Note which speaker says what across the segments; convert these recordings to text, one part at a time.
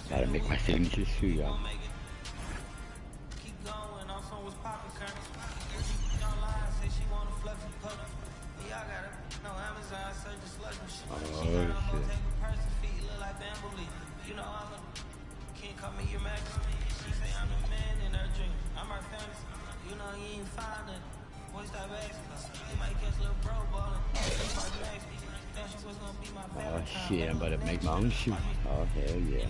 Speaker 1: Gotta make my signature shoe, y'all. Oh, shit. Oh shit, I'm about to make my own shoe. Oh hell yeah.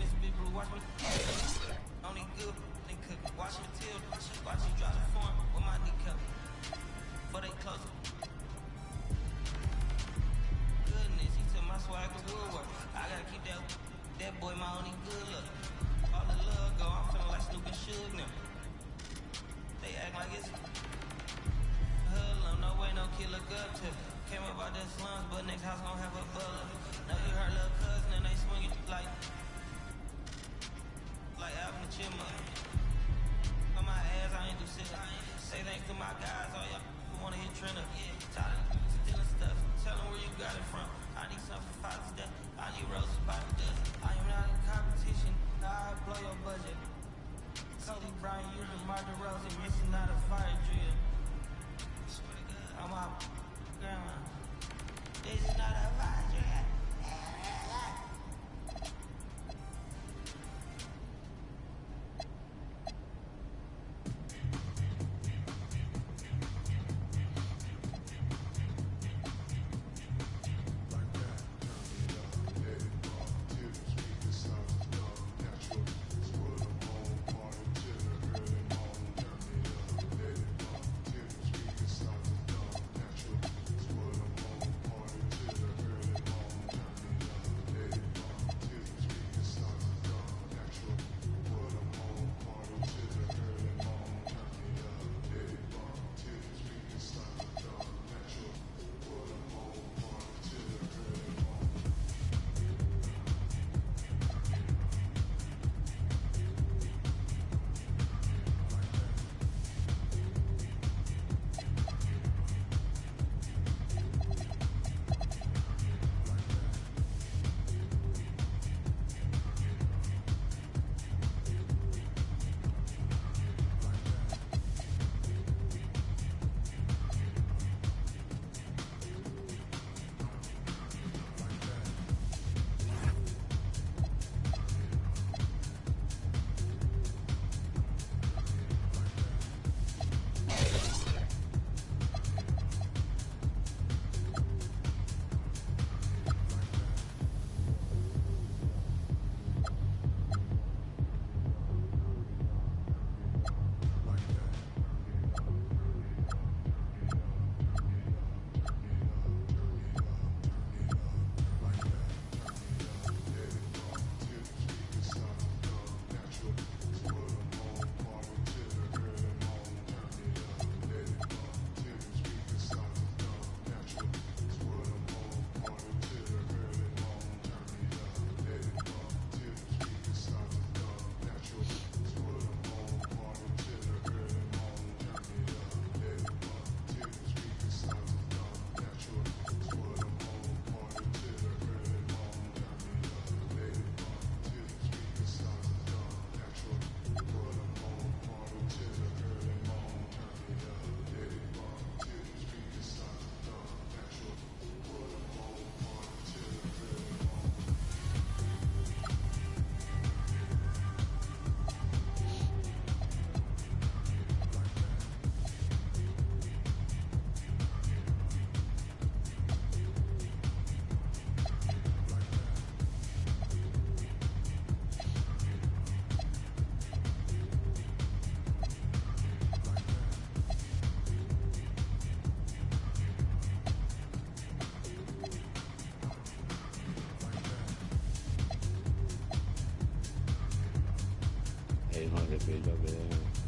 Speaker 1: No, repito que...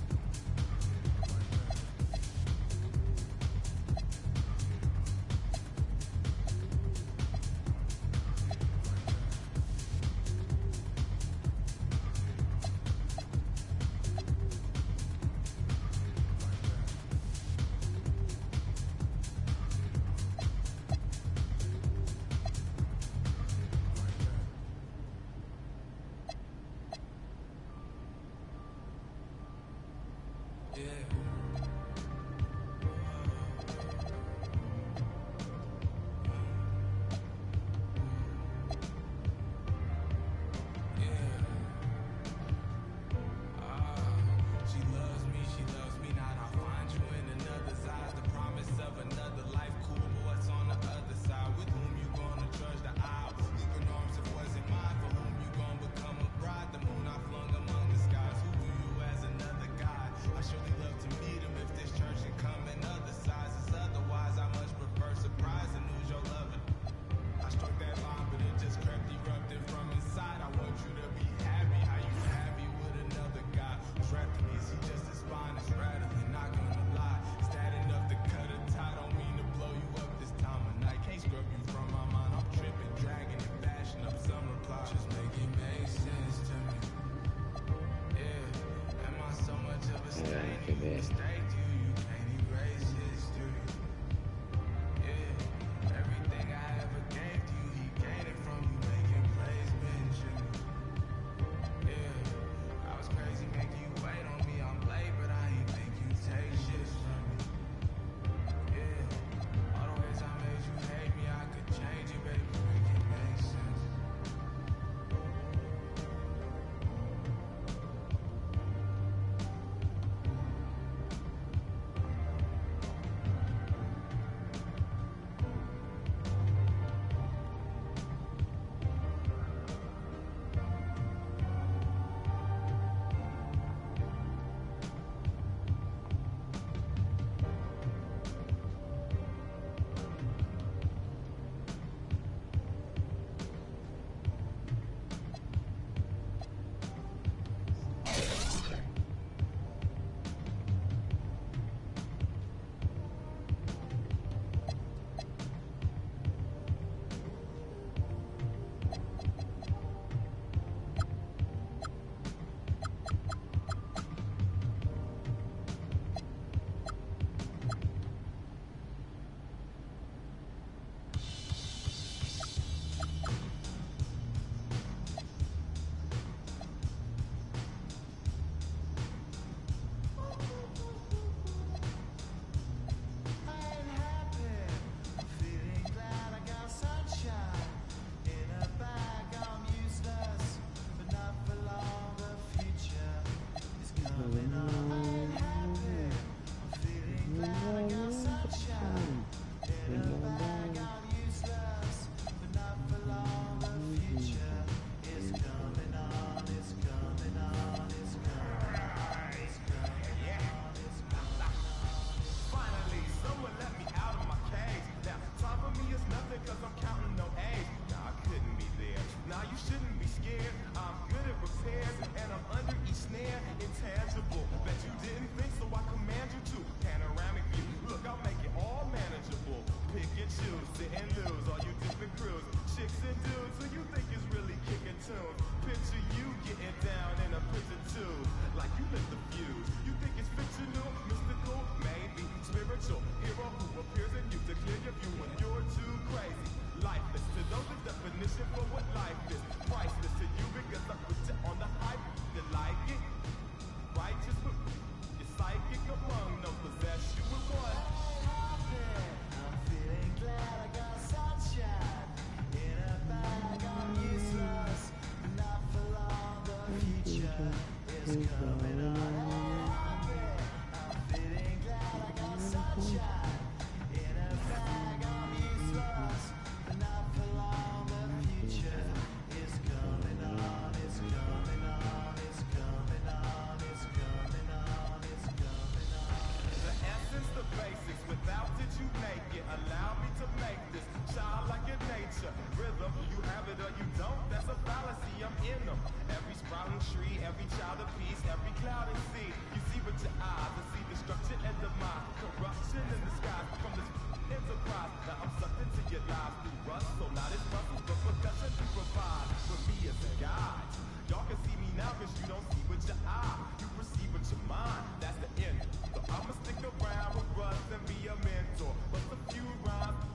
Speaker 2: Without it, you make it. Allow me to make this child like your nature. nature. Rhythm, you have it or you don't, that's a fallacy, I'm in them. Every sprouting tree, every child of peace, every cloud and sea. You see with your eyes, and see destruction and demise, corruption in the sky from this enterprise. Now I'm sucked into your lives through rust, so loud it's muscles, but percussion to provide for me as a guide. Y'all can see me now cause you don't see with your eye, you perceive with your mind, that's the end. So I'ma stick around with Russ and be a mentor. Bust a few rhymes,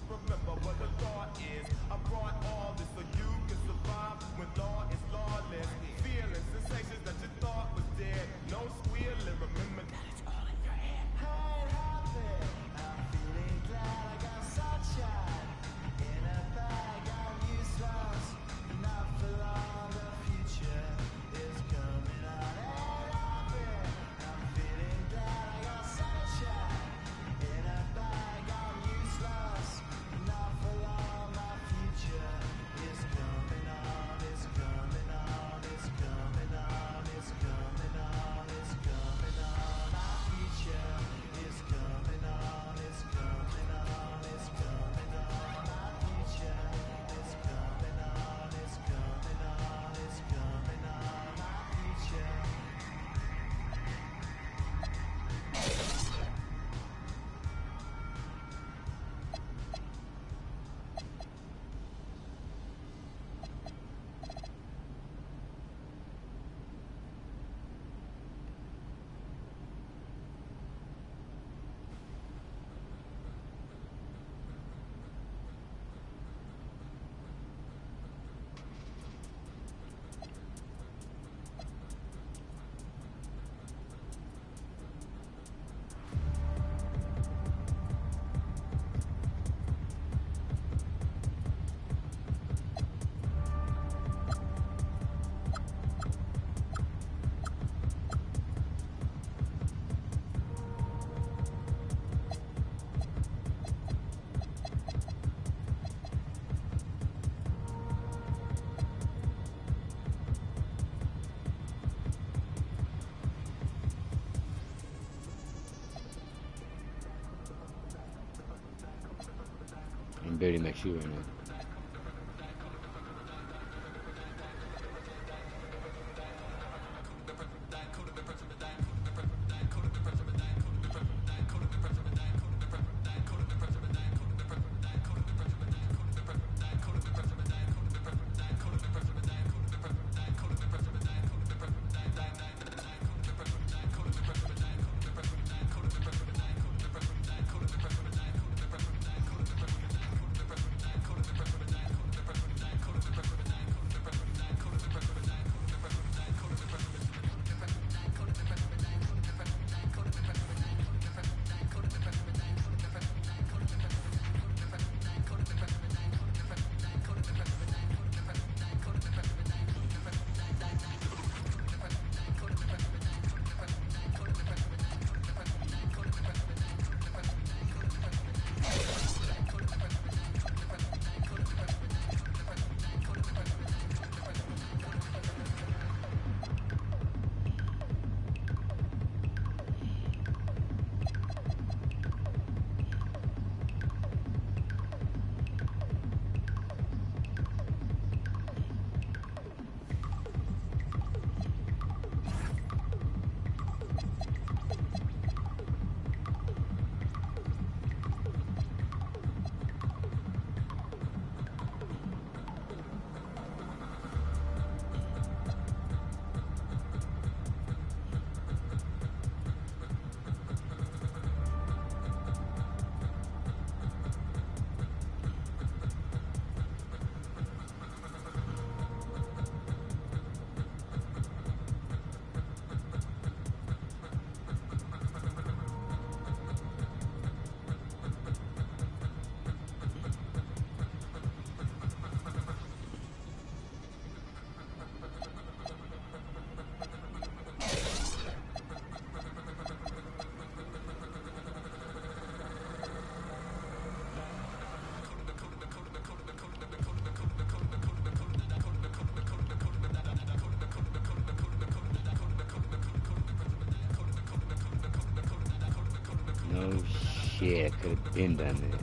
Speaker 2: remember what the thought is. I brought all this so you can survive when law is lawless. Feeling sensations that you thought was dead. No squealing, remember that it's all in your head.
Speaker 3: Hey, happy, I'm feeling glad I got sunshine. In a bag, I'm useless. Not for long, the future is coming on. Hey, happy, I'm feeling glad I got sunshine. In a bag, I'm useless. Not for long, my future is coming on. It's coming on. It's coming on. It's coming on. It's coming on. My future is coming on. It's coming on. It's coming on. My future is coming on. It's coming on. It's coming on. My future.
Speaker 1: I'm barely make sure right now. No shit, could have been done there.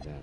Speaker 1: down.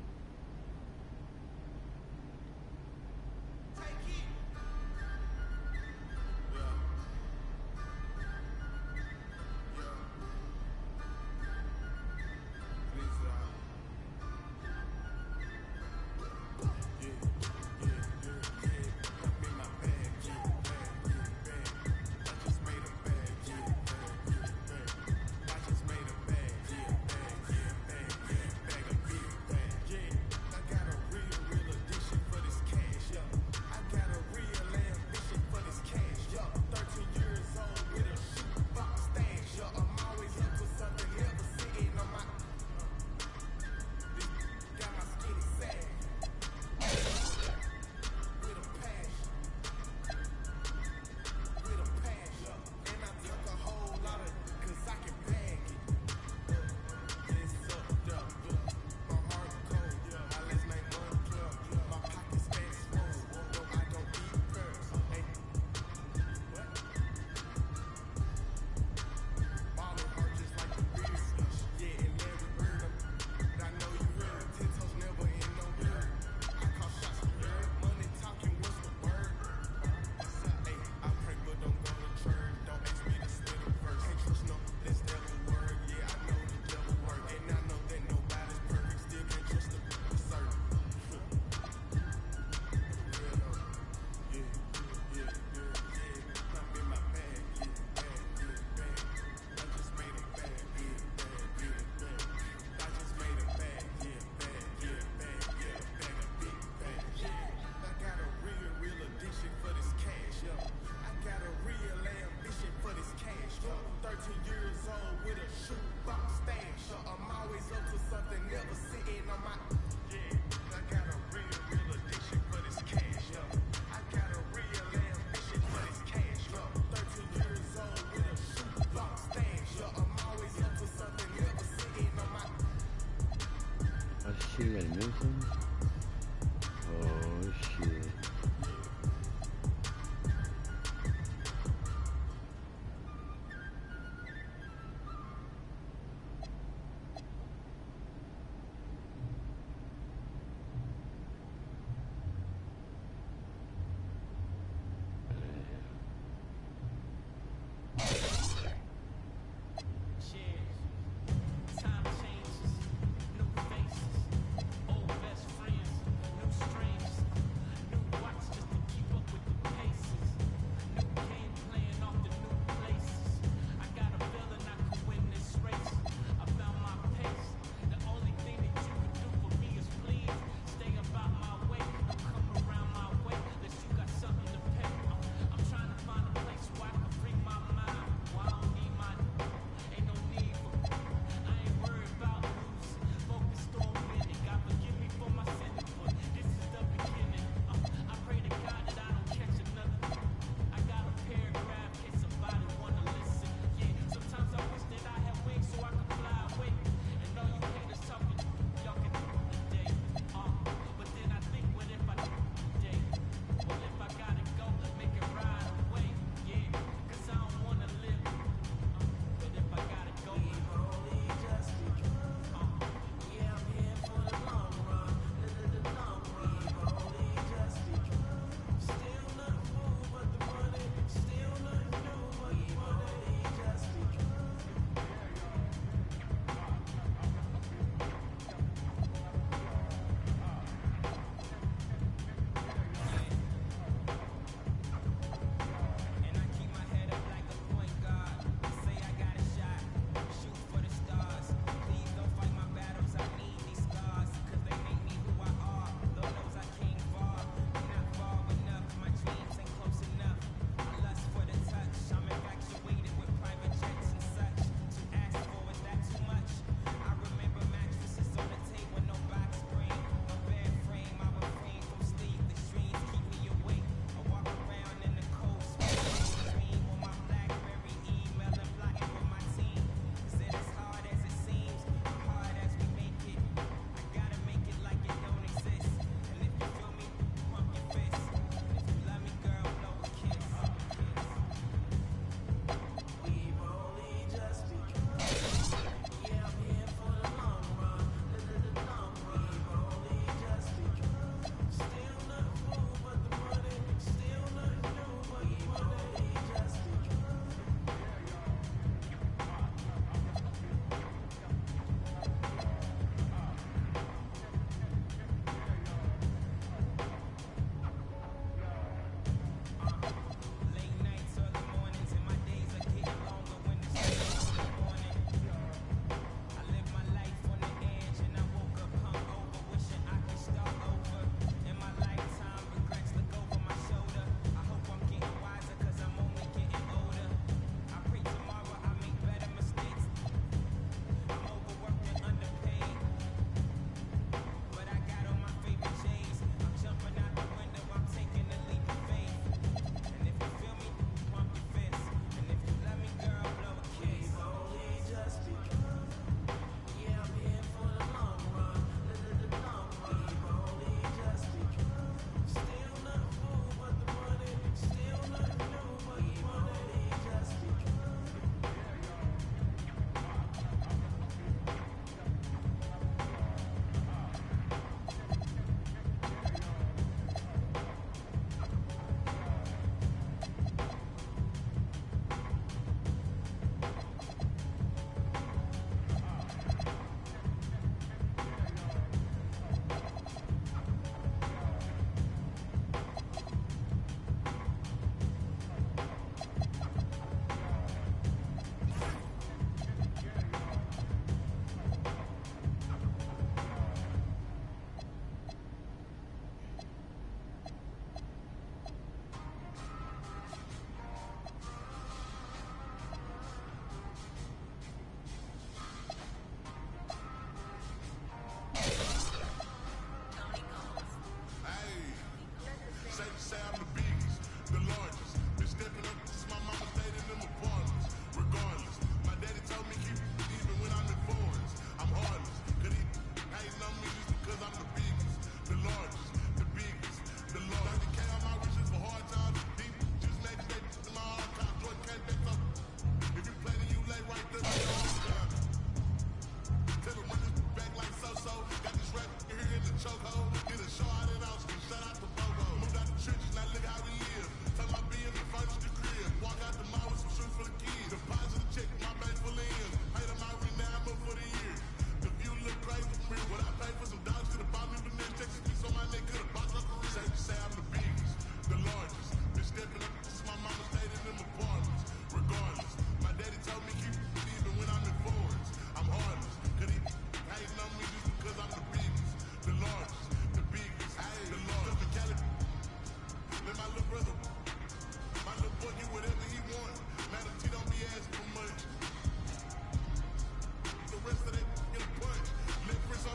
Speaker 1: She got mentioned? Oh shit.
Speaker 3: Time changes, new faces, old best friends.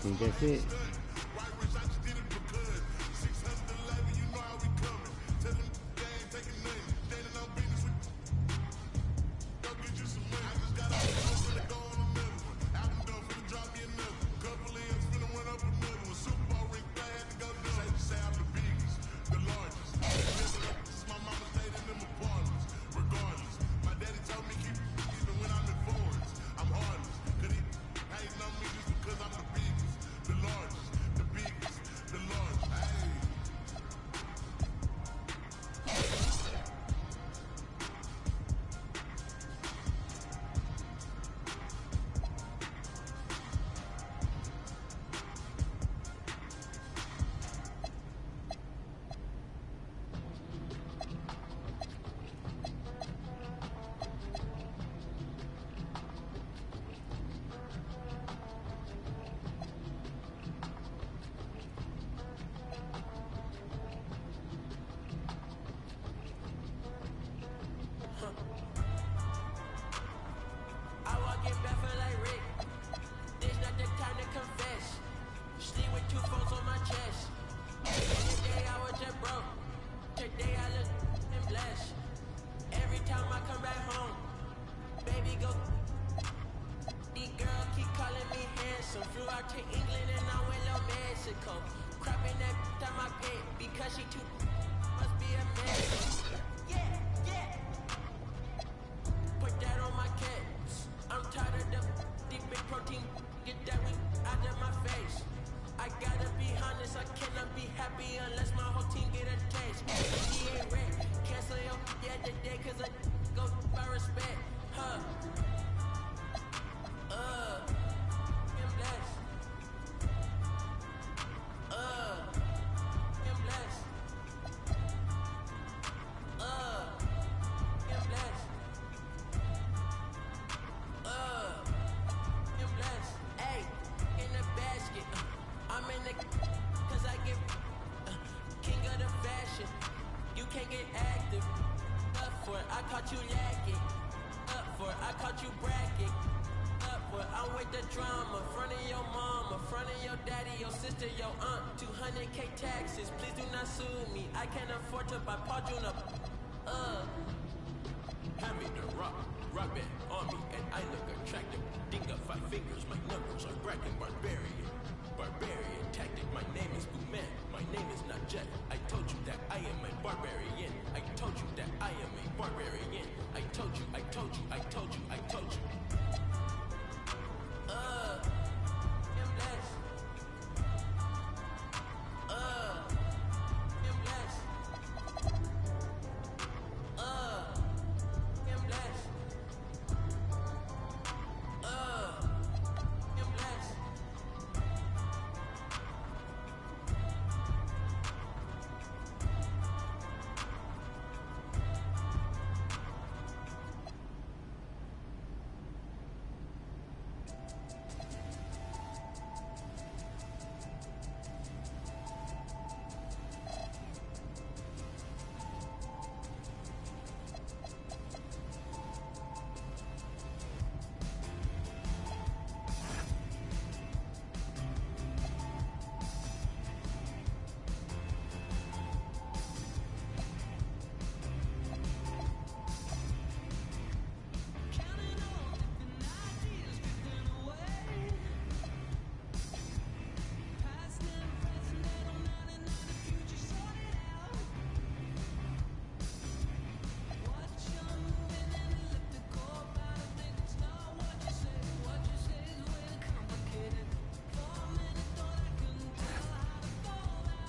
Speaker 1: think that's it.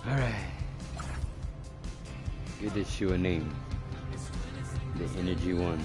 Speaker 1: Alright. Give this shoe a name. The Energy One.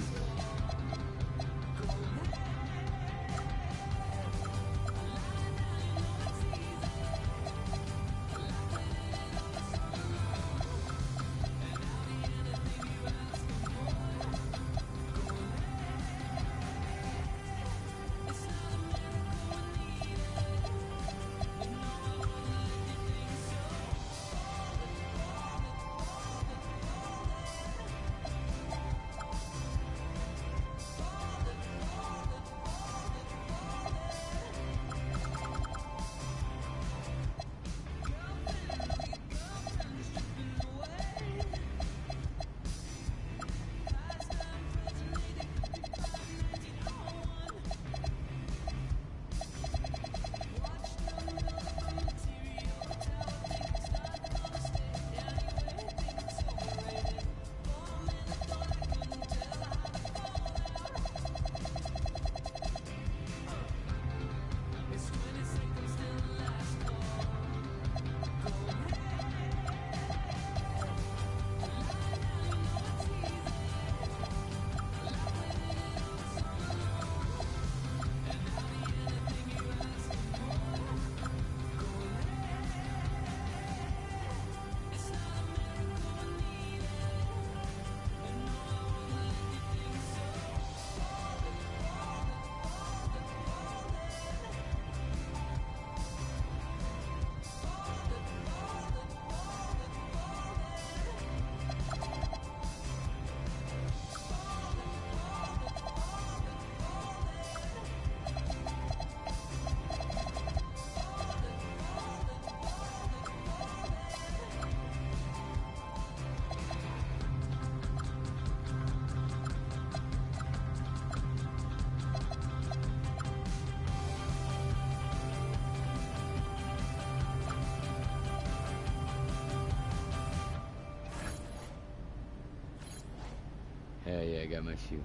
Speaker 1: Yeah, yeah, I got my shoe.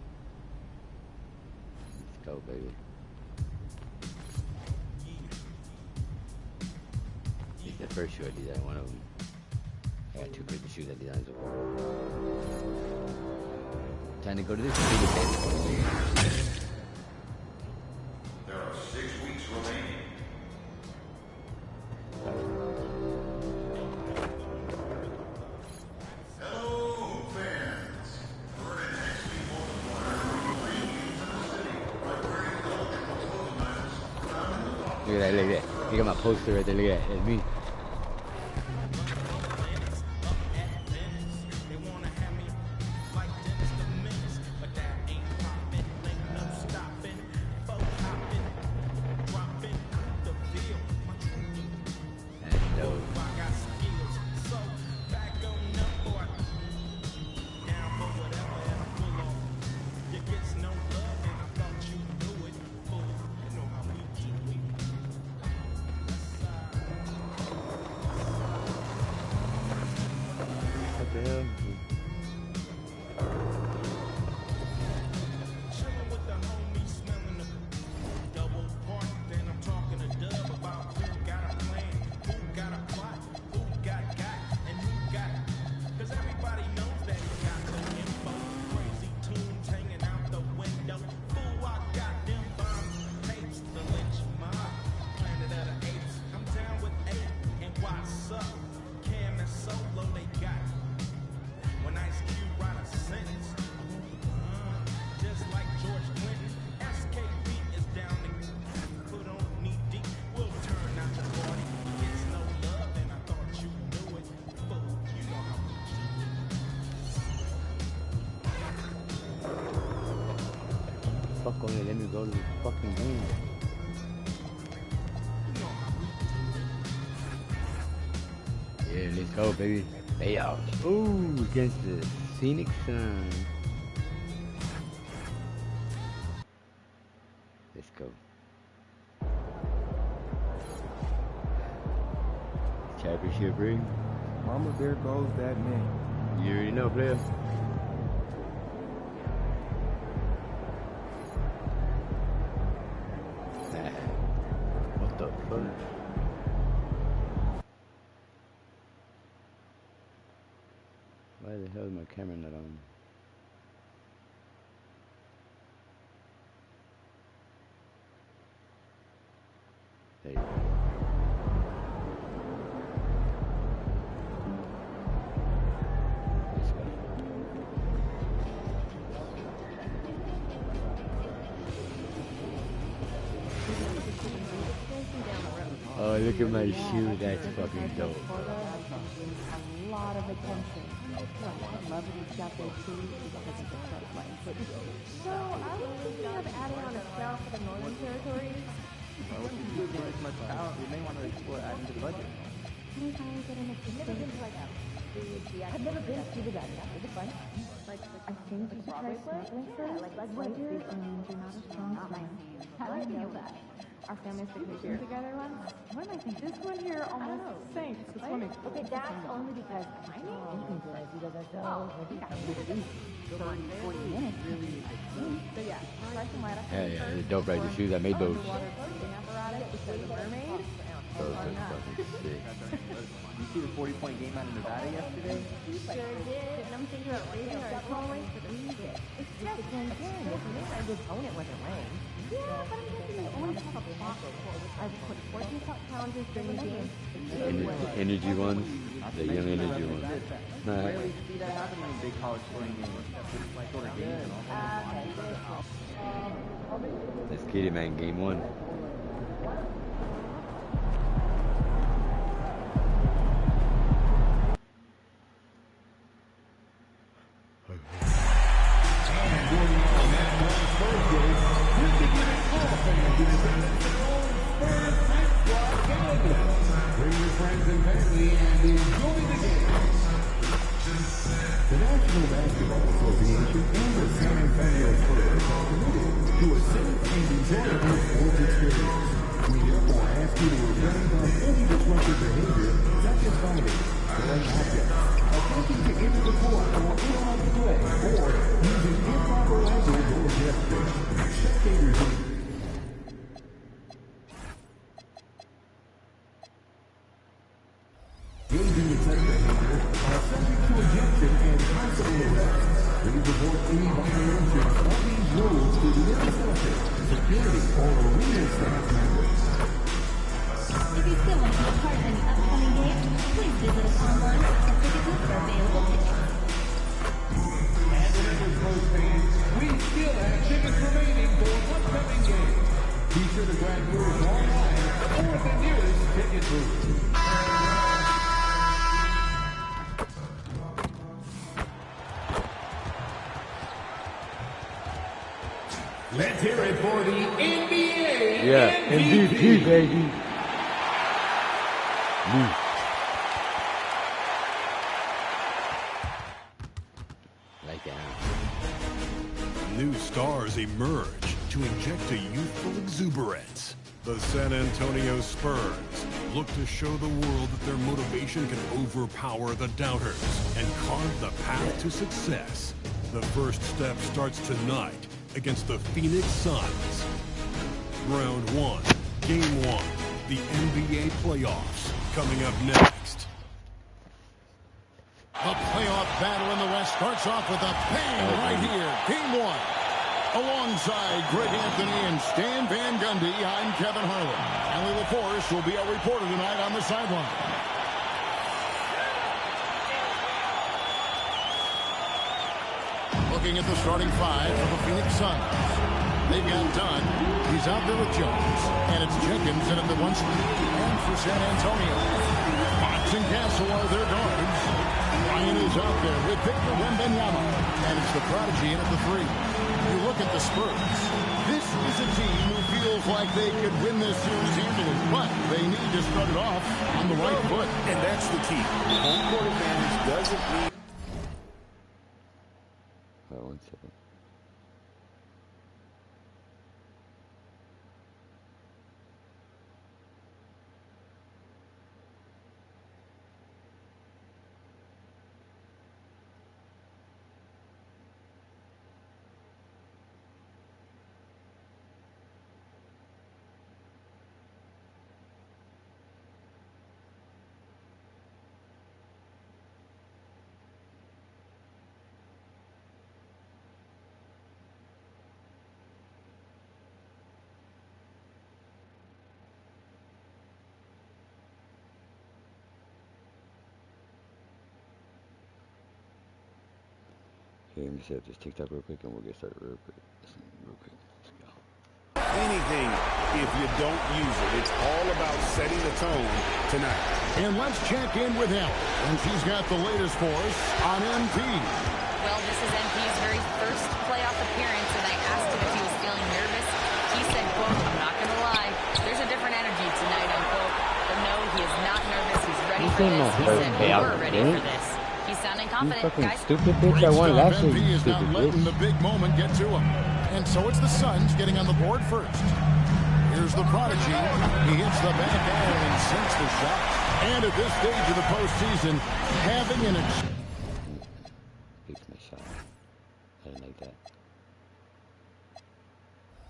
Speaker 1: Let's go, baby. It's the first shoe I designed, one of them. I got 2 Christmas shoes I designed so far. Time to go to this big event.
Speaker 4: There are 6 weeks remaining. Hello, fans. We're an XP multiplier bringing you to the city by wearing eligible clothing items found in the box.
Speaker 1: Look at that, look at that. Look at my poster right there, look at that. It's me. Fuck on it, let me go to the fucking game. Yeah, let's go, baby. Payout. Ooh, against the Phoenix Suns. Let's go. Championship ring.
Speaker 5: Mama, there goes that name.
Speaker 1: You already know, player. What the fuck? Why the hell is my camera not on? There you go. Let's go. Oh, look at my shoe. That's fucking dope.
Speaker 6: A lot of attention. I love that he's got those shoes because of the club life. So I was thinking of adding on a sale for the Northern Territories.
Speaker 5: Well, if you give as much power, you may want to explore adding to the budget.
Speaker 6: Can we finally get an assistant? I've never been to the Dutch. Is it fun? I think you should try snorkeling first. What you're means you're not a strong swimmer. How do you know that? Our families vacation together once. What am I thinking? This one here almost sank. It's funny. Okay, that's only because my name isn't good. You guys are so 30-40 minutes. So yeah, try some light up.
Speaker 1: Yeah, yeah, they're dope, right? The shoes, I made those.
Speaker 6: Apparatus because the mermaid.
Speaker 1: Those are fucking sick.
Speaker 5: You see the 40-point game out in Nevada yesterday?
Speaker 6: Sure did. And I'm thinking about raising our tolerance for the music. It's just a isn't it? I just own it wasn't rain. Yeah, but I'm guessing they always have a clock. I put 14 challenges during the game.
Speaker 1: Energy ones, the young energy ones.
Speaker 5: Rarely see that happening in big college sporting games. Shorter games and all.
Speaker 1: Let's get it, man. Game 1.
Speaker 7: Bring your friends and family and enjoy the game. The National Basketball Association and the San Antonio Spurs are committed to a safe and enjoyable sports experience. We therefore ask you to refrain from any disruptive behavior such as fighting, throwing objects, attempting to enter the court or interrupt play, or using report any violations of these rules to the instructor, security, or arena staff members.
Speaker 6: If you still want to be a part of any upcoming games, please visit us online for tickets for available tickets.
Speaker 7: And remember, Spurs fans, we still have tickets remaining for upcoming games. Be sure to grab yours online or at the nearest ticket booth. Let's hear it for the NBA
Speaker 1: Yeah, MVP, baby. Like that.
Speaker 4: New stars emerge to inject a youthful exuberance. The San Antonio Spurs look to show the world that their motivation can overpower the doubters and carve the path to success. The first step starts tonight against the Phoenix Suns. Round 1, Game 1, the NBA playoffs coming up next.
Speaker 8: The playoff battle in the West starts off with a bang right here. Game 1. Alongside Greg Anthony and Stan Van Gundy, I'm Kevin Harlan. Allie LaForce will be our reporter tonight on the sideline. Looking at the starting five for the Phoenix Suns. They've got Dunn. He's out there with Jones. And it's Jenkins in at the 1 spot. And for San Antonio, Fox and Castle are their guards. Ryan is out there with Victor Wembanyama. And it's the prodigy in at the 3. You look at the Spurs. This is a team who feels like they could win this series handily, but they need to start it off on the right foot.
Speaker 9: And that's the key. Home court advantage doesn't mean...
Speaker 1: Hold on 1 second. Okay, let me set up this TikTok real quick and we'll get started real quick. Real quick. Let's go.
Speaker 9: anything if you don't use it. It's all about setting the tone tonight.
Speaker 8: And let's check in with him. And she's got the latest for us on MP.
Speaker 10: Well, this is MP's very first playoff appearance, and I asked him if he was feeling nervous. He said, quote, "I'm not going to lie, there's a different energy tonight, unquote. But no, he is not nervous. He's ready for this. He said, we're ready for this. He's sounding confident,
Speaker 1: fucking
Speaker 10: guys.
Speaker 1: stupid bitch. I won last year.
Speaker 8: MP is not
Speaker 1: Stupid
Speaker 8: letting
Speaker 1: bitch.
Speaker 8: the big moment get to him. And so it's the Suns getting on the board first. Here's the prodigy. He hits the back iron and sinks the shot. And at this stage of the postseason, having an
Speaker 1: Fix my shot. I didn't like that.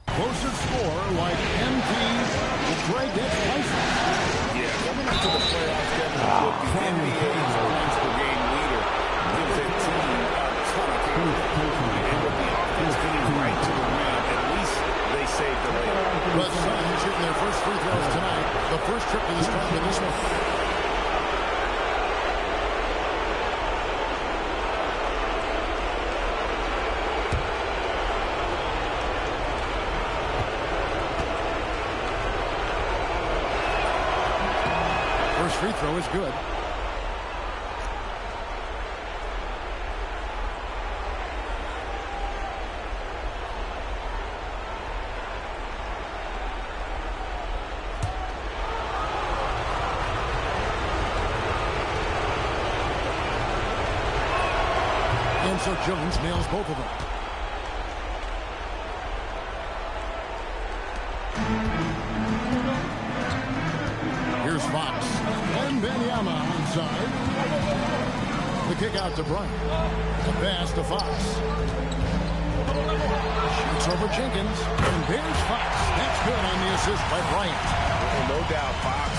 Speaker 8: explosive score like MP's Greg gets places.
Speaker 9: Yeah, coming into the playoffs, Kevin, with the NBA's points per game leader gives a team a ton of confidence. And with the offense getting right to the rim, at least they saved the layup.
Speaker 8: The Suns shooting their first free throws tonight. The first trip to the stripe in this one. First free throw is good. And so Jones nails both of them. Here's Fox. And Wembanyama onside. The kick out to Bryant. The pass to Fox. Shoots over Jenkins. And there's Fox. That's good on the assist by Bryant.
Speaker 9: And no doubt Fox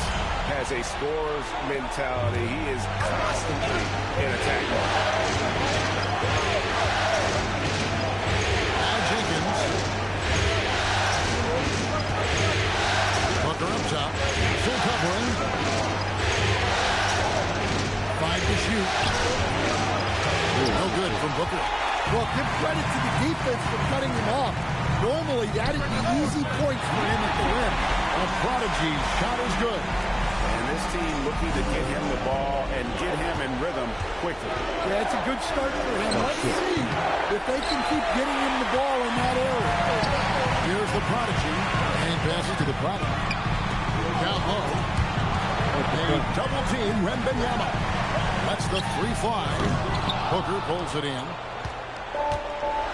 Speaker 9: has a scorer's mentality. He is constantly in attack mode.
Speaker 8: Devin Booker.
Speaker 11: Well, give credit to the defense for cutting him off. Normally, that'd be easy points for him at the rim.
Speaker 8: A prodigy shot is good.
Speaker 9: And this team looking to get him the ball and get him in rhythm quickly.
Speaker 11: Yeah, it's a good start for him. Let's see if they can keep getting him the ball in that area.
Speaker 8: Here's the prodigy, and he passes to the prodigy. Down low. They double team Wembanyama. That's the 3-5. Booker pulls it in.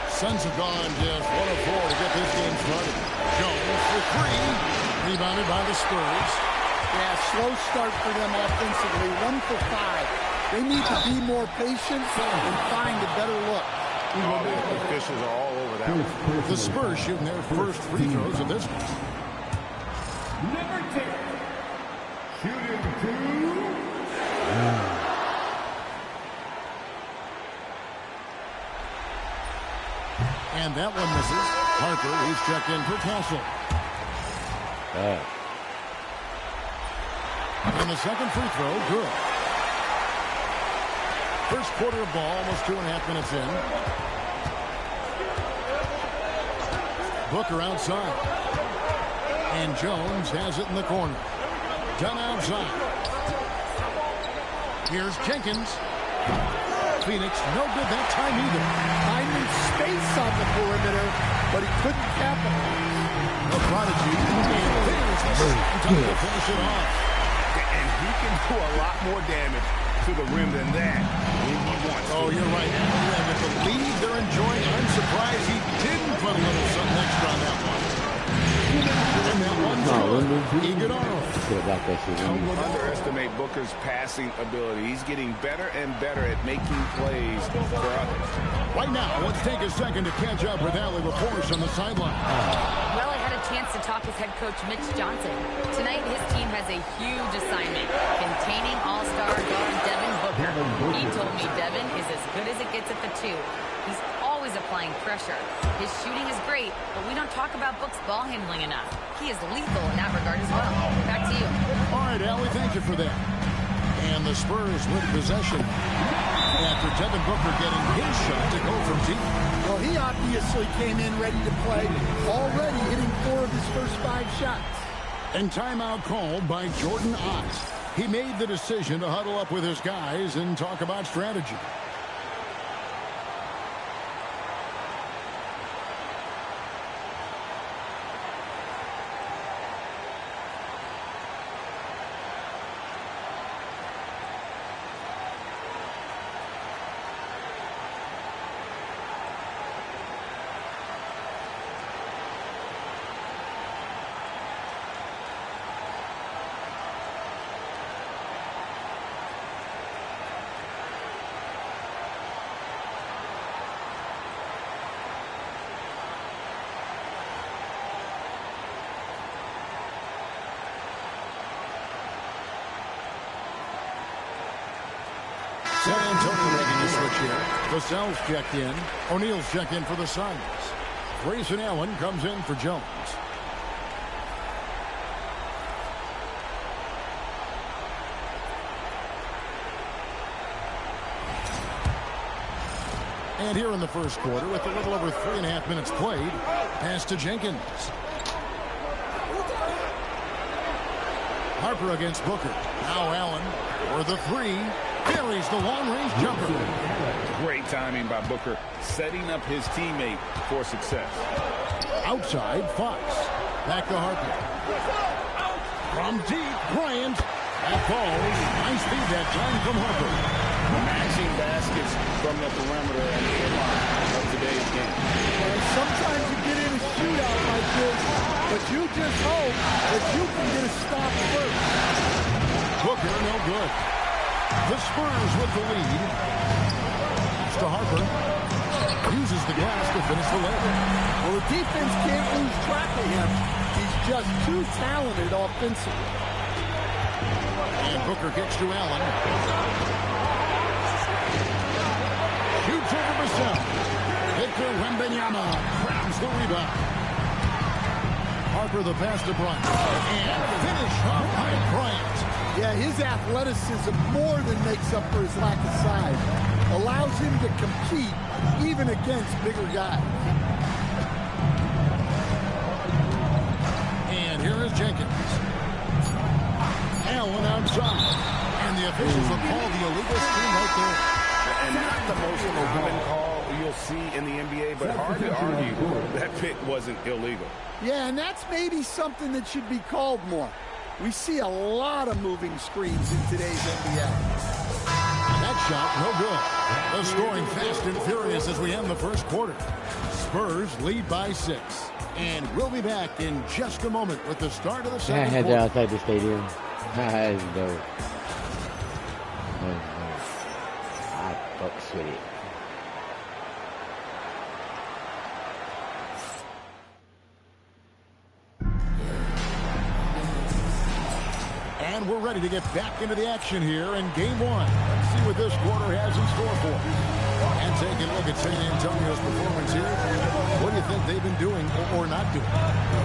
Speaker 8: Suns have gone just 1 of 4 to get this game started. Jones for 3. Rebounded by the Spurs.
Speaker 11: Yeah, slow start for them offensively. 1 for 5. They need to be more patient and find a better look.
Speaker 9: Oh, the officials are all over that one.
Speaker 8: The Spurs shooting their first free throws of this one.
Speaker 7: Number 10. Shooting 2.
Speaker 8: And that one misses. Harper, he's checked in for Castle. And the second free throw, good. First quarter of ball, almost 2.5 minutes in. Booker outside. And Jones has it in the corner. Done outside. Here's Jenkins. Phoenix, no good that time either.
Speaker 11: Finding space on the perimeter, but he couldn't capitalize.
Speaker 8: The prodigy. And there's the second time to finish it off.
Speaker 9: And he can do a lot more damage to the rim than that when he wants to.
Speaker 8: Oh, you're right. And with the lead they're enjoying, I'm surprised he didn't put a little something extra on that one. And that one's good.
Speaker 9: Don't underestimate Booker's passing ability. He's getting better and better at making plays for others.
Speaker 8: Right now, let's take a second to catch up with Allie LaForce on the sideline.
Speaker 10: Well, I had a chance to talk with head coach Mitch Johnson. Tonight, his team has a huge assignment, containing all-star guard Devin Booker. He told me Devin is as good as it gets at the 2. He's always applying pressure. His shooting is great, but we don't talk about Book's ball handling enough. He is lethal in that regard as well. Back to you.
Speaker 8: All right, Allie, thank you for that. And the Spurs with possession after Devin Booker getting his shot to go from deep.
Speaker 11: Well, he obviously came in ready to play, already hitting 4 of his first 5 shots.
Speaker 8: And timeout called by Jordan Ott. He made the decision to huddle up with his guys and talk about strategy. San Antonio making the switch here. Vassell's checked in. O'Neal's checked in for the Suns. Grayson Allen comes in for Jones. And here in the first quarter, with a little over 3.5 minutes played, pass to Jenkins. Harper against Booker. Now Allen for the 3. Buries the long-range jumper.
Speaker 9: Great timing by Booker, setting up his teammate for success.
Speaker 8: Outside, Fox. Back to Harper. From deep, Bryant. That falls. Nice feed that time from Harper.
Speaker 9: Matching baskets from the perimeter and the inline of today's game.
Speaker 11: Sometimes you get in a shootout like this, but you just hope that you can get a stop first.
Speaker 8: Booker, no good. The Spurs with the lead. To Harper. Uses the glass to finish the leg.
Speaker 11: Well, the defense can't lose track of him. He's just too talented offensively.
Speaker 8: And Booker kicks to Allen. Shoots over Vassell. Victor Wembanyama grabs the rebound. Harper the pass to Bryant. And finish off by Bryant.
Speaker 11: Yeah, his athleticism more than makes up for his lack of size. Allows him to compete even against bigger guys.
Speaker 8: And here is Jenkins. Allen outside. And the officials have called the illegal screen right there.
Speaker 9: And not the most common call you'll see in the NBA, but hard to argue that pick wasn't illegal.
Speaker 11: Yeah, and that's maybe something that should be called more. We see a lot of moving screens in today's NBA.
Speaker 8: And that shot, no good. The scoring fast and furious as we end the first quarter. Spurs lead by 6. And we'll be back in just a moment with the start of the second
Speaker 1: I had
Speaker 8: quarter.
Speaker 1: that outside the stadium. That is dope. I fucks with it.
Speaker 8: And we're ready to get back into the action here in game 1. Let's see what this quarter has in store for us. And taking a look at San Antonio's performance here. What do you think they've been doing or not doing?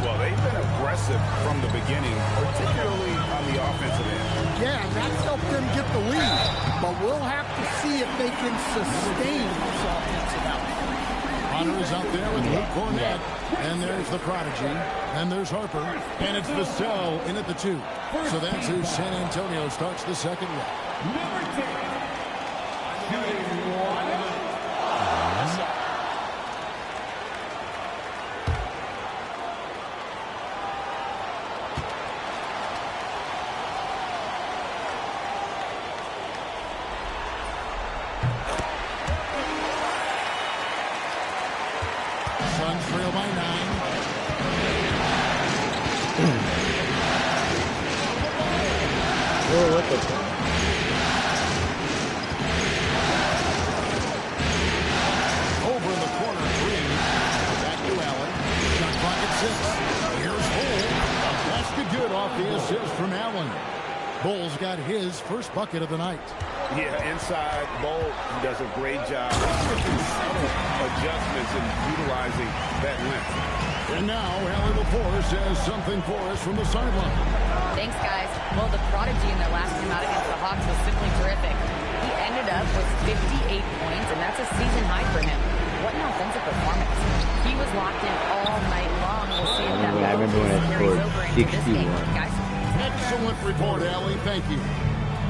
Speaker 9: Well, they've been aggressive from the beginning, particularly on the offensive end.
Speaker 11: Yeah, and that's helped them get the lead. But we'll have to see if they can sustain this offensive output.
Speaker 8: Hunter is out there with Luke Cornett. And there's the prodigy. And there's Harper. And it's Vassell in at the 2. So that's who San Antonio starts the second with.
Speaker 2: Number 10. Shooting 1.
Speaker 8: Suns trail by 9.
Speaker 1: Oh, what the fuck?
Speaker 8: Over in the corner, 3. Back to Allen. Shot clock at 6. Here's Bull. A basket good off the assist from Allen. Bull's got his first bucket of the night.
Speaker 9: Yeah, inside, Bull does a great job. Subtle adjustments and utilizing that length.
Speaker 8: And now, Allie Laporte says something for us from the sideline.
Speaker 10: Thanks, guys. Well, the prodigy in their last game out against the Hawks was simply terrific. He ended up with 58 points, and that's a season high for him. What an offensive performance. He was locked in all night long. We'll see if that
Speaker 1: I remember when I
Speaker 10: carries
Speaker 1: scored
Speaker 10: over into this game.
Speaker 1: 61.
Speaker 10: Guys,
Speaker 8: Excellent report, Allie. Thank you.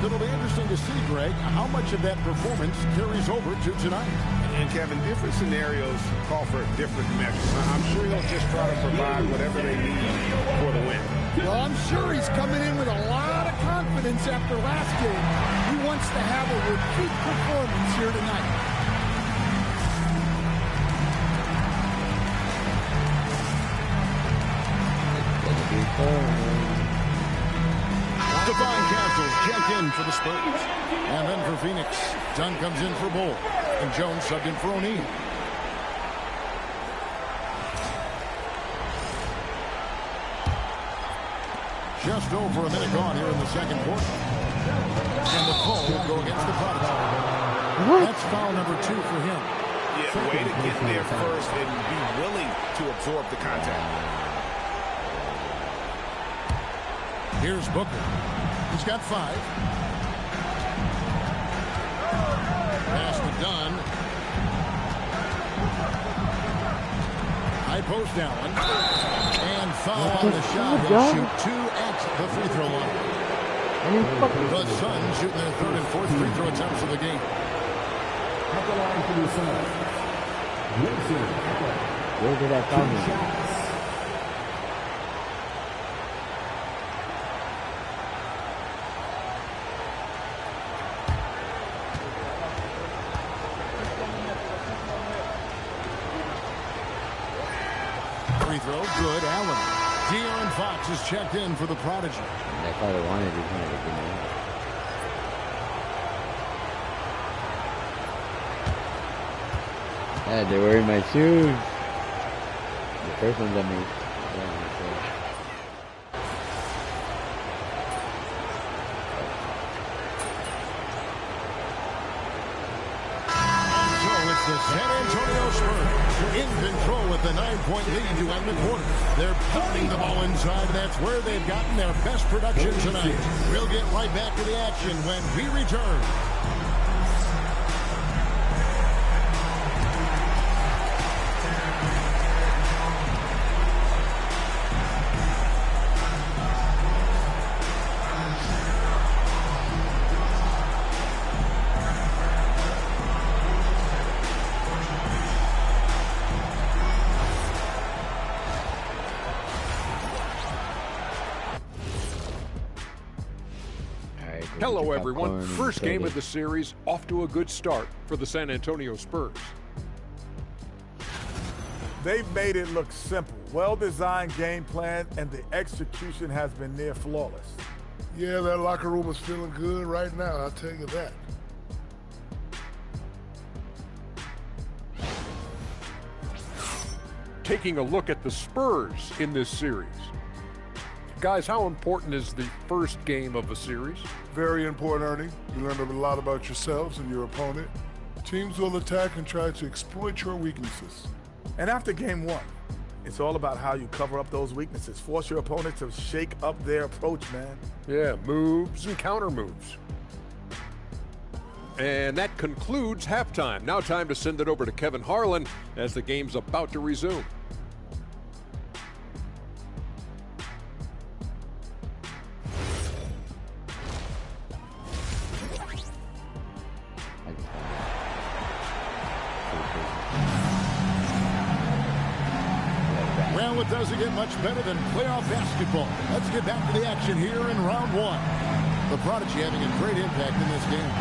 Speaker 8: It'll be interesting to see, Greg, how much of that performance carries over to tonight.
Speaker 9: And Kevin, different scenarios call for different measures. I'm sure he'll just try to provide whatever they need for the win.
Speaker 11: Well, I'm sure he's coming in with a lot of confidence after last game. He wants to have a repeat performance here tonight.
Speaker 8: Devon Castles checked in for the Spurs. And then for Phoenix, Dunn comes in for Bull. And Jones subbed in for O'Neal. Just over a minute gone here in the second quarter. And the pull will go against the prodigy. That's foul number 2 for him.
Speaker 9: Yeah, way to get there first and be willing to absorb the contact.
Speaker 8: Here's Booker. He's got 5. Pass to Dunn. High post Allen. And foul on the shot. He'll shoot 2 at the free throw line. The Suns shooting their 3rd and 4th free throw attempts of the game.
Speaker 7: At the line for the Suns.
Speaker 1: Where did I foul him?
Speaker 8: Free throw, good. Allen. De'Aaron Fox is checked in for the prodigy.
Speaker 1: That's all I wanted. He wanted to give me that. Yeah, they're wearing my shoes. The first ones I made.
Speaker 8: So it's the San Antonio Spurs in control with with a 9-point lead to end the quarter. They're pounding the ball inside. That's where they've gotten their best production tonight. We'll get right back to the action when we return.
Speaker 12: Hello, everyone. First game of the series, off to a good start for the San Antonio Spurs.
Speaker 13: They've made it look simple. Well-designed game plan, and the execution has been near flawless.
Speaker 14: Yeah, that locker room is feeling good right now, I'll tell you that.
Speaker 12: Taking a look at the Spurs in this series. Guys, how important is the first game of a series?
Speaker 14: Very important, Ernie. You learn a lot about yourselves and your opponent. Teams will attack and try to exploit your weaknesses.
Speaker 13: And after game one, it's all about how you cover up those weaknesses. Force your opponent to shake up their approach, man.
Speaker 12: Yeah, moves and counter moves. And that concludes halftime. Now time to send it over to Kevin Harlan as the game's about to resume.
Speaker 8: Well, it doesn't get much better than playoff basketball. Let's get back to the action here in round one. The Prodigy having a great impact in this game.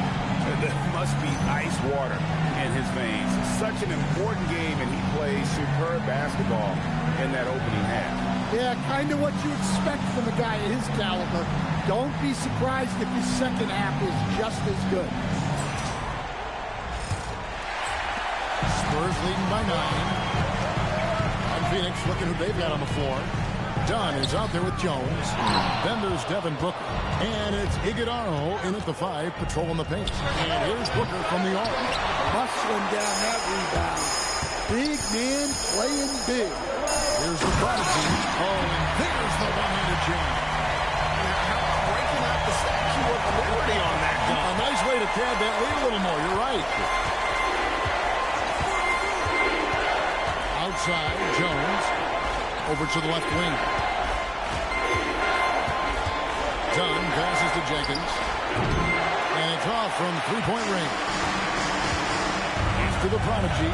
Speaker 9: There must be ice water in his veins. Such an important game, and he plays superb basketball in that opening half.
Speaker 11: Yeah, kind of what you expect from a guy of his caliber. Don't be surprised if his second half is just as good.
Speaker 8: Spurs leading by 9. Phoenix looking who they've got on the floor. Dunn is out there with Jones. Then there's Devin Booker. And it's Iguodala in at the 5, patrolling the paint. And here's Booker from the arc.
Speaker 11: Hustling down that rebound. Big man playing big.
Speaker 8: Here's the Prodigy. Oh, and there's the one-handed jam.
Speaker 9: Breaking out the Statue of Liberty on that dunk.
Speaker 8: A nice way to pad that lead a little more. You're right. Outside, Jones. Over to the left wing. Dunn passes to Jenkins. And it's off from three-point range. He's to the Prodigy.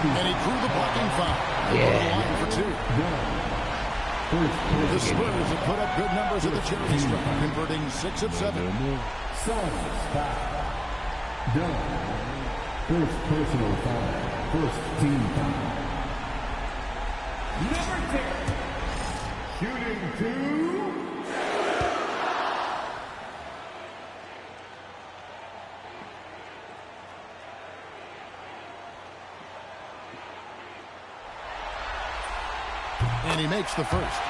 Speaker 8: And he drew the blocking foul. Yeah. For 2. The Spurs have put up good numbers at the charity stripe, converting 6 of 7.
Speaker 7: Dunn. First personal foul. First team foul. Number 10. Shooting 2.
Speaker 8: And he makes the first.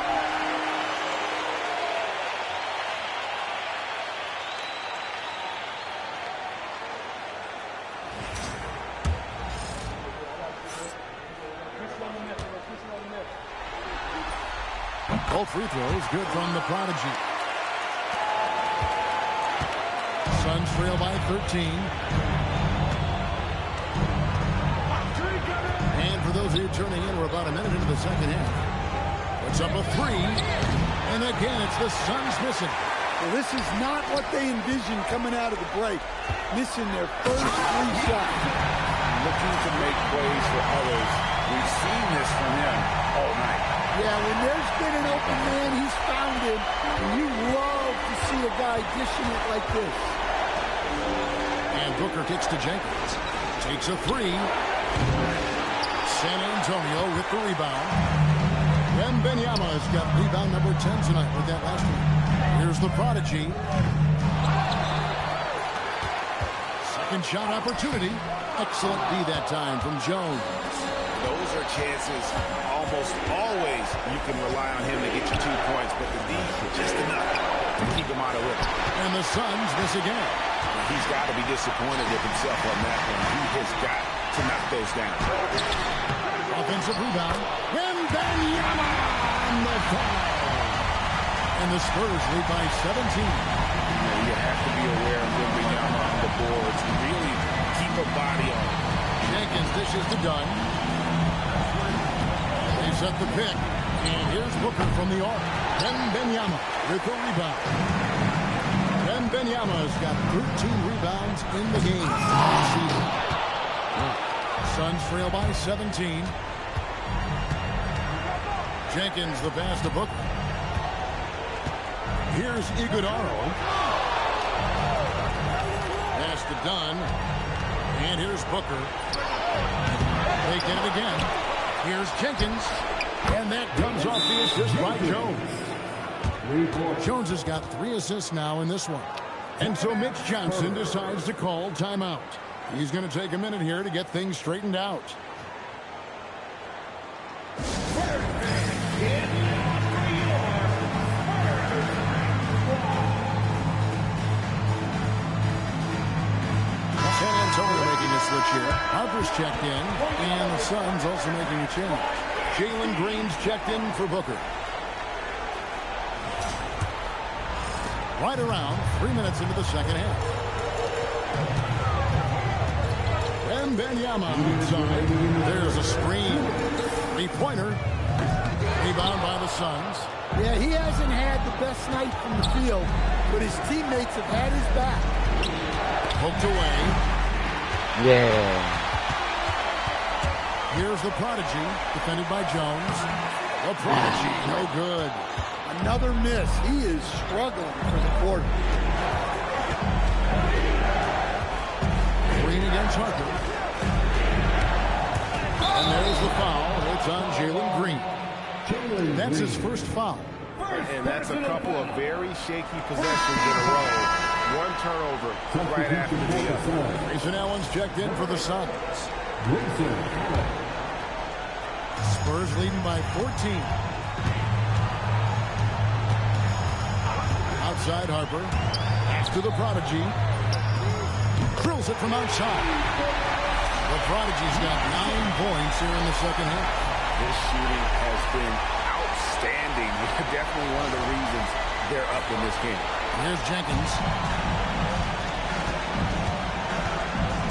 Speaker 8: Both free throws good from the Prodigy. Suns trail by 13. And for those of you tuning in, we're about a minute into the second half. Puts up a 3. And again, it's the Suns missing.
Speaker 11: Well, this is not what they envisioned coming out of the break. Missing their first 3 shots.
Speaker 9: Looking to make plays for others. We've seen this from him all night.
Speaker 11: Yeah, when there's been an open man, he's found him. And you love to see a guy dishing it like this.
Speaker 8: And Booker kicks to Jenkins. Takes a 3. San Antonio with the rebound. Wembanyama has got rebound number 10 tonight with that last one. Here's the Prodigy. Second shot opportunity. Excellent D that time from Jones.
Speaker 9: Those are chances almost always you can rely on him to get you 2 points, but the D just enough to keep him out of it.
Speaker 8: And the Suns miss again.
Speaker 9: He's got to be disappointed with himself on that one. He has got to knock those down.
Speaker 8: Offensive rebound. Wembanyama on the foul. And the Spurs lead by 17.
Speaker 9: You have to be aware of Wembanyama on the boards. Really keep a body on him.
Speaker 8: Jenkins dishes to Dunn. They set the pick. And here's Booker from the arc. Wembanyama with the rebound. Wembanyama's got 13 rebounds in the game this season. Suns trail by 17. Jenkins the pass to Booker. Here's Iguodala. Pass to Dunn. And here's Booker. They get it again. Here's Jenkins. And that comes off the assist by Jones. Jones has got 3 assists now in this one. And so Mitch Johnson decides to call timeout. He's going to take a minute here to get things straightened out. San Antonio making a switch here. Harper's checked in, and the Suns also making a change. Jalen Green's checked in for Booker. Right around 3 minutes into the second half. Wembanyama inside. There's a screen. 3-pointer. Rebound by the Suns.
Speaker 11: Yeah, he hasn't had the best night from the field, but his teammates have had his back.
Speaker 8: Poked away.
Speaker 1: Yeah.
Speaker 8: Here's the Prodigy, defended by Jones. The Prodigy, no good.
Speaker 11: Another miss. He is struggling for the quarter.
Speaker 8: Green against Harper. And there's the foul. It's on Jalen Green. That's his first foul.
Speaker 9: And that's a couple of very shaky possessions in a row. One turnover right after the other.
Speaker 8: Grayson Allen's checked in for the Suns. Spurs leading by 14. Outside Harper. Pass to the Prodigy. Drills it from outside. The Prodigy's got 9 points here in the second half.
Speaker 9: This shooting has been outstanding. Definitely one of the reasons they're up in this game.
Speaker 8: Here's Jenkins.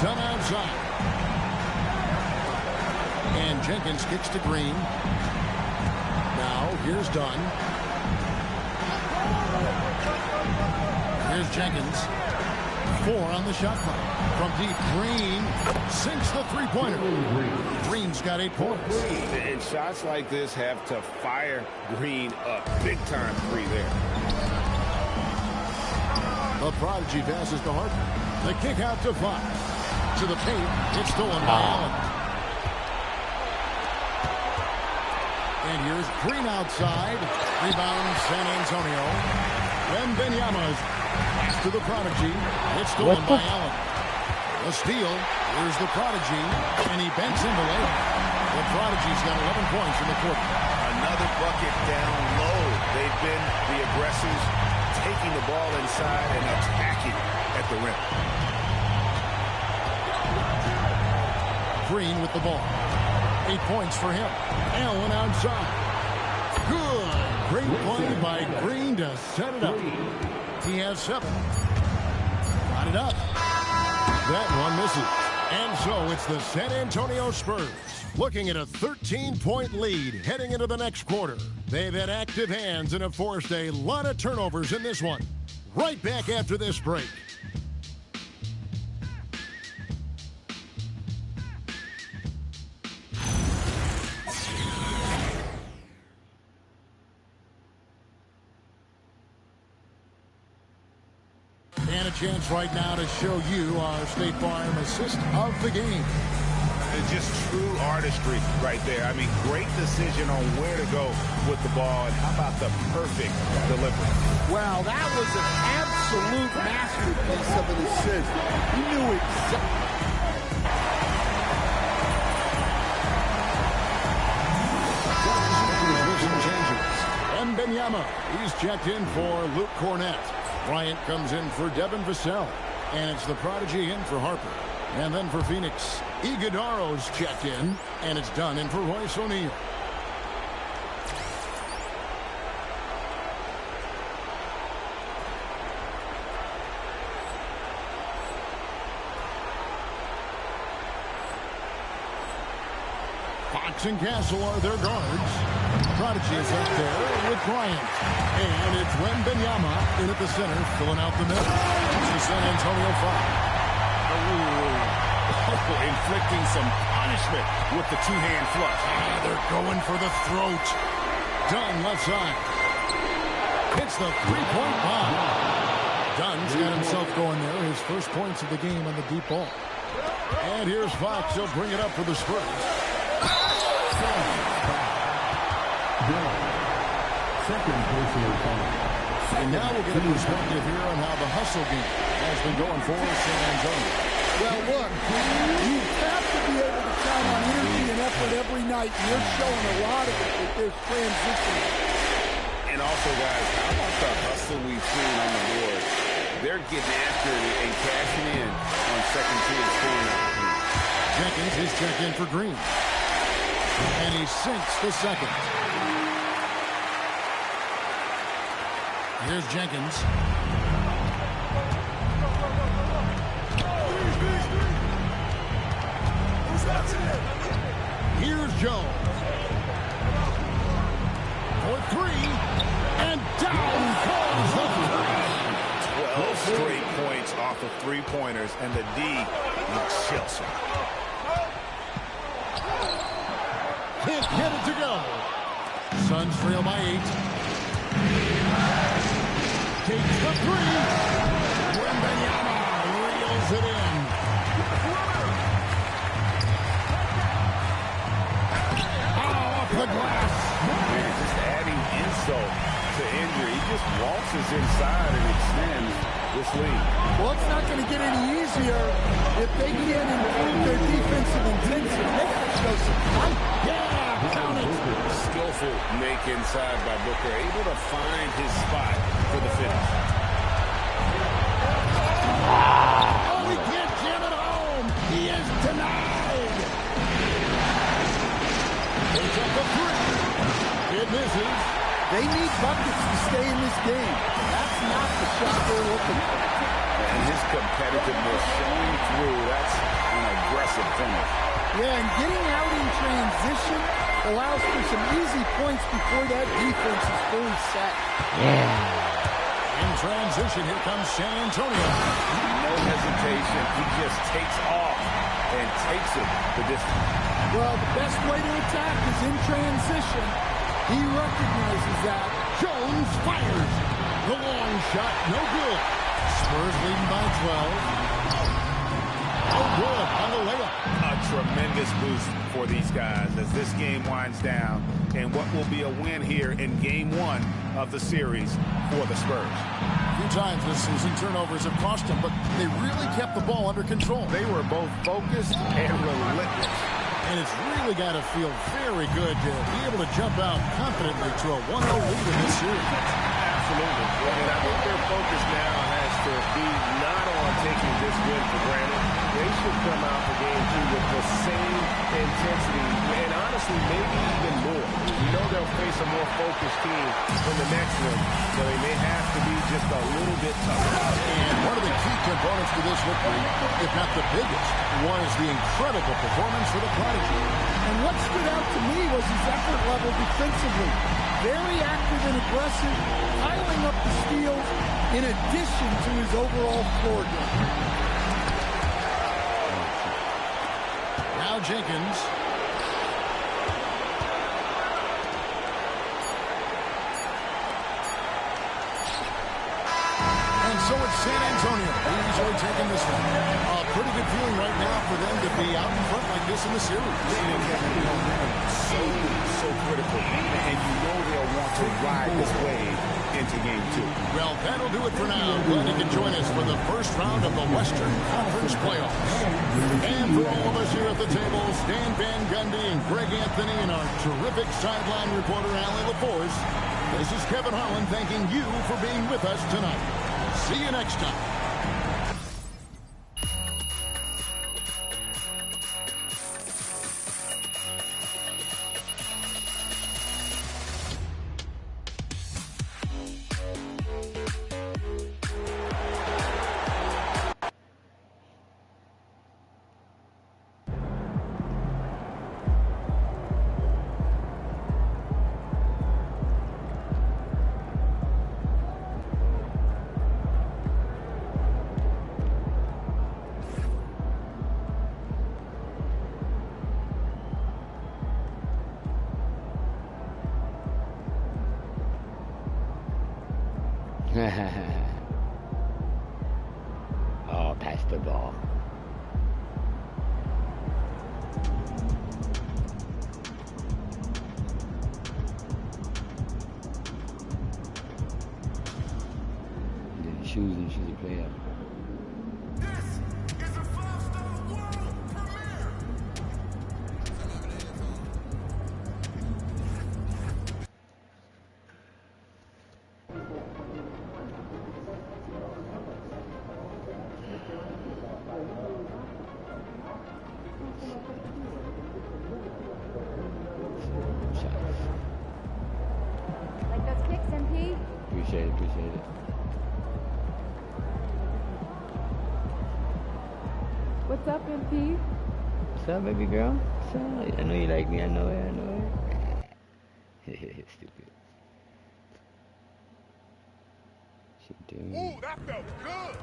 Speaker 8: Done outside. And Jenkins kicks to Green. Now, here's Dunn. Here's Jenkins. 4 on the shot clock. From deep, Green sinks the 3-pointer. Green's got 8 points.
Speaker 9: And shots like this have to fire Green up. Big-time 3 there.
Speaker 8: The Prodigy passes to Harper. The kick out to 5. To the paint. It's stolen by Allen. And here's Green outside. Rebound San Antonio. Wembanyama's pass to the Prodigy. It's stolen by Allen. A steal. Here's the Prodigy. And he bends in the layup. The Prodigy's got 11 points in the quarter.
Speaker 9: Another bucket down low. They've been the aggressors, taking the ball inside and attacking at the rim.
Speaker 8: Green with the ball. 8 points for him. Allen outside. Good. Great play by Green to set it up. He has 7. Got it up. That one misses. And so it's the San Antonio Spurs looking at a 13-point lead heading into the next quarter. They've had active hands and have forced a lot of turnovers in this one. Right back after this break. And a chance right now to show you our State Farm assist of the game.
Speaker 9: It's just true artistry right there. I mean, great decision on where to go with the ball, and how about the perfect delivery?
Speaker 11: Well, that was an absolute masterpiece of an assist. He knew exactly.
Speaker 8: Wembanyama, he's checked in for Luke Cornett. Bryant comes in for Devin Vassell. And it's the Prodigy in for Harper. And then for Phoenix, Iguodaro's checked in, and it's done in for Royce O'Neal. Fox and Castle are their guards. Prodigy is up there with Bryant. And it's Wembanyama in at the center, filling out the middle. It's the San Antonio foul.
Speaker 9: Inflicting some punishment with the two-hand flush.
Speaker 8: They're going for the throat. Dunn left side. Hits the three-point bomb. Dunn's got himself going there. His first points of the game on the deep ball. And here's Fox. He'll bring it up for the Spurs.
Speaker 7: Second personal foul.
Speaker 8: And now we'll get a perspective here on how the hustle game has been going for San Antonio.
Speaker 11: Well, look, you have to be able to count on energy and effort every night, and you're showing a lot of it with this transition.
Speaker 9: And also, guys, how about the hustle we've seen on the board? They're getting after it and cashing in on second chance scoring opportunities.
Speaker 8: Jenkins is checked in for Green. And he sinks the second. Here's Jenkins. Here's Jones. For three. And down goes the three.
Speaker 9: 12 straight points off of three-pointers, and the D looks Chelsea.
Speaker 8: Can't get it to go. Suns trail by 8. Takes the three. Wembanyama reels it in. Off the glass.
Speaker 9: Man, just adding insult to injury. He just waltzes inside and extends this lead.
Speaker 11: Well, it's not going to get any easier if they can't improve their defensive intensity. They got to show some fight. Yeah, count it.
Speaker 9: Skillful make inside by Booker, able to find his spot for the finish.
Speaker 8: Oh, he can't jam it home. He is denied. Puts up the three. It misses.
Speaker 11: They need buckets to stay in this game. That's not the shot they're looking for.
Speaker 9: And his competitiveness showing through. That's an aggressive finish.
Speaker 11: Yeah, and getting out in transition allows for some easy points before that defense is fully set.
Speaker 8: Yeah. In transition, here comes San Antonio.
Speaker 9: No hesitation. He just takes off and takes it the distance.
Speaker 11: Well, the best way to attack is in transition. He recognizes that.
Speaker 8: Jones fires. The long shot, no good. Spurs leading by 12. Oh, good on the layup.
Speaker 9: A tremendous boost for these guys as this game winds down and what will be a win here in Game 1 of the series for the Spurs.
Speaker 8: A few times this season, turnovers have cost them, but they really kept the ball under control.
Speaker 9: They were both focused and relentless.
Speaker 8: And it's really got to feel very good to be able to jump out confidently to a 1-0 lead in this series.
Speaker 9: Absolutely. And I think their focus now has to be not on taking this win for granted. They should come out for Game 2 with the same intensity and honestly maybe even more. You know they'll face a more focused team in the next one, so they may have to be just a little bit tougher.
Speaker 8: And one of the key components to this victory, if not the biggest, was the incredible performance for the Prodigy.
Speaker 11: And what stood out to me was his effort level defensively. Very active and aggressive, piling up the steals in addition to his overall floor game.
Speaker 8: Now Jenkins. And so it's San Antonio. Easily taking this one. A pretty good feeling right now for them to be out in front like this in the series.
Speaker 9: So critical. And you know they'll want to ride this wave into Game 2.
Speaker 8: Well, that'll do it for now. Glad you can join us for the first round of the Western Conference Playoffs. And for all of us here at the table, Stan Van Gundy and Greg Anthony and our terrific sideline reporter, Allie LaForce, this is Kevin Harlan thanking you for being with us tonight. See you next time.
Speaker 1: Oh, pass the ball. Then shoes and she's a player.
Speaker 6: Like those kicks, MP?
Speaker 1: Appreciate it, appreciate it.
Speaker 6: What's up, MP?
Speaker 1: What's up, baby girl? What's up? I know you like me. I know it. I know it. Stupid. She doing.
Speaker 9: Ooh, that felt good.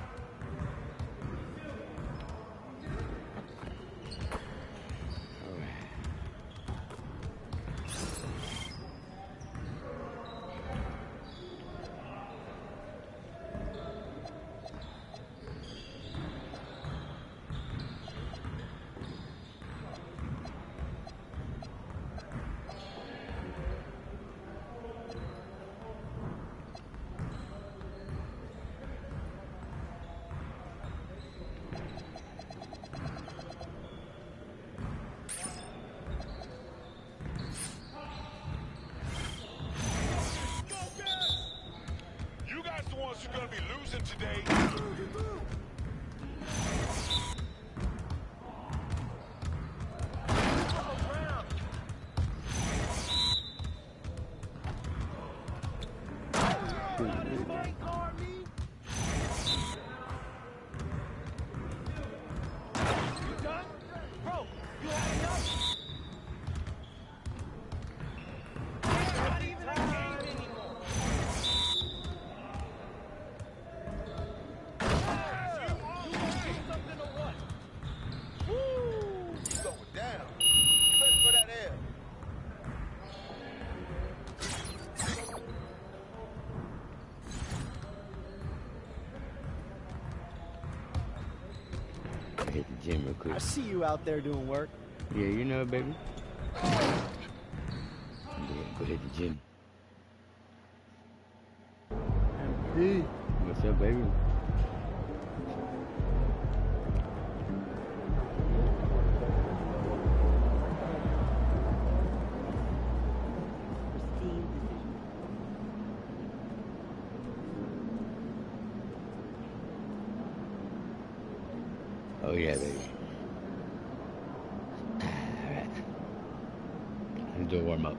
Speaker 9: You guys the ones who are going to be losing today.
Speaker 1: Hit the gym real quick.
Speaker 5: I see you out there doing work.
Speaker 1: Yeah, you know, baby. Go hit the gym.
Speaker 11: MP.
Speaker 1: What's up, baby? Oh yeah, baby. Alright. Let's do a warm up.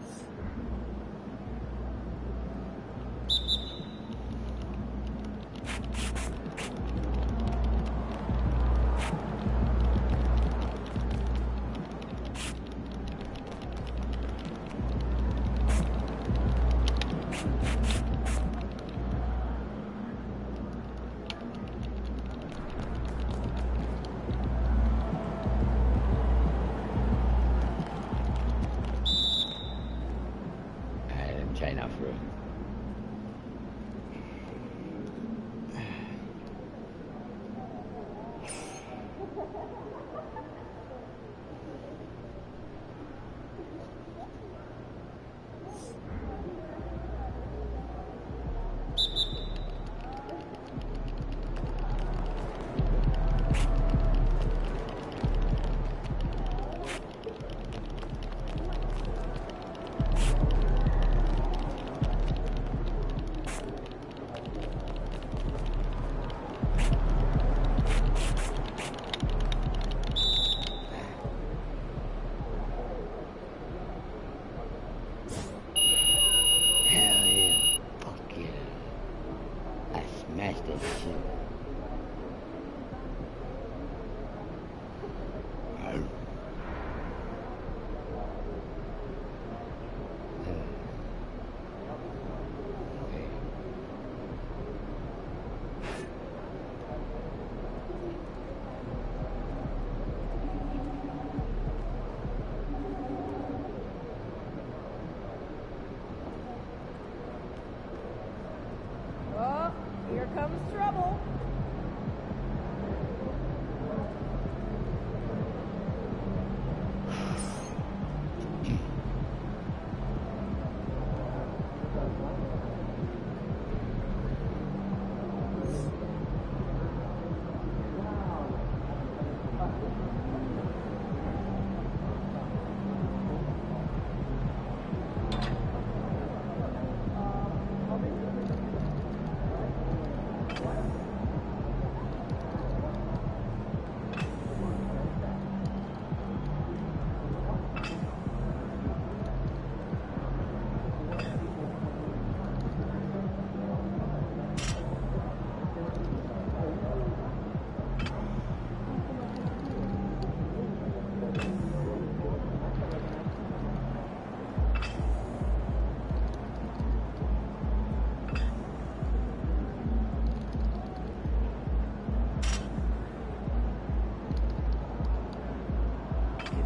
Speaker 15: Here comes trouble.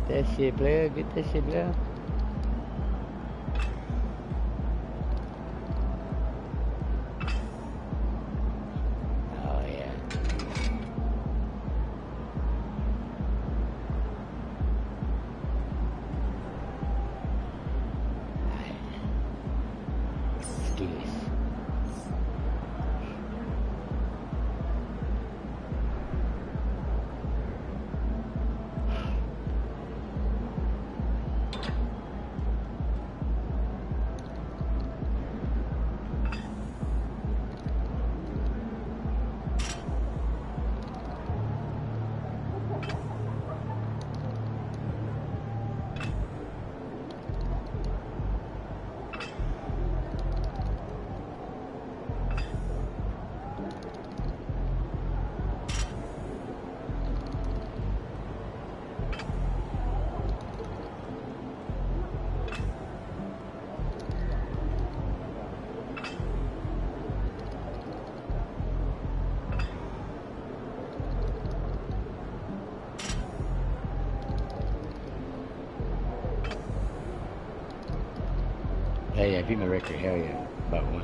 Speaker 1: That shit, player. Get that shit, player. Oh, yeah. Alright. Let's do this. Hey, I beat my record. Hell yeah. About one.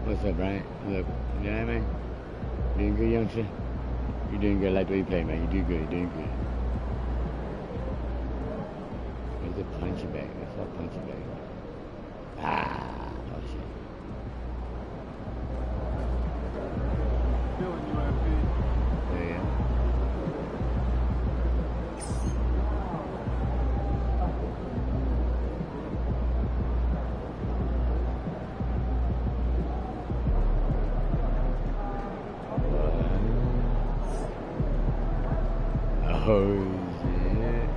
Speaker 1: What's up, Brian? Look, you know what I mean? Doing good, youngster? You're doing good. I like the way you play, man. You do good. You're doing good. Where's the punching bag? That's not punching bag. Ah, oh shit. Yeah. Oh, shit.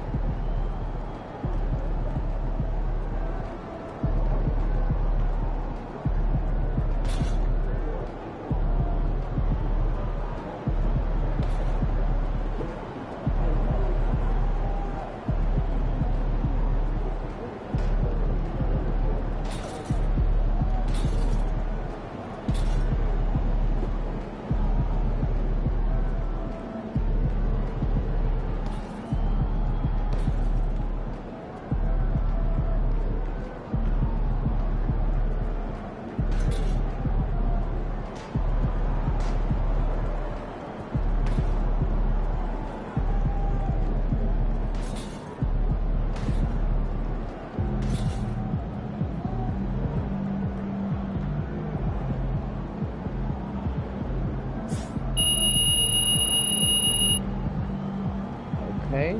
Speaker 1: Okay. We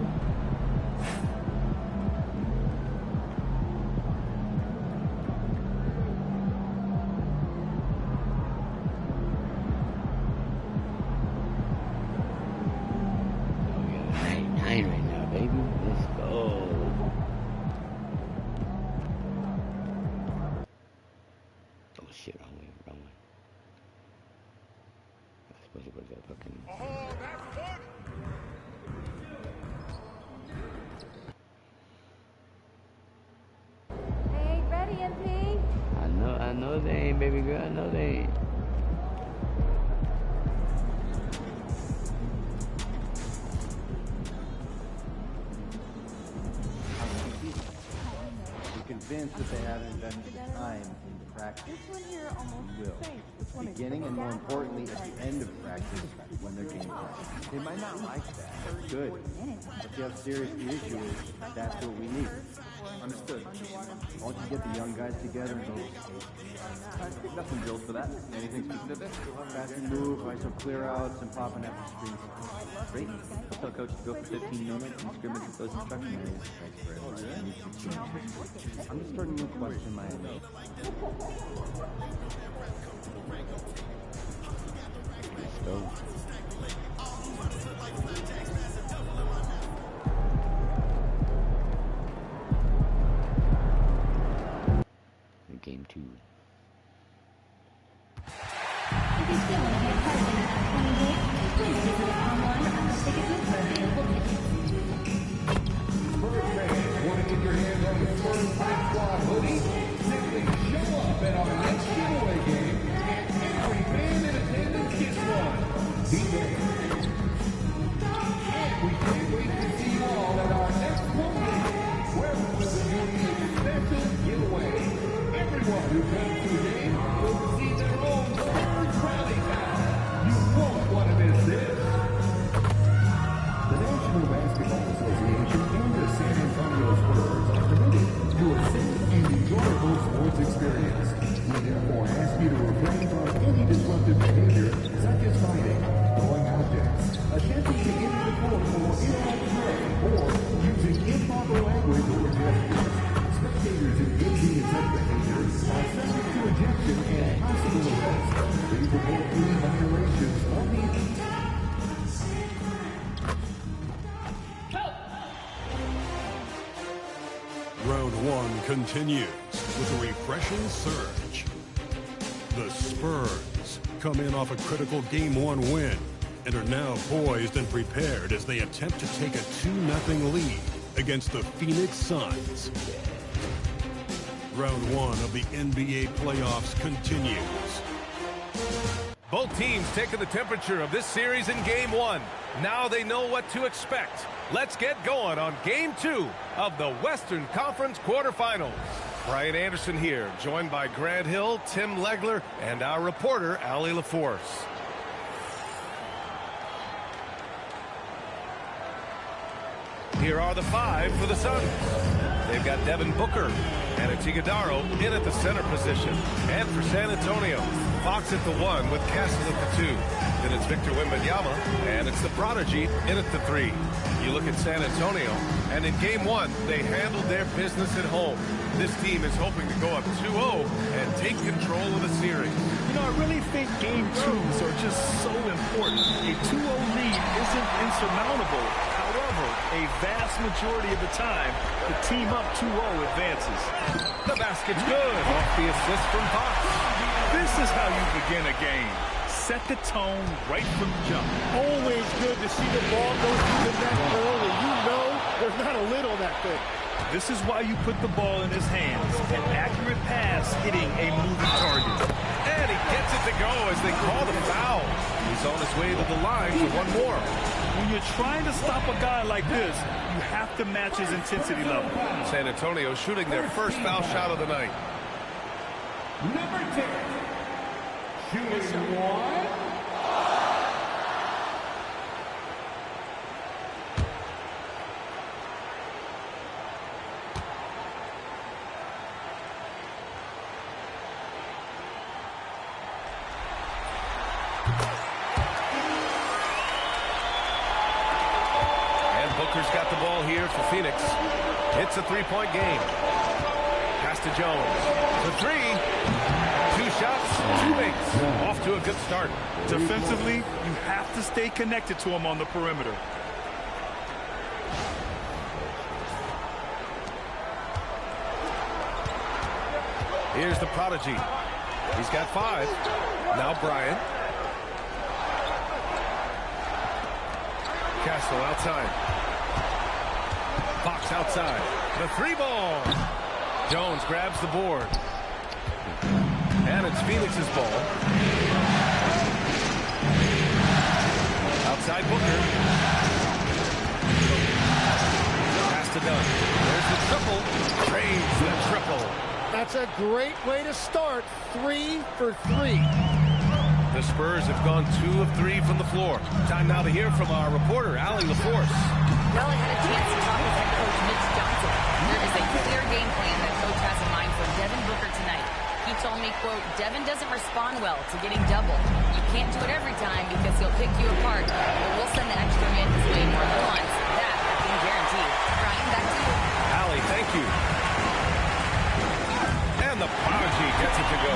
Speaker 1: got a 99 right now, baby. Let's go. Oh shit, wrong way, wrong way. supposed to go to that fucking...
Speaker 6: They ain't ready, MP.
Speaker 1: I know they ain't, baby girl. I know they ain't.
Speaker 5: Convinced that they haven't invested time into practice.
Speaker 6: This one here almost
Speaker 5: Will. Beginning and more importantly at the end of practice when they're game time. They might not like that. That's good. But see how serious the issue is. That's what we need. Understood. Why don't you get the young guys together and go, nothing built for that. Anything specific? Fast and move, ISO clear outs, and popping after screens. Great. I'll tell coach to go for 15 minutes and scrimmage with those instruction areas. Thanks for it. I'm just starting to question my own.
Speaker 1: Let's go. Game 2.
Speaker 6: If you still want to be a part of the next 20 days, please visit us online at Ticketnet for available tickets.
Speaker 7: Spurs fans, want to get your hands on the Spurs Pride Squad hoodie? Simply show up at our next giveaway game, and every fan in attendance gets one. Be there. And we can't wait to see you all at our next home game, where we will be doing a special giveaway. Everyone who comes to the game will receive their own Spurs rally pass. You won't want to miss this. The National Basketball Association and the San Antonio Spurs are committed to a safe and enjoyable sports experience. We therefore ask you to refrain from any disruptive behavior, such as fighting, throwing objects, attempting to enter the court for indirect play, or using improper language or gestures. Spectators engaging in such behavior are subject to ejection and possible arrest. Please report any violations of the
Speaker 4: Round 1 continues with a refreshing surge. The Spurs come in off a critical Game 1 win and are now poised and prepared as they attempt to take a 2-0 lead against the Phoenix Suns. Round 1 of the NBA playoffs continues.
Speaker 15: Both teams taking the temperature of this series in Game 1. Now they know what to expect. Let's get going on Game 2 of the Western Conference quarterfinals. Brian Anderson here, joined by Grant Hill, Tim Legler, and our reporter, Allie LaForce. Here are the 5 for the Suns. They've got Devin Booker and Iguodala in at the center position. And for San Antonio, Fox at the 1 with Castle at the 2. Then it's Victor Wembanyama, and it's the Prodigy in at the 3. You look at San Antonio, and in Game 1, they handled their business at home. This team is hoping to go up 2-0 and take control of the series.
Speaker 16: You know, I really think Game 2s are just so important. A 2-0 lead isn't insurmountable. However, a vast majority of the time, the team up 2-0 advances.
Speaker 15: The basket's good off the assist from Fox.
Speaker 16: This is how you begin a game. Set the tone right from the jump. Always good to see the ball go through the net early. You know there's not a lid on that thing. This is why you put the ball in his hands. An accurate pass hitting a moving target.
Speaker 15: And he gets it to go as they call the foul. He's on his way to the line for one more.
Speaker 16: When you're trying to stop a guy like this, you have to match his intensity level.
Speaker 15: San Antonio shooting their first foul shot of the night.
Speaker 7: Number 10, shooting 1.
Speaker 15: Booker's got the ball here for Phoenix. It's a three-point game. Pass to Jones. The 3. 2 shots, 2 makes. Off to a good start.
Speaker 16: Defensively, you have to stay connected to him on the perimeter.
Speaker 15: Here's the Prodigy. He's got 5. Now Bryant. Castle outside. Fox outside. The 3-ball. Jones grabs the board. And it's Phoenix's ball. Outside Booker. Pass to Dunn. There's the triple. Trades the triple.
Speaker 11: That's a great way to start. 3 for 3.
Speaker 15: The Spurs have gone 2 of 3 from the floor. Time now to hear from our reporter, Allie LaForce.
Speaker 10: Well, I had a chance to talk with head coach Mitch Johnson. There is a clear game plan that coach has in mind for Devin Booker tonight. He told me, quote, Devin doesn't respond well to getting double. You can't do it every time because he'll pick you apart. But we'll send the extra man his way more than once. That I can guarantee. Brian, back to you.
Speaker 15: Allie, thank you. And the Prodigy gets it to go.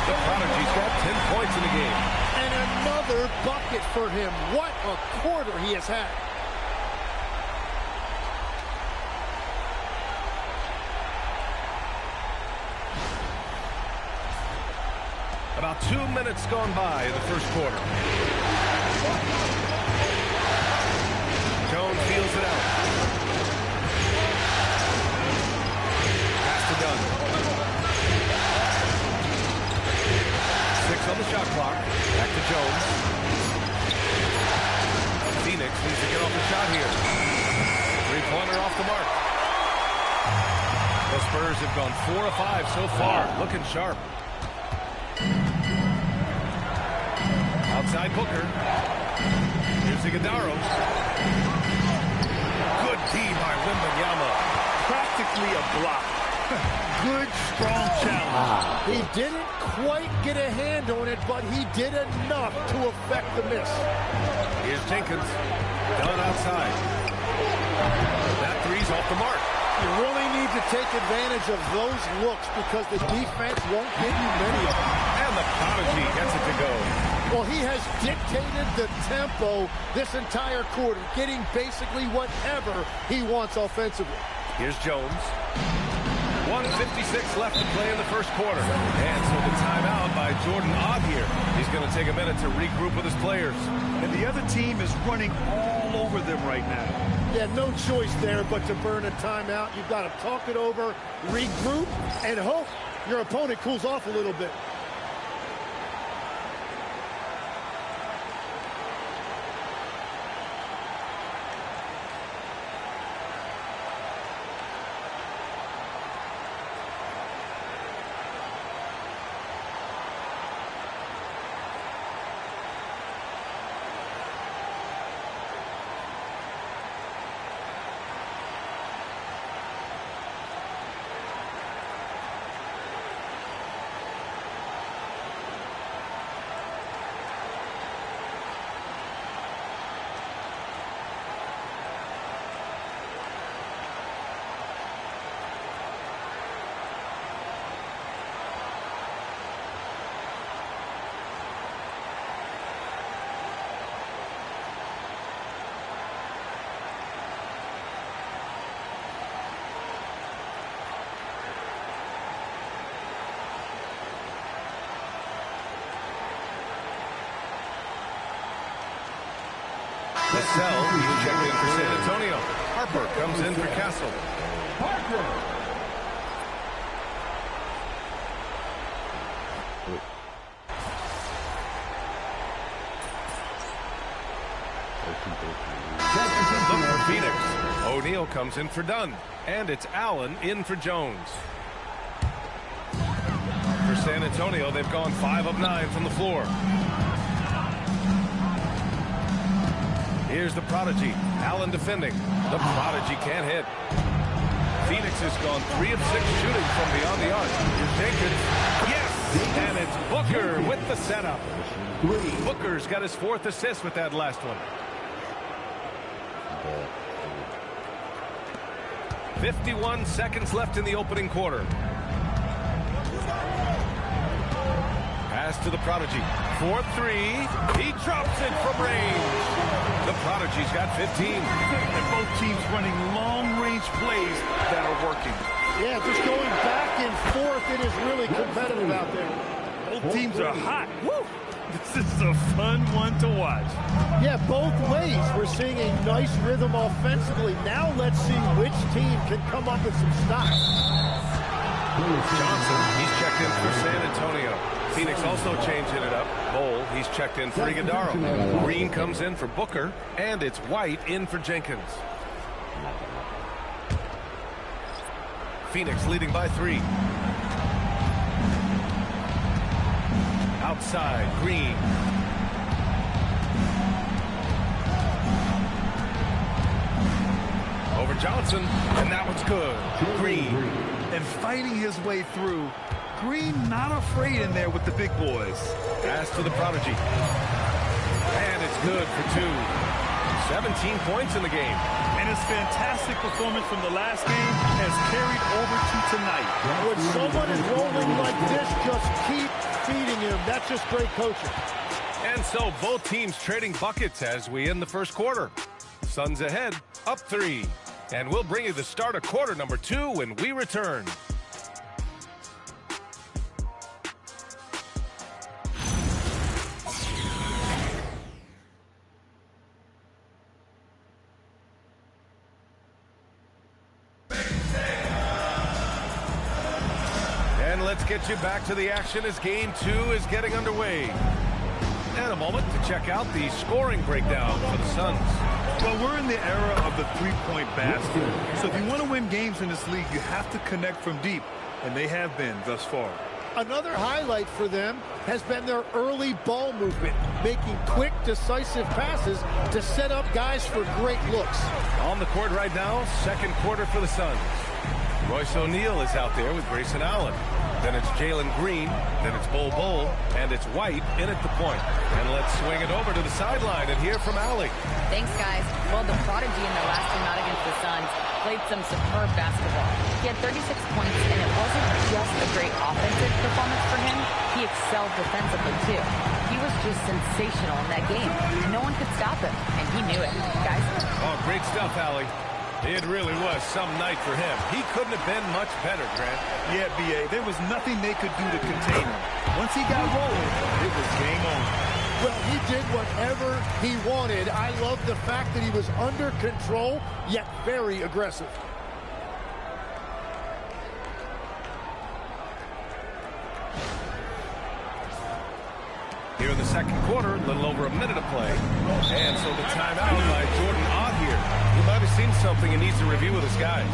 Speaker 15: The Prodigy's got 10 points in the game.
Speaker 11: And another bucket for him. What a quarter he has had.
Speaker 15: About 2 minutes gone by in the first quarter. Jones feels it out. Pass to Dunn. 6 on the shot clock. Back to Jones. Phoenix needs to get off the shot here. 3-pointer off the mark. The Spurs have gone 4 of 5 so far. Looking sharp. Outside Booker. Here's Iguodaro. Good D by Wembanyama.
Speaker 16: Practically a block. Good, strong challenge.
Speaker 11: He didn't quite get a hand on it, but he did enough to affect the miss.
Speaker 15: Here's Jenkins. Done outside. That three's off the mark.
Speaker 11: You really need to take advantage of those looks because the defense won't give you many of them.
Speaker 15: And the Prodigy gets it to go.
Speaker 11: Well, he has dictated the tempo this entire quarter, getting basically whatever he wants offensively.
Speaker 15: Here's Jones. 1:56 left to play in the first quarter. And so the timeout by Jordan Ott here. He's going to take a minute to regroup with his players.
Speaker 16: And the other team is running all over them right now.
Speaker 11: Yeah, no choice there but to burn a timeout. You've got to talk it over, regroup, and hope your opponent cools off a little bit.
Speaker 15: Vassell is checking in for San Antonio. Harper comes in for Castle. Look for Phoenix. O'Neal comes in for Dunn. And it's Allen in for Jones. For San Antonio, they've gone 5 of 9 from the floor. Here's the Prodigy. Allen defending. The Prodigy can't hit. Phoenix has gone 3 of 6 shooting from beyond the arc. Here's Jenkins. Yes! And it's Booker with the setup. Booker's got his 4th assist with that last one. 51 seconds left in the opening quarter. Pass to the Prodigy. 4-3. He drops it from range. The Prodigy's got 15.
Speaker 16: And both teams running long-range plays that are working.
Speaker 11: Yeah, just going back and forth. It is really competitive out there.
Speaker 16: Both teams are hot. Woo! This is a fun one to watch.
Speaker 11: Yeah, both ways. We're seeing a nice rhythm offensively. Now let's see which team can come up with some stops.
Speaker 15: Johnson, he's checked in for San Antonio. Phoenix also changing it up. Bowl, he's checked in for Iguodaro. Green comes in for Booker, and it's White in for Jenkins. Phoenix leading by 3. Outside, Green. Over Johnson, and that one's good. Green.
Speaker 16: And fighting his way through. Green not afraid in there with the big boys.
Speaker 15: Pass to the prodigy. And it's good for 2. 17 points in the game.
Speaker 16: And his fantastic performance from the last game has carried over to tonight.
Speaker 11: When someone is rolling like this, just keep feeding him. That's just great coaching.
Speaker 15: And so both teams trading buckets as we end the first quarter. Suns ahead, up 3. And we'll bring you the start of quarter number 2 when we return. And let's get you back to the action as game 2 is getting underway. And a moment to check out the scoring breakdown for the Suns.
Speaker 16: Well, we're in the era of the three-point basket. So if you want to win games in this league, you have to connect from deep, and they have been thus far.
Speaker 11: Another highlight for them has been their early ball movement, making quick, decisive passes to set up guys for great looks.
Speaker 15: On the court right now, second quarter for the Suns. Royce O'Neal is out there with Grayson Allen. Then it's Jalen Green, then it's Bol Bol, and it's White in at the point. And let's swing it over to the sideline and hear from Allie.
Speaker 10: Thanks, guys. Well, the prodigy in the last game out against the Suns played some superb basketball. He had 36 points, and it wasn't just a great offensive performance for him. He excelled defensively, too. He was just sensational in that game. No one could stop him, and he knew it. Guys?
Speaker 15: Oh, great stuff, Allie. It really was some night for him. He couldn't have been much better, Grant.
Speaker 16: Yeah, B.A., there was nothing they could do to contain him. Once he got rolling, it was game on.
Speaker 11: Well, he did whatever he wanted. I love the fact that he was under control, yet very aggressive.
Speaker 15: Here in the second quarter, a little over a minute of play. And so the timeout by Jordan Ott here. He might have seen something and needs to review with his guys.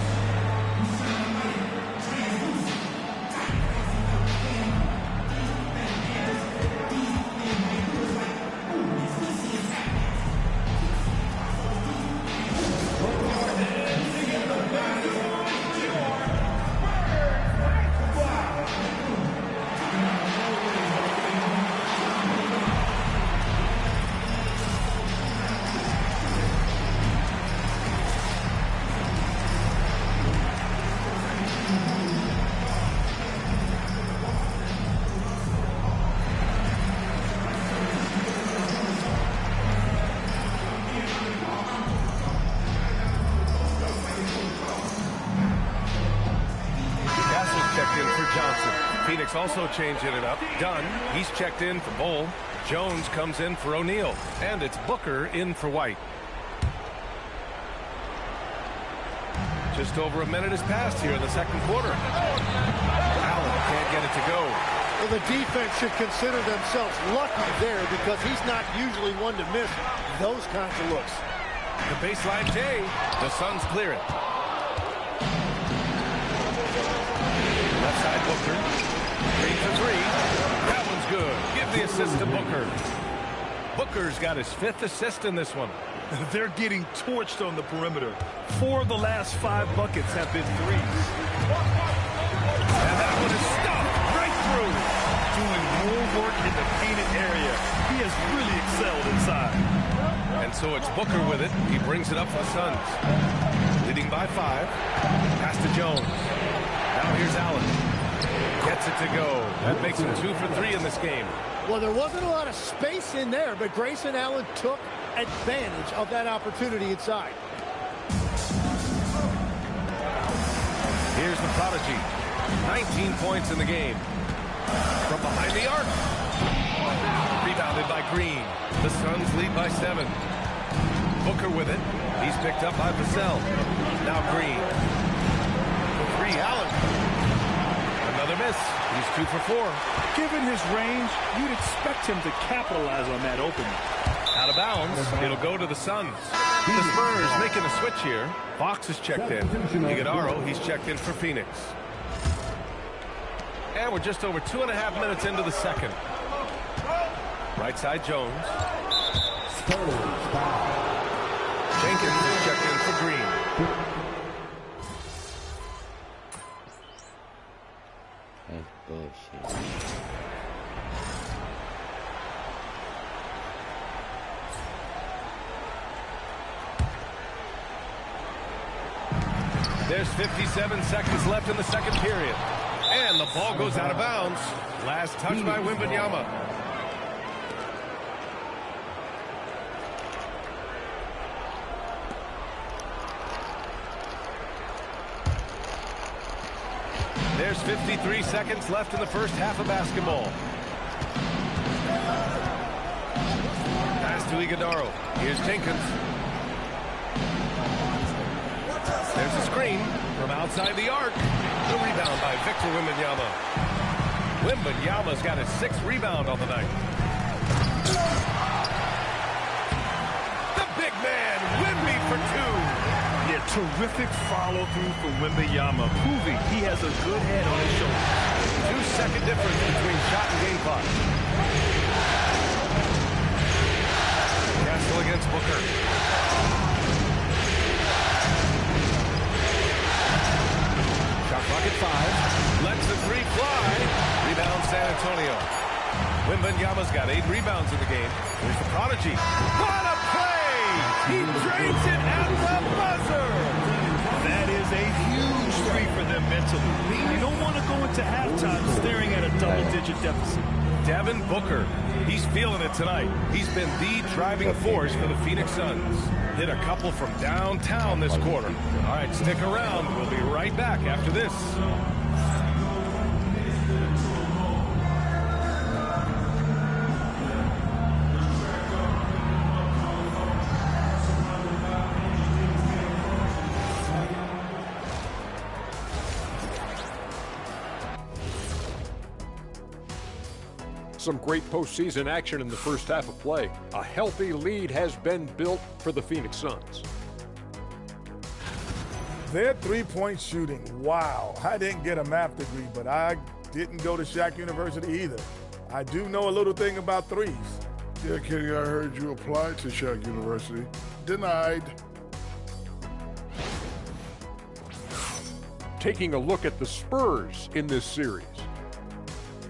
Speaker 15: Phoenix also changing it up. Dunn, he's checked in for Bol. Jones comes in for O'Neal. And it's Booker in for White. Just over a minute has passed here in the second quarter. Allen can't get it to go.
Speaker 11: Well, the defense should consider themselves lucky there because he's not usually one to miss those kinds of looks.
Speaker 15: The baseline J. The Suns clear it. Left side Booker. 3 for 3. That one's good. Give the assist to Booker. Booker's got his 5th assist in this one.
Speaker 16: They're getting torched on the perimeter. 4 of the last 5 buckets have been threes.
Speaker 15: And that one is stopped right through.
Speaker 16: Doing more work in the painted area. He has really excelled inside.
Speaker 15: And so it's Booker with it. He brings it up for the Suns. Leading by 5. Pass to Jones. Now here's Allen. Gets it to go. That makes him 2 for 3 in this game.
Speaker 11: Well, there wasn't a lot of space in there, but Grayson Allen took advantage of that opportunity inside.
Speaker 15: Here's the prodigy. 19 points in the game. From behind the arc. Rebounded by Green. The Suns lead by 7. Booker with it. He's picked up by Vassell. Now Green. For 3, Allen. Another miss. He's 2 for 4.
Speaker 16: Given his range, you'd expect him to capitalize on that opening.
Speaker 15: Out of bounds. It'll go to the Suns. The Spurs making a switch here. Fox is checked in. Iguodaro, he's checked in for Phoenix. And we're just over 2.5 minutes into the second. Right side, Jones. Jenkins is checked in for Green.
Speaker 1: That's bullshit.
Speaker 15: There's 57 seconds left in the second period. And the ball goes out of bounds. Last touch by Wembanyama. There's 53 seconds left in the first half of basketball. Pass to Iguodaro. Here's Jenkins. There's a screen from outside the arc. The rebound by Victor Wembanyama. Wembanyama's got his 6th rebound on the night. The big man, Wemby for 2.
Speaker 16: Yeah, terrific follow-through for Wembanyama, proving he has a good head on his shoulders.
Speaker 15: 2-second difference between shot and game clock. Castle against Booker. Shot clock at 5. Lets the 3 fly. Rebound San Antonio. Wembanyama's got 8 rebounds in the game. Here's the prodigy. What a play! He drains it at the buzzer!
Speaker 16: That is a huge 3 for them mentally. You don't want to go into halftime staring at a double-digit deficit.
Speaker 15: Devin Booker, he's feeling it tonight. He's been the driving force for the Phoenix Suns. Hit a couple from downtown this quarter. All right, stick around. We'll be right back after this.
Speaker 12: Some great postseason action in the first half of play. A healthy lead has been built for the Phoenix Suns.
Speaker 13: Their three-point shooting, wow. I didn't get a math degree, but I didn't go to Shaq University either. I do know a little thing about threes.
Speaker 14: Yeah, Kenny, I heard you applied to Shaq University. Denied.
Speaker 12: Taking a look at the Spurs in this series.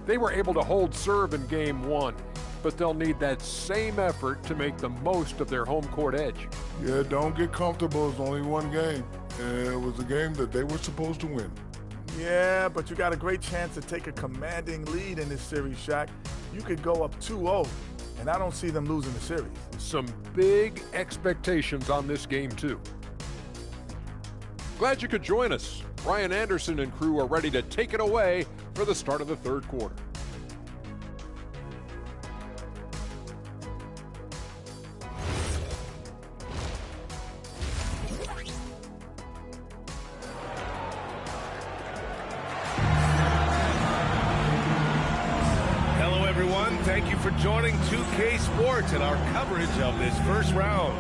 Speaker 12: They were able to hold serve in Game 1, but they'll need that same effort to make the most of their home court edge.
Speaker 14: Yeah, don't get comfortable. It's only one game. And it was a game that they were supposed to win.
Speaker 13: Yeah, but you got a great chance to take a commanding lead in this series, Shaq. You could go up 2-0, and I don't see them losing the series.
Speaker 12: Some big expectations on this game, too. Glad you could join us. Ryan Anderson and crew are ready to take it away for the start of the third quarter.
Speaker 15: Hello, everyone. Thank you for joining 2K Sports and our coverage of this first round.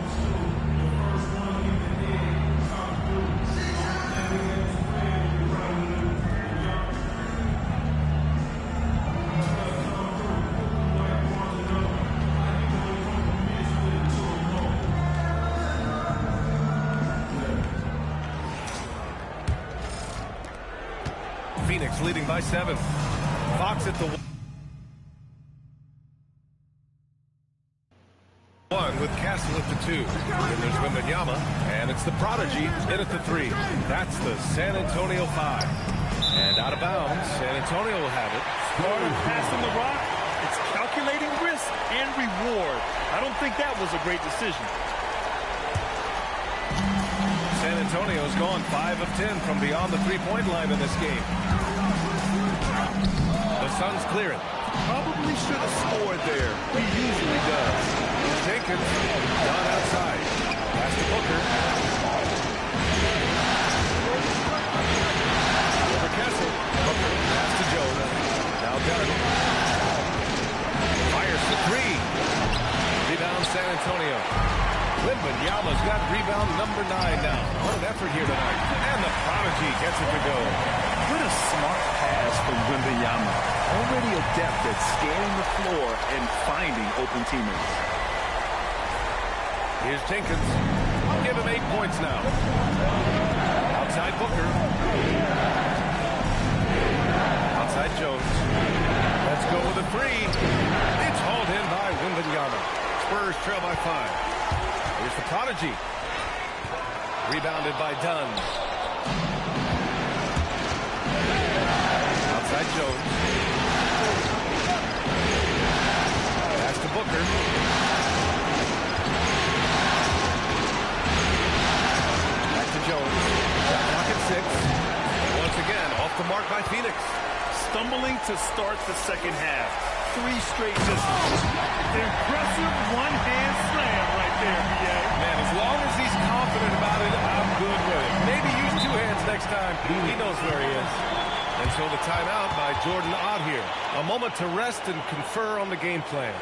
Speaker 15: Phoenix leading by 7. Fox at the 1 with Castle at the 2. And there's Wembanyama, and it's the prodigy in at the 3. That's the San Antonio 5. And out of bounds, San Antonio will have it.
Speaker 16: Carter passing the rock. It's calculating risk and reward. I don't think that was a great decision.
Speaker 15: San Antonio's gone 5 of 10 from beyond the three-point line in this game. The Suns clear it. Probably should have scored there. He usually does. Jenkins, Dunn outside. Pass to Booker. Over Kessel. Booker, pass to Jones. Now Dunn. Fires for three. Rebound San Antonio. Wembanyama's got rebound number 9 now. What an effort here tonight. And the prodigy gets it to go.
Speaker 16: What a smart pass from Wembanyama. Already adept at scanning the floor and finding open teammates.
Speaker 15: Here's Jenkins. Give him 8 points now. Outside Booker. Outside Jones. Let's go with a 3. It's hauled in by Wembanyama. Spurs trail by 5. Here's the prodigy. Rebounded by Dunn. Outside Jones. Pass to Booker. Back to Jones. Shot clock at 6. Once again, off the mark by Phoenix.
Speaker 16: Stumbling to start the second half. 3 straight misses. The impressive one-hand slam right there, BA.
Speaker 15: Man, as long as he's confident about it, I'm good with it. Maybe use 2 hands next time. He knows where he is. And so the timeout by Jordan Ott here. A moment to rest and confer on the game plan.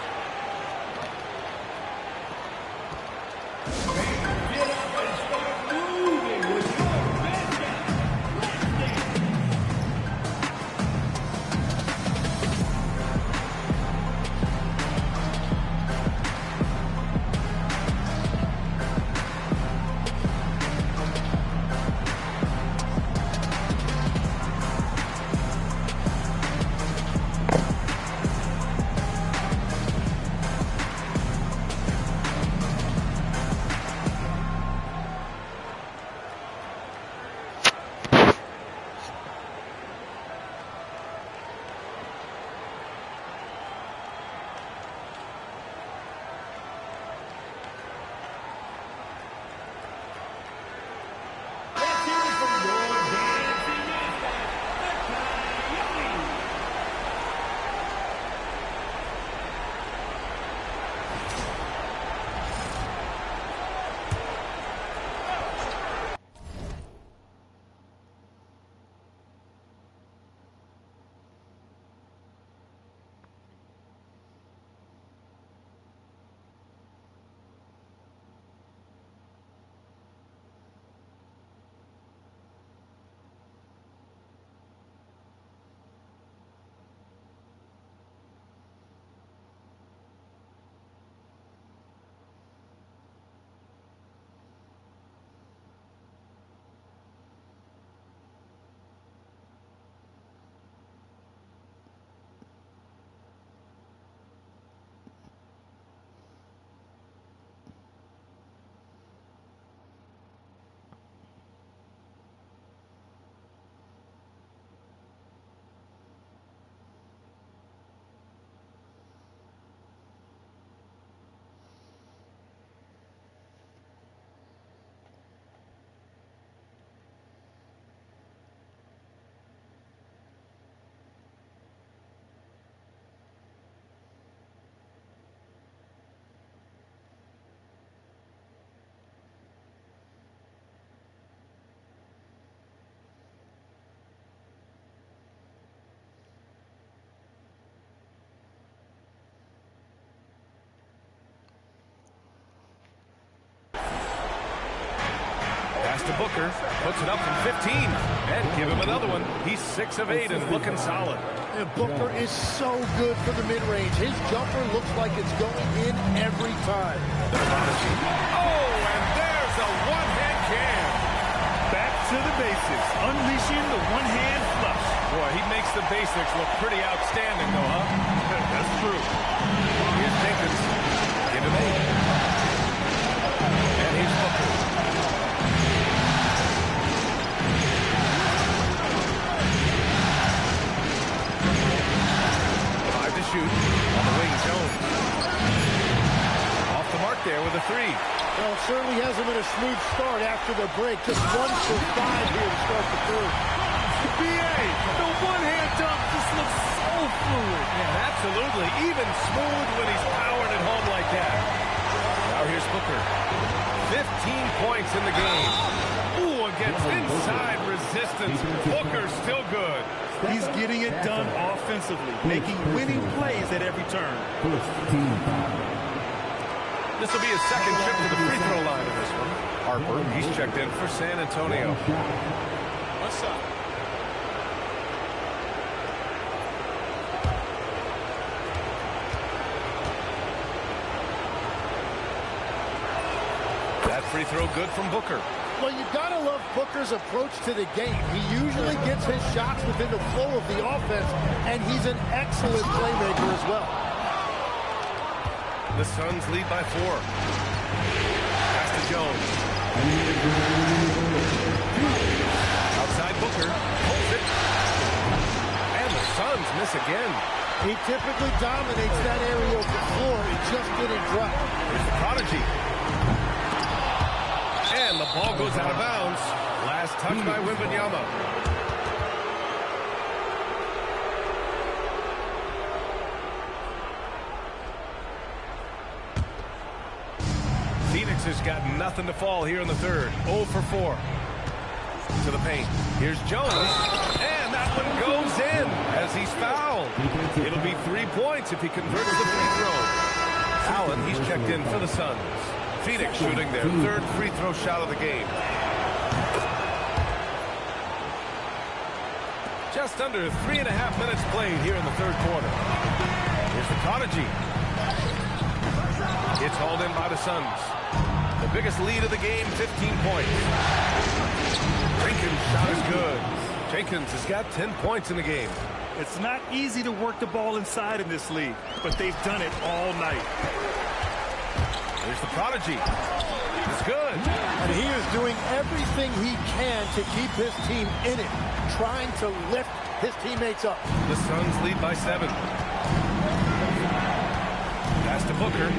Speaker 15: Pass to Booker. Puts it up from 15. And give him another one. He's 6 of 8 and looking solid.
Speaker 11: And Booker is so good for the mid-range. His jumper looks like it's going in every time.
Speaker 15: The prodigy. Oh, and there's a one-hand jam.
Speaker 16: Back to the basics. Unleashing the one-hand flush.
Speaker 15: Boy, he makes the basics look pretty outstanding, though, huh?
Speaker 16: That's true.
Speaker 15: Here's Jenkins. Give him 8. And here's Booker. Shoot. On the wing, Jones. Off the mark there with a 3.
Speaker 11: Well, it certainly hasn't been a smooth start after the break. Just 1 for 5 here to start the third.
Speaker 16: BA, the one-hand dunk just looks so fluid.
Speaker 15: Yeah, absolutely. Even smooth when he's powering it home like that. Now here's Booker. 15 points in the game. Ooh, against inside resistance. Booker's still good.
Speaker 16: He's getting it done offensively, making winning plays at every turn.
Speaker 15: This will be his second trip to the free throw line in this one. Harper, he's checked in for San Antonio.
Speaker 16: What's up?
Speaker 15: That free throw good from Booker.
Speaker 11: Well, you gotta love Booker's approach to the game. He usually gets his shots within the flow of the offense, and he's an excellent playmaker as well.
Speaker 15: The Suns lead by 4. Pass to Jones. Outside Booker. Holds it. And the Suns miss again.
Speaker 11: He typically dominates that area of the floor. It just didn't drop.
Speaker 15: Here's the Prodigy. And the ball goes out of bounds. Last touch by Wembanyama. Phoenix has got nothing to fall here in the third. 0 for 4. To the paint. Here's Jones. And that one goes in as he's fouled. It'll be 3 points if he converts the free throw. Allen, he's checked in for the Suns. Phoenix shooting their third free throw shot of the game. Just under 3.5 minutes played here in the third quarter. Here's the Prodigy. It's hauled in by the Suns. The biggest lead of the game, 15 points. Jenkins' shot is good. Jenkins has got 10 points in the game.
Speaker 16: It's not easy to work the ball inside in this league, but they've done it all night.
Speaker 15: Here's the Prodigy. It's good.
Speaker 11: And he is doing everything he can to keep his team in it, trying to lift his teammates up.
Speaker 15: The Suns lead by 7. Pass to Booker.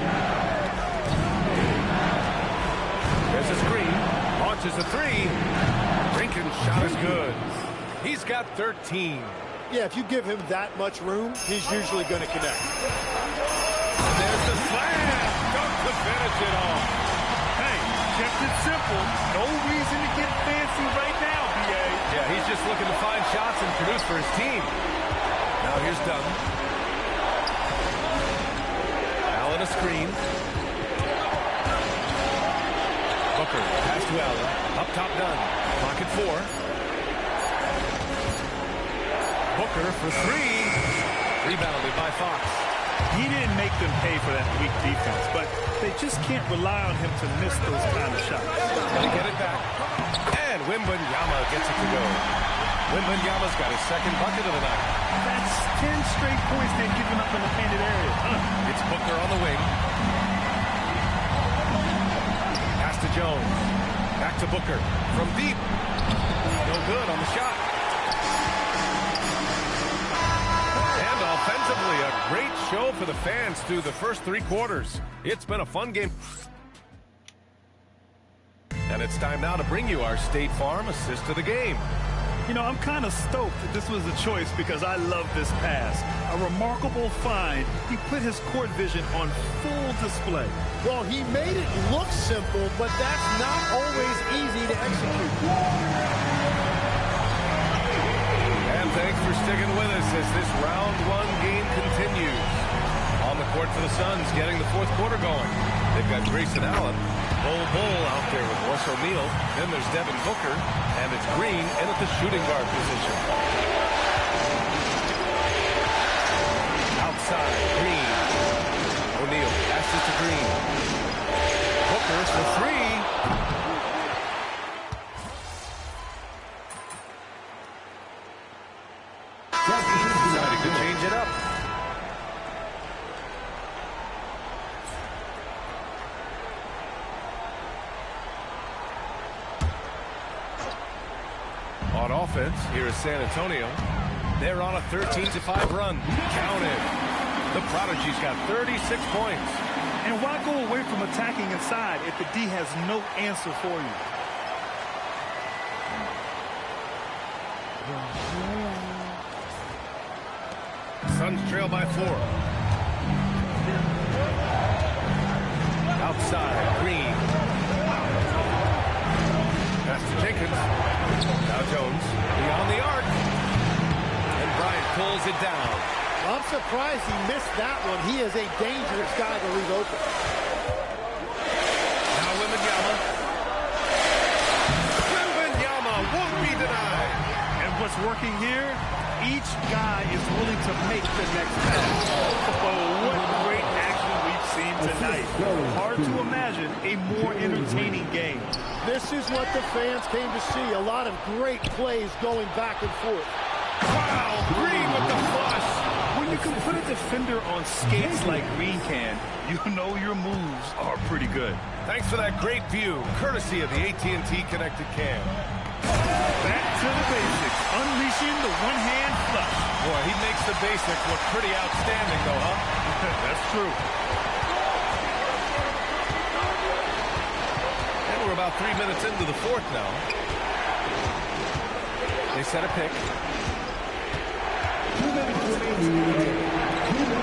Speaker 15: There's a screen. Launches a 3. Jenkins' shot is good. He's got 13.
Speaker 11: Yeah, if you give him that much room, he's usually going to connect.
Speaker 15: There's the slam. To finish it off.
Speaker 16: Hey, kept it simple. No reason to get fancy right now, BA.
Speaker 15: Yeah, he's just looking to find shots and produce for his team. Now here's Dunn. Allen a screen. Booker, pass to Allen. Up top Dunn. Clock at 4. Booker for 3. Rebounded by Fox.
Speaker 16: He didn't make them pay for that weak defense, but they just can't rely on him to miss those kind of shots.
Speaker 15: They get it back. And Wembanyama gets it to go. Wembanyama's got his second bucket of the night.
Speaker 16: That's 10 straight points they've given up in the painted area.
Speaker 15: It's Booker on the wing. Pass to Jones. Back to Booker. From deep. No good on the shot. And offensively, a great show for the fans through the first 3 quarters. It's been a fun game. And it's time now to bring you our State Farm assist of the game.
Speaker 16: You know, I'm kind of stoked that this was a choice because I love this pass. A remarkable find. He put his court vision on full display.
Speaker 11: Well, he made it look simple, but that's not always easy to execute.
Speaker 15: And thanks for sticking with us as this round 1 game continues. On the court for the Suns, getting the fourth quarter going. They've got Grayson Allen, Bull out there with Royce O'Neal. Then there's Devin Booker, and it's Green in at the shooting guard position. Outside, Green. O'Neal passes to Green. Booker for 3. Deciding to change it up. On offense, here is San Antonio. They're on a 13-5 run. Counted. The Prodigy's got 36 points.
Speaker 16: And why go away from attacking inside if the D has no answer for you?
Speaker 15: Suns trail by 4. Outside, Green. Pass to Jenkins. Now Jones beyond the arc. And Bryant pulls it down.
Speaker 11: I'm surprised he missed that one. He is a dangerous guy to leave open.
Speaker 15: Now Wembanyama. Wembanyama won't be denied.
Speaker 16: And what's working here, each guy is willing to make the next pass. Oh, what great action we've seen tonight. Hard to imagine a more entertaining game.
Speaker 11: This is what the fans came to see. A lot of great plays going back and forth.
Speaker 15: Wow, Green with the flush.
Speaker 16: When you can put a defender on skates like Green can, you know your moves are pretty good.
Speaker 15: Thanks for that great view, courtesy of the AT&T Connected Cam.
Speaker 16: Back to the basics, unleashing the one-hand flush.
Speaker 15: Boy, he makes the basics look pretty outstanding, though, huh?
Speaker 16: That's true.
Speaker 15: And we're about 3 minutes into the fourth now. They set a pick.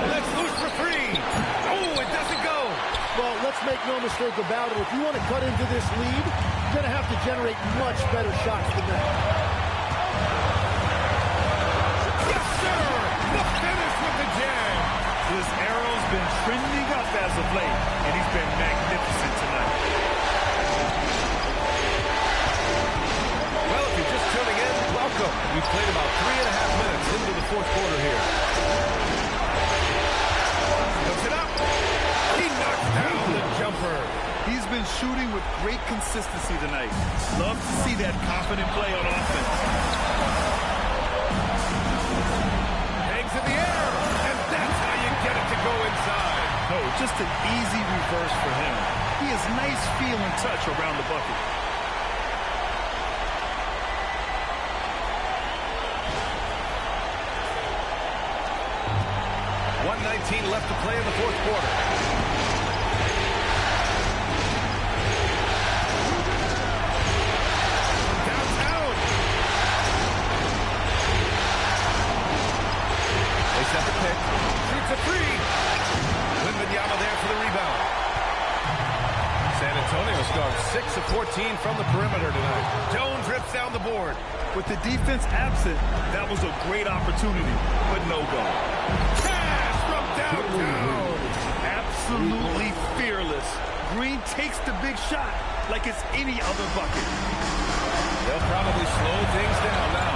Speaker 15: Let's loose for 3. Oh, it doesn't go.
Speaker 11: Well, let's make no mistake about it. If you want to cut into this lead, you're going to have to generate much better shots than that.
Speaker 15: Yes, sir! The finish with the jam.
Speaker 16: His arrow's been trending up as of late, and he's been magnificent tonight.
Speaker 15: Well, if you're just tuning in, welcome. We've played about 3.5 minutes into the fourth quarter here. Puts it up. He knocks down the jumper.
Speaker 16: He's been shooting with great consistency tonight. Love to see that confident play on offense.
Speaker 15: Hangs in the air, and that's how you get it to go inside.
Speaker 16: Oh, just an easy reverse for him. He has nice feel and touch around the bucket.
Speaker 15: 1:19 left to play in the fourth quarter. Downtown. They set the pick. Shoots a 3. Wembanyama there for the rebound. San Antonio's gone 6 of 14 from the perimeter tonight. Jones rips down the board.
Speaker 16: With the defense absent, that was a great opportunity, but no go.
Speaker 15: Cash from downtown.
Speaker 16: Absolutely fearless. Green takes the big shot like it's any other bucket.
Speaker 15: They'll probably slow things down now.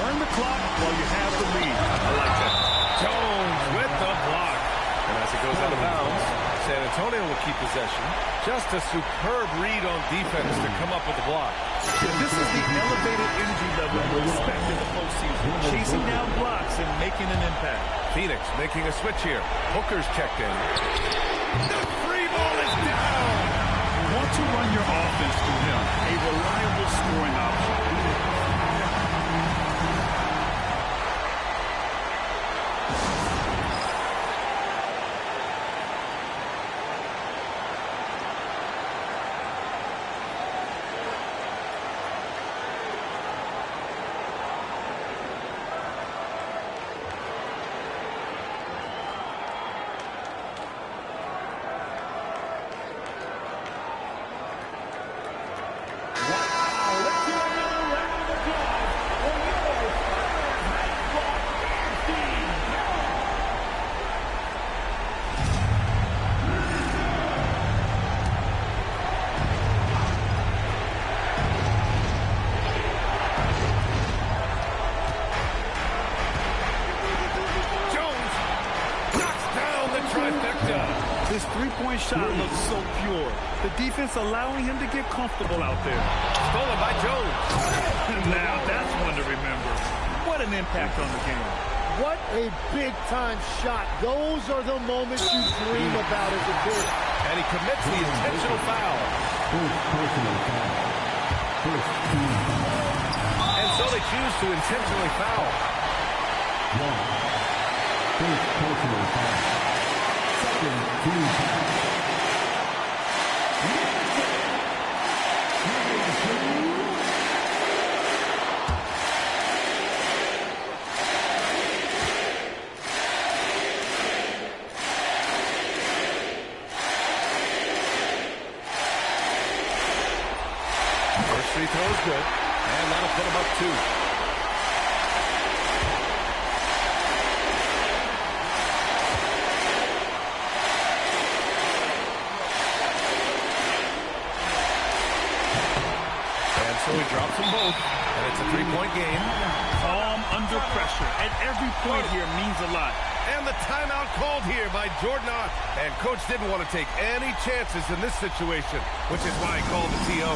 Speaker 16: Burn the clock while you have the lead. I like that.
Speaker 15: Jones with the block. And as it goes out of bounds, San Antonio will keep possession. Just a superb read on defense to come up with the block.
Speaker 16: Yeah, this is the elevated energy level we expect in the postseason. Chasing down blocks and making an impact.
Speaker 15: Phoenix making a switch here. Booker's checked in. The free ball is down.
Speaker 16: You want to run your offense through him. A reliable scoring option. His three-point shot looks so pure. The defense allowing him to get comfortable out there.
Speaker 15: Stolen by Jones.
Speaker 16: Now that's one to remember. What an impact on the game.
Speaker 11: What a big-time shot. Those are the moments you dream about as a kid.
Speaker 15: And he commits the intentional foul. And so they choose to intentionally foul.
Speaker 7: First personal foul.
Speaker 15: free throw is good, and that'll put him up 2. And so he drops them both, and it's a 3-point game.
Speaker 16: Calm under pressure, and every point here means a lot.
Speaker 15: And the timeout called here by Jordan Ott. And Coach didn't want to take any chances in this situation, which is why he called the TO.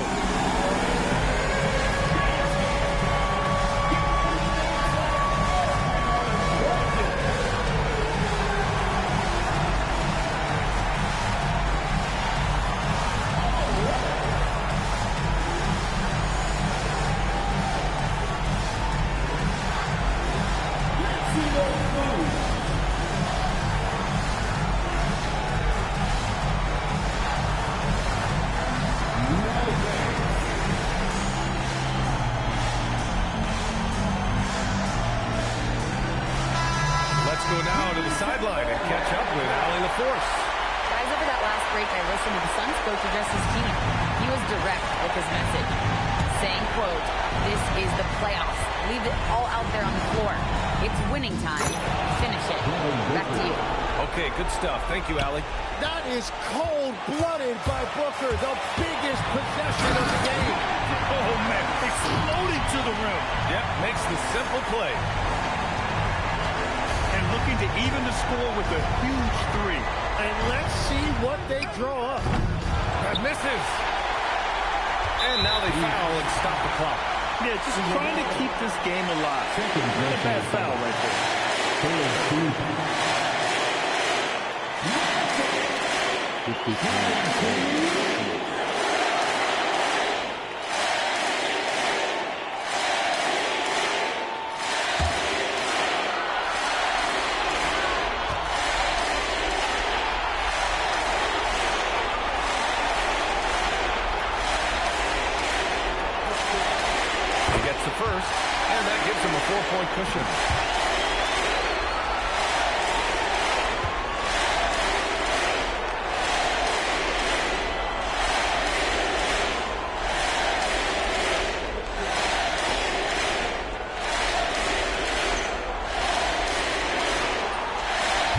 Speaker 15: Go now to the sideline and catch up with Allie LaForce.
Speaker 10: Guys, over that last break, I listened to the Suns coach address his team. He was direct with his message, saying, quote, "This is the playoffs. Leave it all out there on the floor. It's winning time. Finish it." Back to you.
Speaker 15: Okay, good stuff. Thank you, Allie.
Speaker 11: That is cold-blooded by Booker, the biggest possession of the game.
Speaker 16: Oh, man, exploding to the rim.
Speaker 15: Yep, makes the simple play.
Speaker 16: And looking to even the score with a huge 3.
Speaker 11: And let's see what they draw up.
Speaker 15: That misses. And now they foul and stop the clock.
Speaker 16: Yeah, just trying to keep this game alive. A bad foul right there.
Speaker 15: First, and that gives him a 4-point cushion.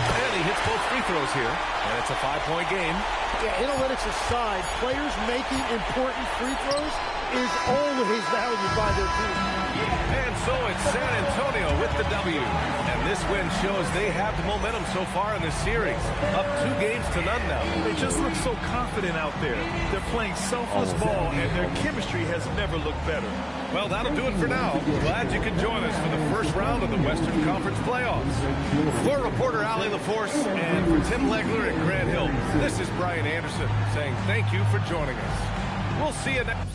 Speaker 15: And he hits both free throws here, and it's a 5-point game.
Speaker 11: Yeah, analytics aside, players making important free throws is always valued by their team.
Speaker 15: And so it's San Antonio with the W. And this win shows they have the momentum so far in this series. Up 2-0 now.
Speaker 16: They just look so confident out there. They're playing selfless ball, and their chemistry has never looked better.
Speaker 15: Well, that'll do it for now. Glad you could join us for the first round of the Western Conference playoffs. For reporter Allie LaForce and for Tim Legler and Grant Hill, this is Brian Anderson saying thank you for joining us. We'll see you next.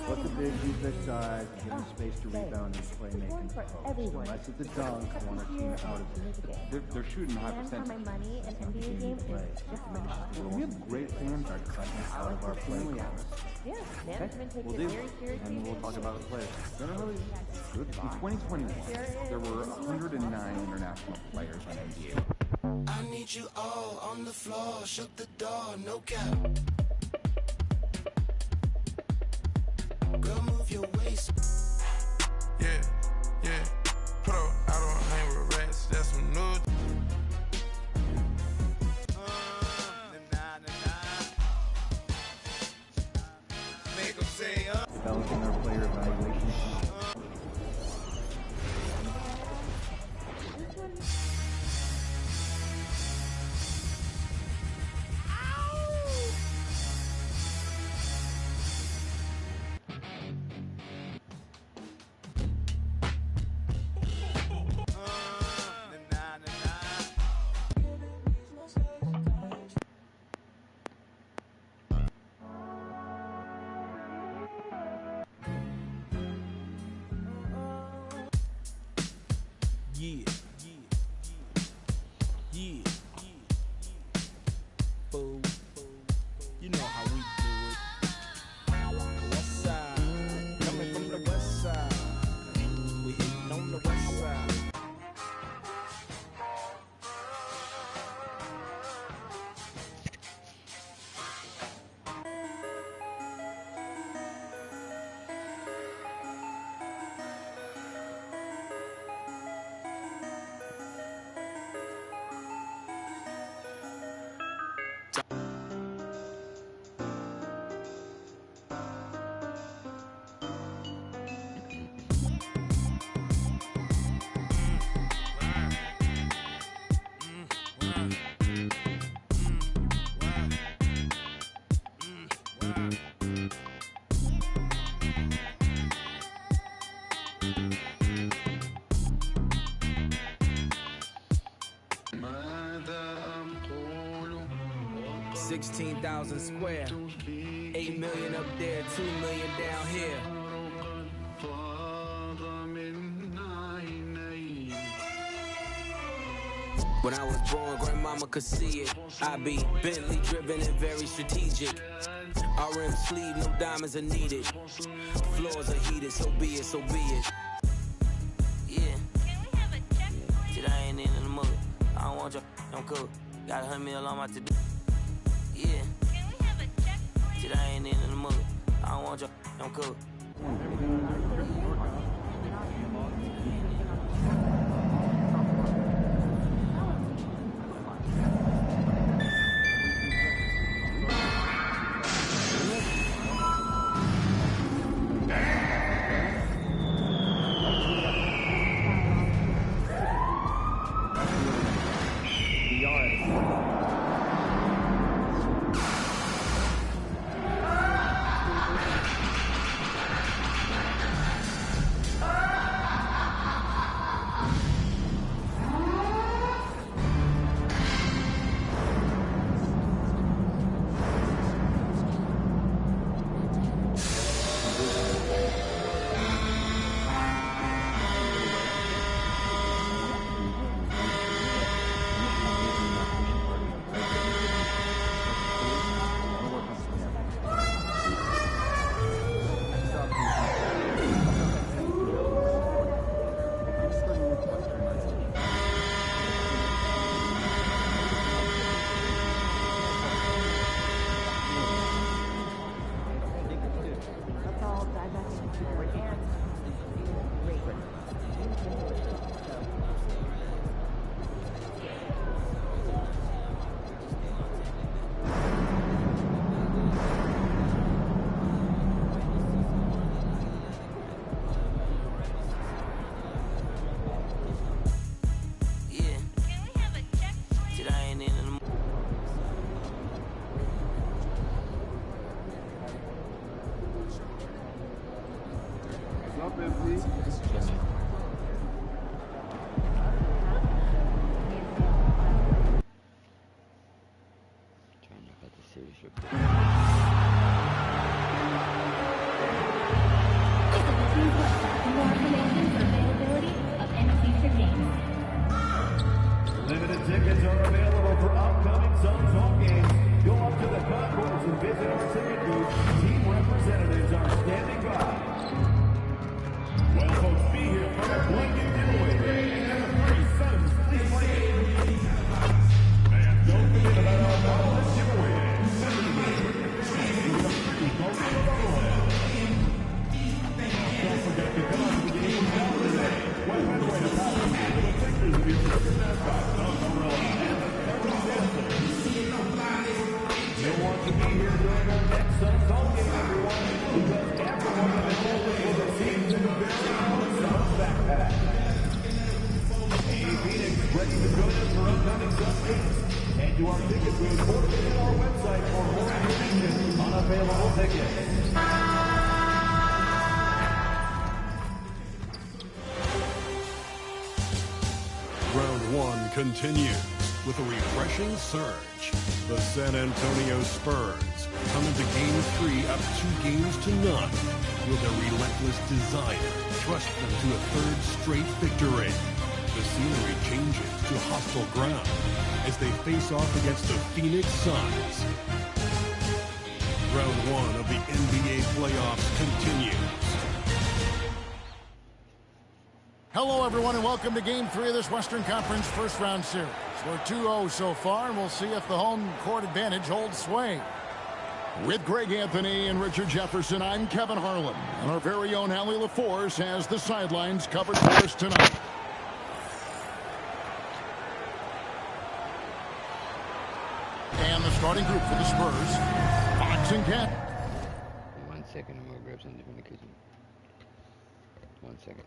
Speaker 5: What's a big defense side, given space to rebound and play making post. Unless it's a dunk, one or two out of it. They're shooting high percentage.
Speaker 6: My money and NBA game is just
Speaker 5: We have great fans are cutting out of our play.
Speaker 6: Yeah, management takes it very seriously.
Speaker 5: And we'll talk about the players. Generally, in 2021, there were 109 international players on NBA.
Speaker 3: I need you all on the floor, shut the door, no cap. Girl, move your waist.
Speaker 17: Yeah, yeah. Put up, I don't hang with rats. That's some new.
Speaker 3: fool. You know how we do it. West side, coming from the west side. We hitting on the west side. $16,000 square, 8 million up there, 2 million down here. When I was born, grandmama could see it. I be Bentley driven and very strategic. RM sleeve, no diamonds are needed. Floors are heated, so be it, so be it. Yeah. Shit, I ain't in the mood. I don't want you, I'm cool. Got 100 mil on my to-do. Yeah. Shit, I ain't in the mood. I don't want you, I'm cool.
Speaker 18: Limited tickets are available for upcoming Suns home games. Go up to the concourse and visit our ticket booth. Team representatives are standing by. Well, folks, be here for a blanket giveaway day. And the free Suns, please play. And don't forget about our bonus giveaway day. Don't forget to come out to the game now today. One better way to pass the pictures of your favorite mascot. You'll want to be here during our next Suns home game, everyone, because everyone in the building will receive the very own Suns backpack. Hey, Phoenix, ready to join us for upcoming Suns games. Head to our ticket booth or visit our website for more information on available tickets.
Speaker 4: Round one continues with a refreshing surge. The San Antonio Spurs come into Game 3 up 2 games to none. Will their relentless desire thrust them to a third straight victory? the scenery changes to hostile ground as they face off against the Phoenix Suns. Round one of the NBA playoffs continues.
Speaker 8: Hello, everyone, and welcome to Game 3 of this Western Conference first-round series. We're 2-0 so far, and we'll see if the home court advantage holds sway. With Greg Anthony and Richard Jefferson, I'm Kevin Harlan. And our very own Allie LaForce has the sidelines covered for us tonight. And the starting group for the Spurs, Fox and Cat.
Speaker 1: 1 second, I'm going to grab something from the kitchen. 1 second.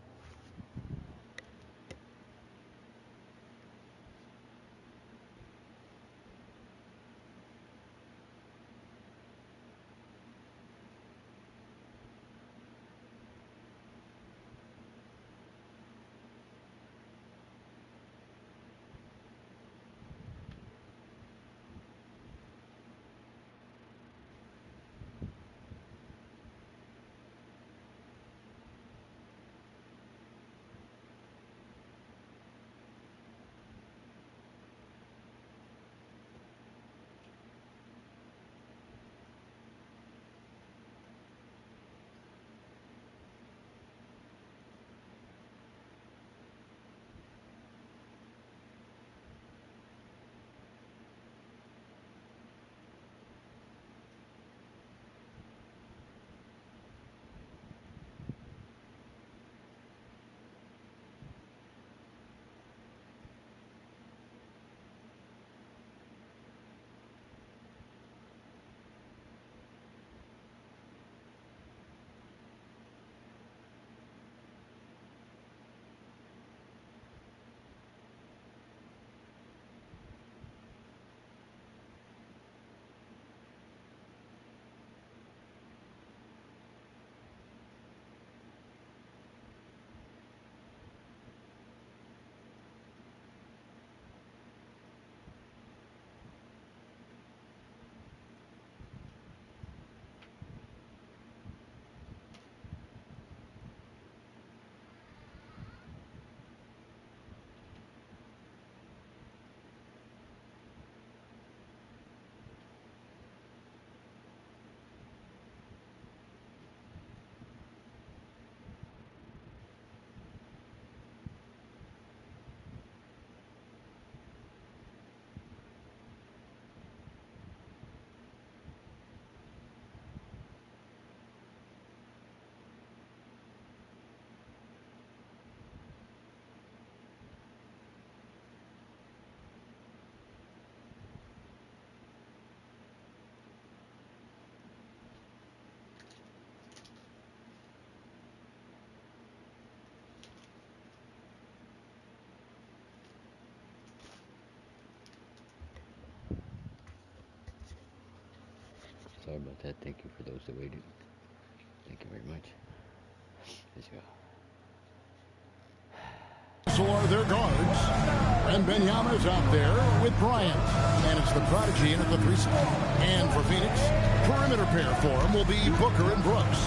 Speaker 1: Sorry about that. Thank you for those that waited. Thank you very much. Let's go.
Speaker 8: So are their guards. And Benyama's out there with Bryant. And it's the prodigy in at the 3 spot. And for Phoenix, perimeter pair for him will be Booker and Brooks.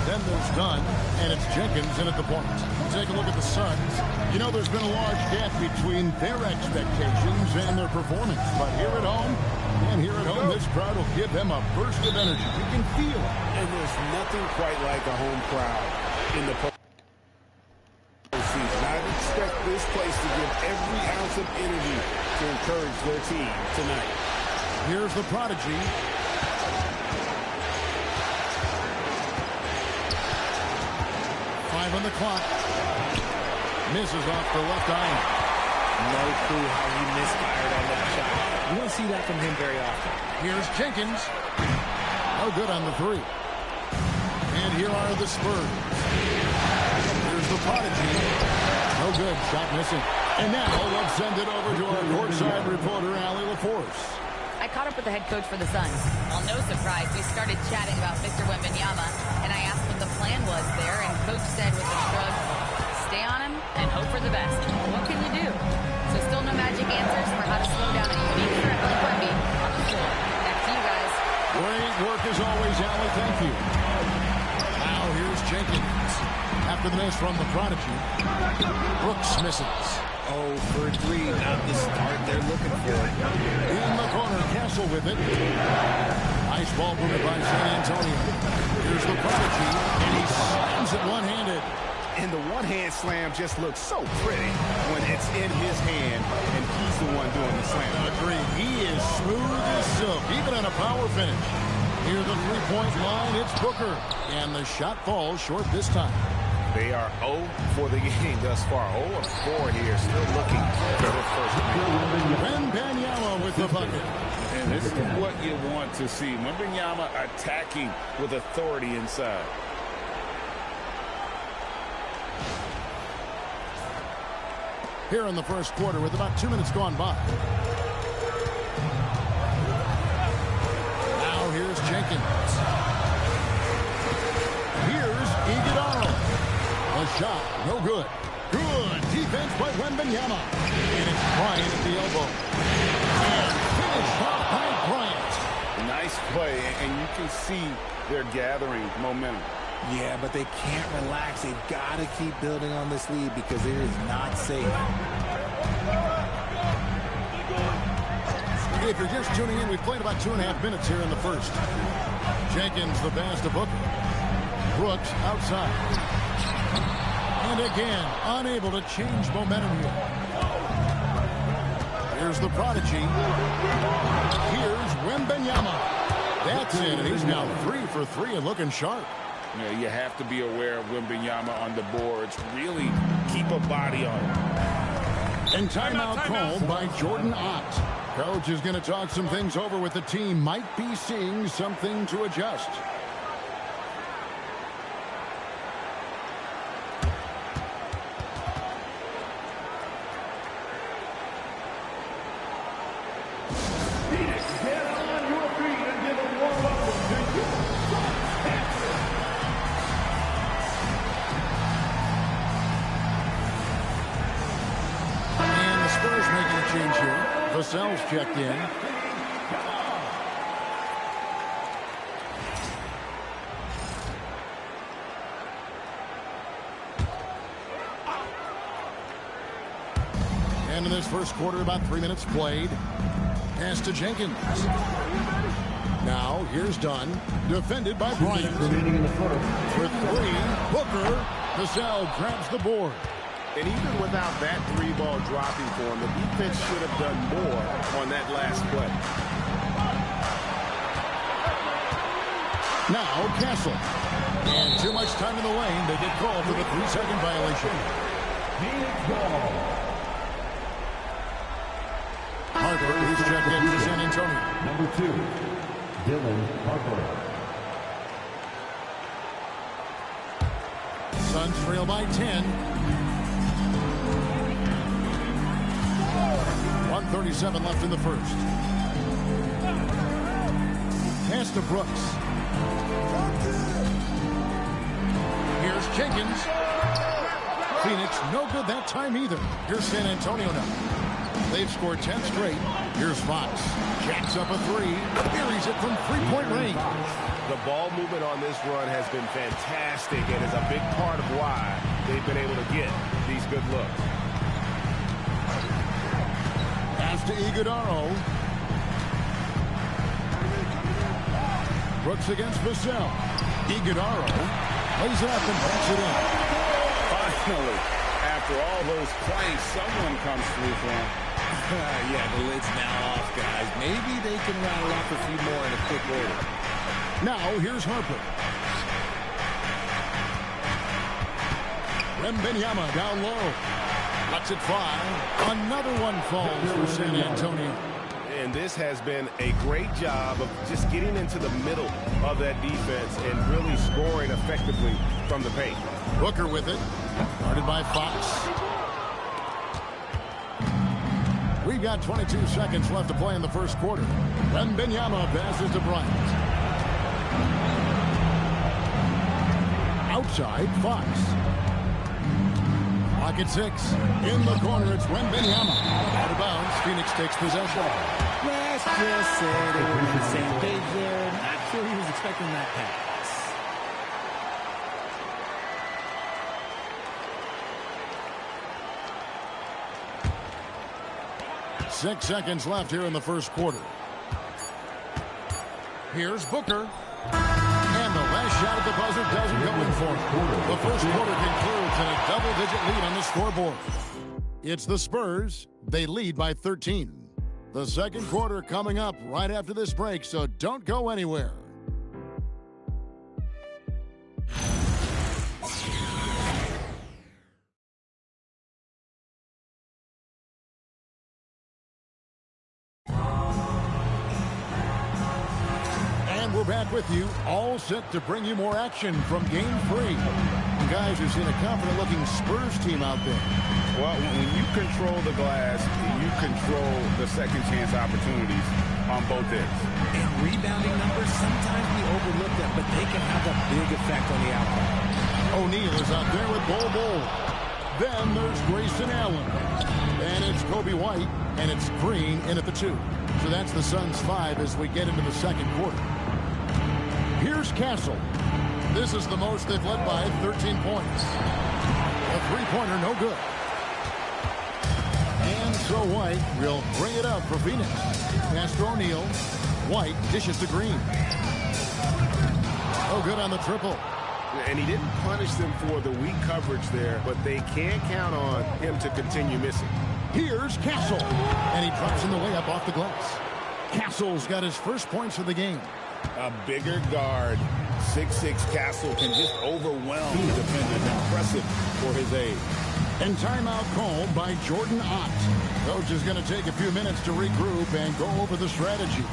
Speaker 8: Then there's Dunn, and it's Jenkins in at the point. Take a look at the Suns. You know, there's been a large gap between their expectations and their performance. But here at home, this crowd will give them a burst of energy. You can feel it.
Speaker 9: And there's nothing quite like a home crowd in the postseason. I expect this place to give every ounce of energy to encourage their team tonight.
Speaker 8: Here's the prodigy. Five on the clock. Misses off the left eye.
Speaker 19: No clue how he misfired on that shot. You don't see that from him very often.
Speaker 8: Here's Jenkins. No good on the 3. And here are the Spurs. Here's the prodigy. No good. Shot missing. And now let's send it over to our courtside reporter, Allie LaForce.
Speaker 10: I caught up with the head coach for the Suns. Well, no surprise, we started chatting about Victor Wembanyama, and I asked what the plan was there, and Coach said with a shrug, stay on him and hope for the best. What can you do? So still no magic answers for how to slow down a unique threat like Wemby on the floor. Back to you guys.
Speaker 8: Great work as always, Allie. Thank you. Now here's Jenkins. After the miss from the prodigy, Brooks misses. 0 for 3. Not the start they're looking for. In the corner, Castle with it. Nice ball movement by San Antonio. Here's the Prodigy, and he slams it one-handed.
Speaker 9: And the one-hand slam just looks so pretty when it's in his hand and he's the one doing the slam.
Speaker 8: Agreed. He is smooth as silk, even on a power finish. Near the three-point line, it's Booker. And the shot falls short this time.
Speaker 9: They are 0 for the game thus far. 0 of 4 here, still looking for their first win.
Speaker 8: Wembanyama with the bucket.
Speaker 9: And this is what you want to see. Wembanyama attacking with authority inside.
Speaker 8: Here in the first quarter with about 2 minutes gone by. Now here's Jenkins. Here's Iguodala. A shot, no good. Good defense by Wembanyama. And it's Bryant at the elbow. And finished off by Bryant.
Speaker 9: Nice play, and you can see they're gathering momentum.
Speaker 19: Yeah, but they can't relax. They've got to keep building on this lead because it is not safe.
Speaker 8: If you're just tuning in, we've played about 2.5 minutes here in the first. Jenkins the pass to Booker. Brooks outside. And again, unable to change momentum here. Here's the Prodigy. Here's Wembanyama. That's it, and he's now 3 for 3 and looking sharp.
Speaker 9: Yeah, you have to be aware of Wembanyama on the boards. Really keep a body on him.
Speaker 8: And timeout called by Jordan Ott. Coach is going to talk some things over with the team. Might be seeing something to adjust.
Speaker 18: Phoenix, get on your feet and give a warm welcome to you.
Speaker 8: And the Spurs making a change here. Vassell's checked in. And in this first quarter, about 3 minutes played. Pass to Jenkins. Now, here's Dunn. Defended by Bryant. For 3, Booker. Vassell grabs the board.
Speaker 9: And even without that 3-ball dropping for him, the defense should have done more on that last play.
Speaker 8: Now, Castle. And too much time in the lane. They get called for the 3-second violation. Harper, who's checked in for San Antonio.
Speaker 18: Number 2, Dylan Harper.
Speaker 8: Suns trail by 10. 1:37 left in the first. Pass to Brooks. Here's Jenkins. Phoenix, no good that time either. Here's San Antonio now. They've scored 10 straight. Here's Fox. Jacks up a 3. Buries it from 3-point range.
Speaker 9: The ball movement on this run has been fantastic and is a big part of why they've been able to get these good looks.
Speaker 8: Pass to Iguodala. Brooks against Vassell. Iguodala lays it up and puts it in.
Speaker 9: Finally, after all those plays, someone comes through for him.
Speaker 19: Yeah, the lid's now off, guys. Maybe they can rattle off a few more in a quick order.
Speaker 8: Now, here's Harper. Wembanyama down low. Lets it fly. Another one falls for San Antonio.
Speaker 9: And this has been a great job of just getting into the middle of that defense and really scoring effectively from the paint.
Speaker 8: Booker with it. Guarded by Fox. We've got 22 seconds left to play in the first quarter. Wembanyama passes to Bryant. Outside, Fox. Clock at 6. In the corner, it's Wembanyama. Out of bounds, Phoenix takes possession.
Speaker 19: Let's just say they were on the same page there. Not sure he was expecting that pass.
Speaker 8: 6 seconds left here in the first quarter. Here's Booker. And the last shot at the buzzer doesn't go in for him. The first quarter concludes in a double-digit lead on the scoreboard. It's the Spurs. They lead by 13. The second quarter coming up right after this break, so don't go anywhere. And we're back with you, all set to bring you more action from Game 3. You guys have seen a confident-looking Spurs team out there.
Speaker 9: Well, when you control the glass, you control the second chance opportunities on both ends.
Speaker 19: And rebounding numbers, sometimes we overlook them, but they can have a big effect on the outcome.
Speaker 8: O'Neal is out there with Bol. Then there's Grayson Allen. And it's Kobe White, and it's Green in at the 2. So that's the Suns' 5 as we get into the second quarter. Here's Castle. This is the most they've led by 13 points. A three-pointer, no good. And so White will bring it up for Phoenix. Pass to O'Neal. White dishes to Green. Oh, good on the triple.
Speaker 9: And he didn't punish them for the weak coverage there, but they can't count on him to continue missing.
Speaker 8: Here's Castle. And he drops in the layup off the glass. Castle's got his first points of the game.
Speaker 9: A bigger guard, 6'6" Castle, can just overwhelm the defender. Impressive for his age.
Speaker 8: And timeout called by Jordan Ott. Coach is going to take a few minutes to regroup and go over the strategy.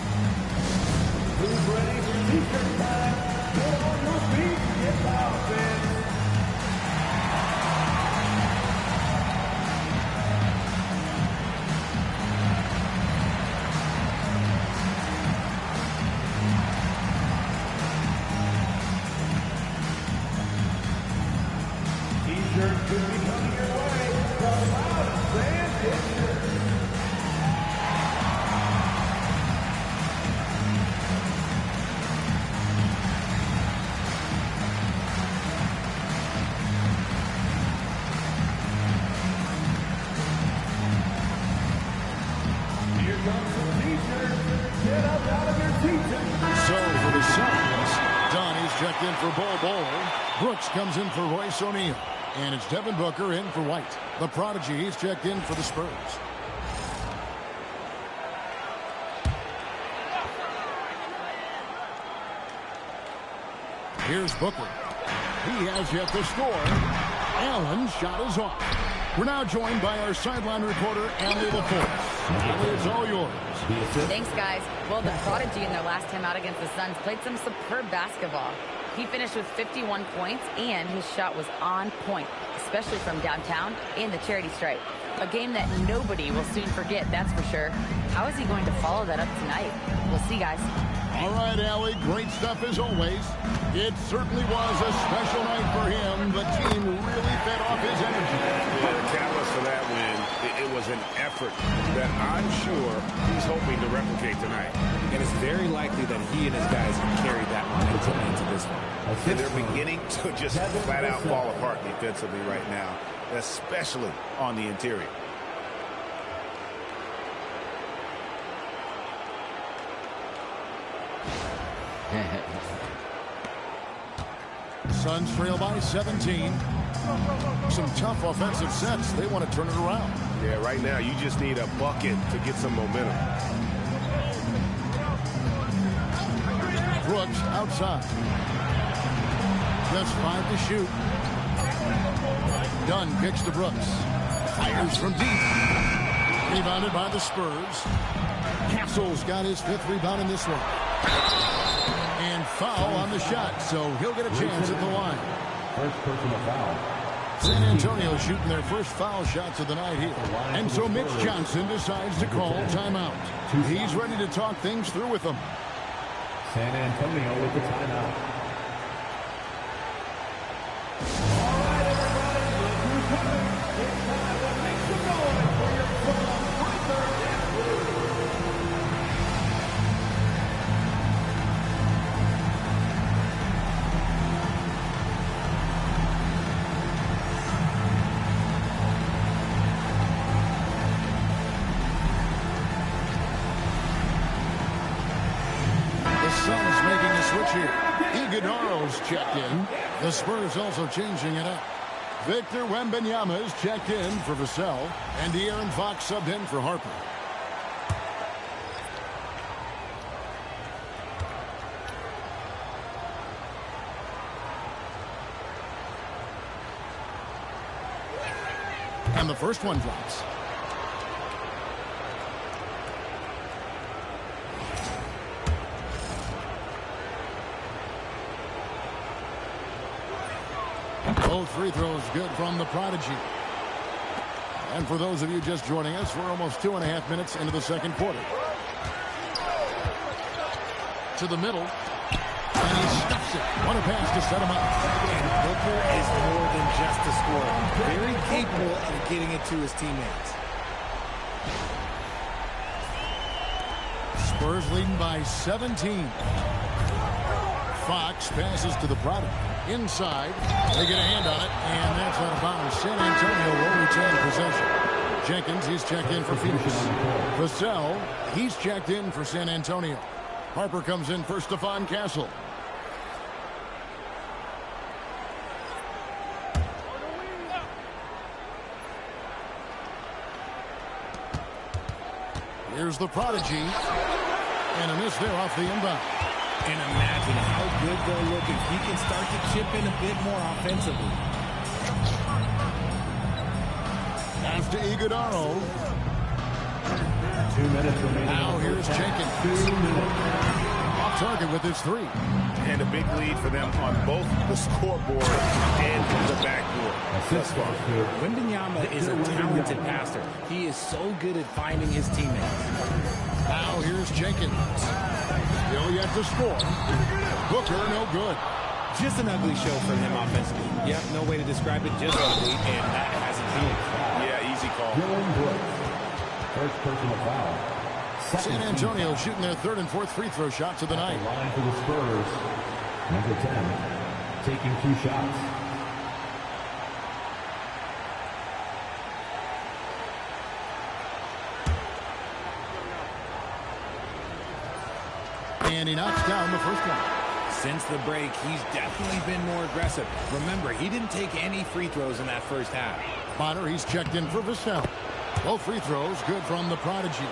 Speaker 18: Who's ready for T-shirt time? Get on your feet and get loud, fans. T-shirts could be coming your way. The loudest fans get shirts.
Speaker 8: So for the Suns, Donnie's checked in for Bol. Brooks comes in for Royce O'Neal. And it's Devin Booker in for White. The prodigy, he's checked in for the Spurs. Here's Booker. He has yet to score. Allen's shot is off. We're now joined by our sideline reporter, Allie LaForce. Allie, it's all yours.
Speaker 10: Thanks, guys. Well, the prodigy in their last time out against the Suns played some superb basketball. He finished with 51 points, and his shot was on point, especially from downtown and the charity stripe. A game that nobody will soon forget, that's for sure. How is he going to follow that up tonight? We'll see, guys.
Speaker 8: All right, Allie, great stuff as always. It certainly was a special night for him. The team really fed off his energy.
Speaker 9: Yeah, the catalyst for that win, it was an effort that I'm sure he's hoping to replicate tonight.
Speaker 19: And it's very likely that he and his guys can carry that momentum into this one.
Speaker 9: And they're beginning to just flat out fall apart defensively right now, especially on the interior.
Speaker 8: Suns trail by 17. Some tough offensive sets. They want to turn it around.
Speaker 9: Yeah, right now you just need a bucket to get some momentum.
Speaker 8: Brooks outside. Just 5 to shoot. Dunn kicks to Brooks. Fires from deep. Rebounded by the Spurs. Castle's got his 5th rebound in this one. And foul on the shot, so he'll get a chance at the line.
Speaker 7: First personal foul.
Speaker 8: San Antonio shooting their first foul shots of the night here. And so Mitch Johnson decides to call timeout. He's ready to talk things through with them.
Speaker 7: San Antonio with the timeout.
Speaker 18: All right, everybody, look who's coming. It's time to make some noise for your Fulham Panther and Blue.
Speaker 8: here. Iguodala's checked in. The Spurs also changing it up. Victor Wembanyama is checked in for Vassell, and De'Aaron Fox subbed in for Harper. And the first one drops. Both free throws good from the Prodigy. And for those of you just joining us, we're almost 2.5 minutes into the second quarter. To the middle. And he stuffs it. What a pass to set him up.
Speaker 19: And Booker is more than just a scorer. Very capable of getting it to his teammates.
Speaker 8: Spurs leading by 17. Fox passes to the Prodigy. Inside. They get a hand on it, and that's out of bounds. San Antonio will retain possession. Jenkins, he's checked in for Phoenix. Vassell, he's checked in for San Antonio. Harper comes in for Stephon Castle. Here's the Prodigy. And a miss there off the inbound.
Speaker 19: And imagine how good they'll look if he can start to chip in a bit more offensively.
Speaker 8: After Iguodala.
Speaker 18: 2 minutes remaining.
Speaker 8: Now here's Jenkins. Off target with his three.
Speaker 15: And a big lead for them on both the scoreboard and the backboard. Thus far.
Speaker 19: Wembanyama is a talented passer. He is so good at finding his teammates.
Speaker 8: Now here's Jenkins. Still yet to score. Booker, no good.
Speaker 19: Just an ugly show for him offensively. Yep, no way to describe it. Just ugly, and that hasn't changed.
Speaker 15: Yeah, easy call.
Speaker 18: First personal foul.
Speaker 8: San Antonio shooting their third and fourth free throw shots of the night.
Speaker 18: Line for the Spurs. Number 10, taking 2 shots.
Speaker 8: And he knocks down the first one.
Speaker 19: Since the break, he's definitely been more aggressive. Remember, he didn't take any free throws in that first half.
Speaker 8: Bonner, he's checked in for Vassell. Both free throws good from the Prodigy.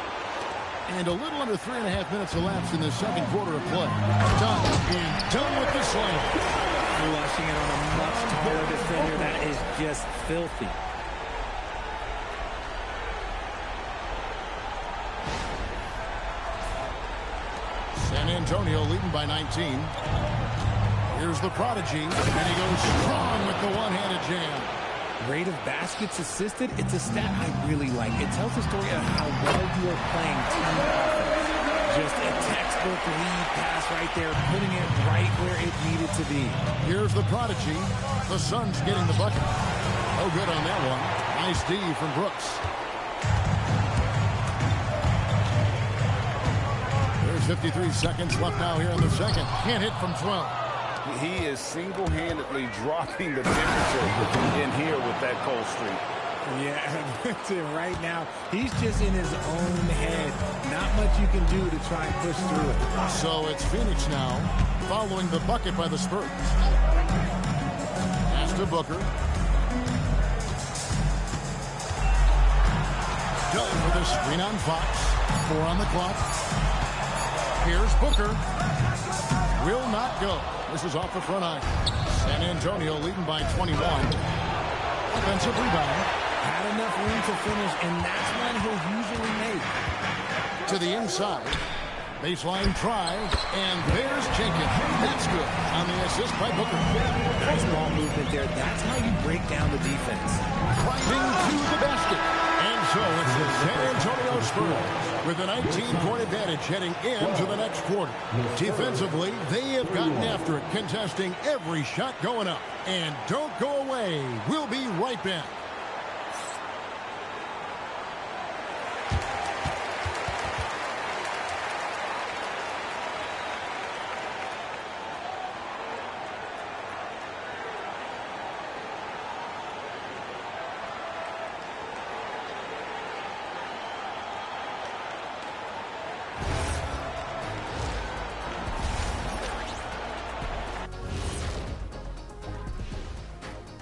Speaker 8: And a little under 3.5 minutes elapsed in the second quarter of play. Done. And done with the slam.
Speaker 19: Flushing it on a much taller defender. That is just filthy.
Speaker 8: San Antonio leading by 19. Here's the Prodigy. And he goes strong with the one-handed jam.
Speaker 19: Rate of baskets assisted, it's a stat I really like. It tells the story of how well you are playing team offense. Just a textbook lead pass right there, putting it right where it needed to be.
Speaker 8: Here's the Prodigy. The Suns getting the bucket. Oh, good on that one. Nice D from Brooks. There's 53 seconds left now here in the second. Can't hit from 12.
Speaker 9: He is single-handedly dropping the temperature in here with that cold streak.
Speaker 19: Yeah, right now, he's just in his own head. Not much you can do to try and push through it.
Speaker 8: So it's Phoenix now, following the bucket by the Spurs. Pass to Booker. Done with a screen on Fox. 4 on the clock. Here's Booker. Will not go. This is off the front eye. San Antonio leading by 21. Offensive rebound.
Speaker 19: Had enough room to finish, and that's when he'll usually make.
Speaker 8: To the inside. Baseline try, and there's Jenkins. That's good on the assist by Booker.
Speaker 19: Nice ball movement there. That's how you break down the defense.
Speaker 8: Driving to the basket. And so it's the San Antonio Spurs with a 19-point advantage heading into the next quarter. Defensively, they have gotten after it, contesting every shot going up. And don't go away. We'll be right back.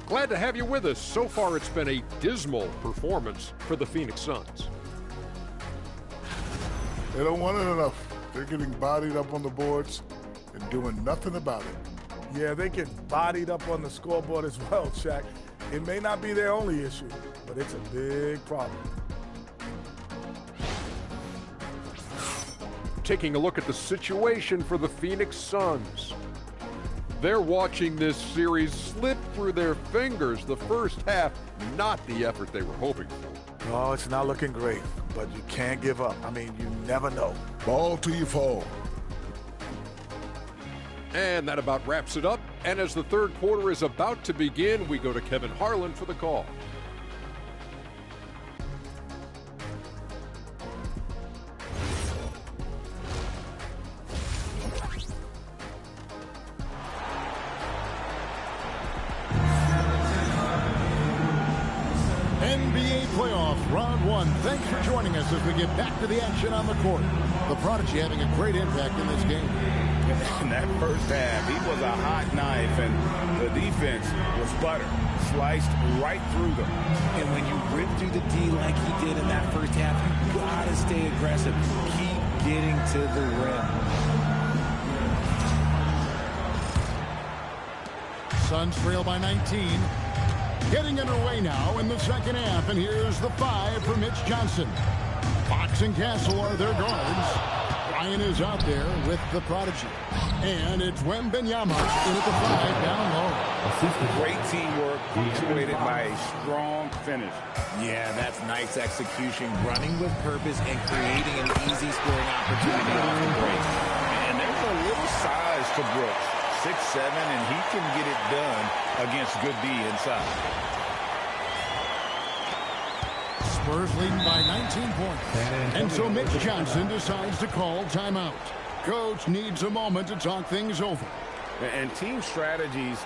Speaker 12: Glad to have you with us. So far, it's been a dismal performance for the Phoenix Suns.
Speaker 14: They don't want it enough. They're getting bodied up on the boards and doing nothing about it.
Speaker 13: Yeah, they get bodied up on the scoreboard as well, Shaq. It may not be their only issue, but it's a big problem.
Speaker 12: Taking a look at the situation for the Phoenix Suns. They're watching this series slip through their fingers. The first half, not the effort they were hoping for.
Speaker 13: Oh, it's not looking great, but you can't give up. I mean, you never know.
Speaker 14: Ball till you fall.
Speaker 12: And that about wraps it up. And as the third quarter is about to begin, we go to Kevin Harlan for the call.
Speaker 8: NBA playoffs, round one. Thanks for joining us as we get back to the action on the court. The Prodigy having a great impact in this game.
Speaker 9: In that first half, he was a hot knife, and the defense was butter. Sliced right through them.
Speaker 19: And when you rip through the D like he did in that first half, you gotta stay aggressive. Keep getting to the rim.
Speaker 8: Suns trail by 19. Getting underway now in the second half, and here's the 5 for Mitch Johnson. Fox and Castle are their guards. Ryan is out there with the Prodigy. And it's Wembanyama in at the 5 down low.
Speaker 9: Great teamwork punctuated by a strong finish.
Speaker 19: Yeah, that's nice execution, running with purpose and creating an easy scoring opportunity off the break.
Speaker 9: And there's a little size to Brooks. 6'7", and he can get it done against good D inside.
Speaker 8: Spurs leading by 19 points. And so Mitch Johnson decides to call timeout. Coach needs a moment to talk things over.
Speaker 9: And team strategies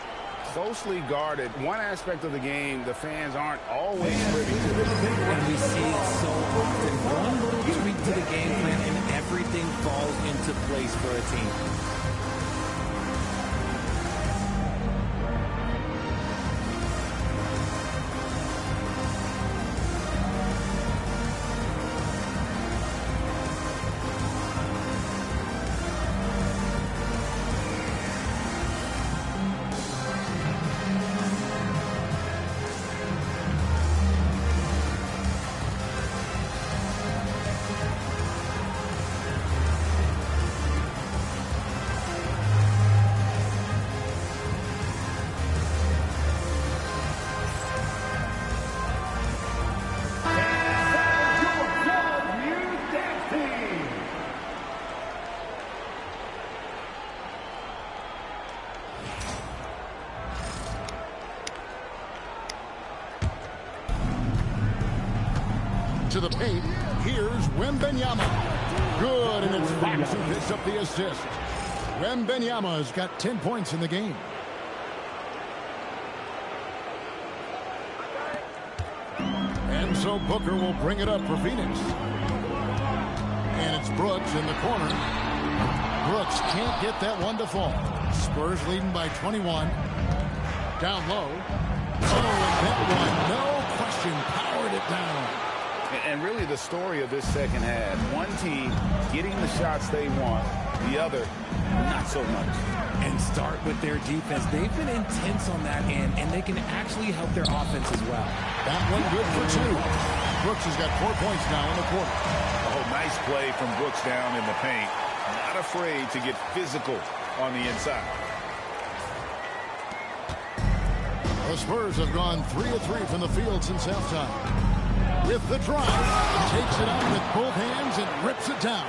Speaker 9: closely guarded. One aspect of the game the fans aren't always privy to.
Speaker 19: And we see it so often. One little tweak to the game plan and everything falls into place for a team.
Speaker 8: To the paint, here's Wembanyama. Good, and it's Fox who picks up the assist. Wembanyama's got 10 points in the game. And so Booker will bring it up for Phoenix. And it's Brooks in the corner. Brooks can't get that one to fall. Spurs leading by 21. Down low. Oh, and that one, no question, powered it down.
Speaker 9: And really the story of this second half, one team getting the shots they want, the other not so much.
Speaker 19: And start with their defense. They've been intense on that end, and they can actually help their offense as well.
Speaker 8: That one good for 2. Brooks has got 4 points now in the quarter.
Speaker 9: Oh, nice play from Brooks down in the paint. Not afraid to get physical on the inside.
Speaker 8: The Spurs have gone 3 of 3 from the field since halftime. With the drive, takes it on with both hands and rips it down.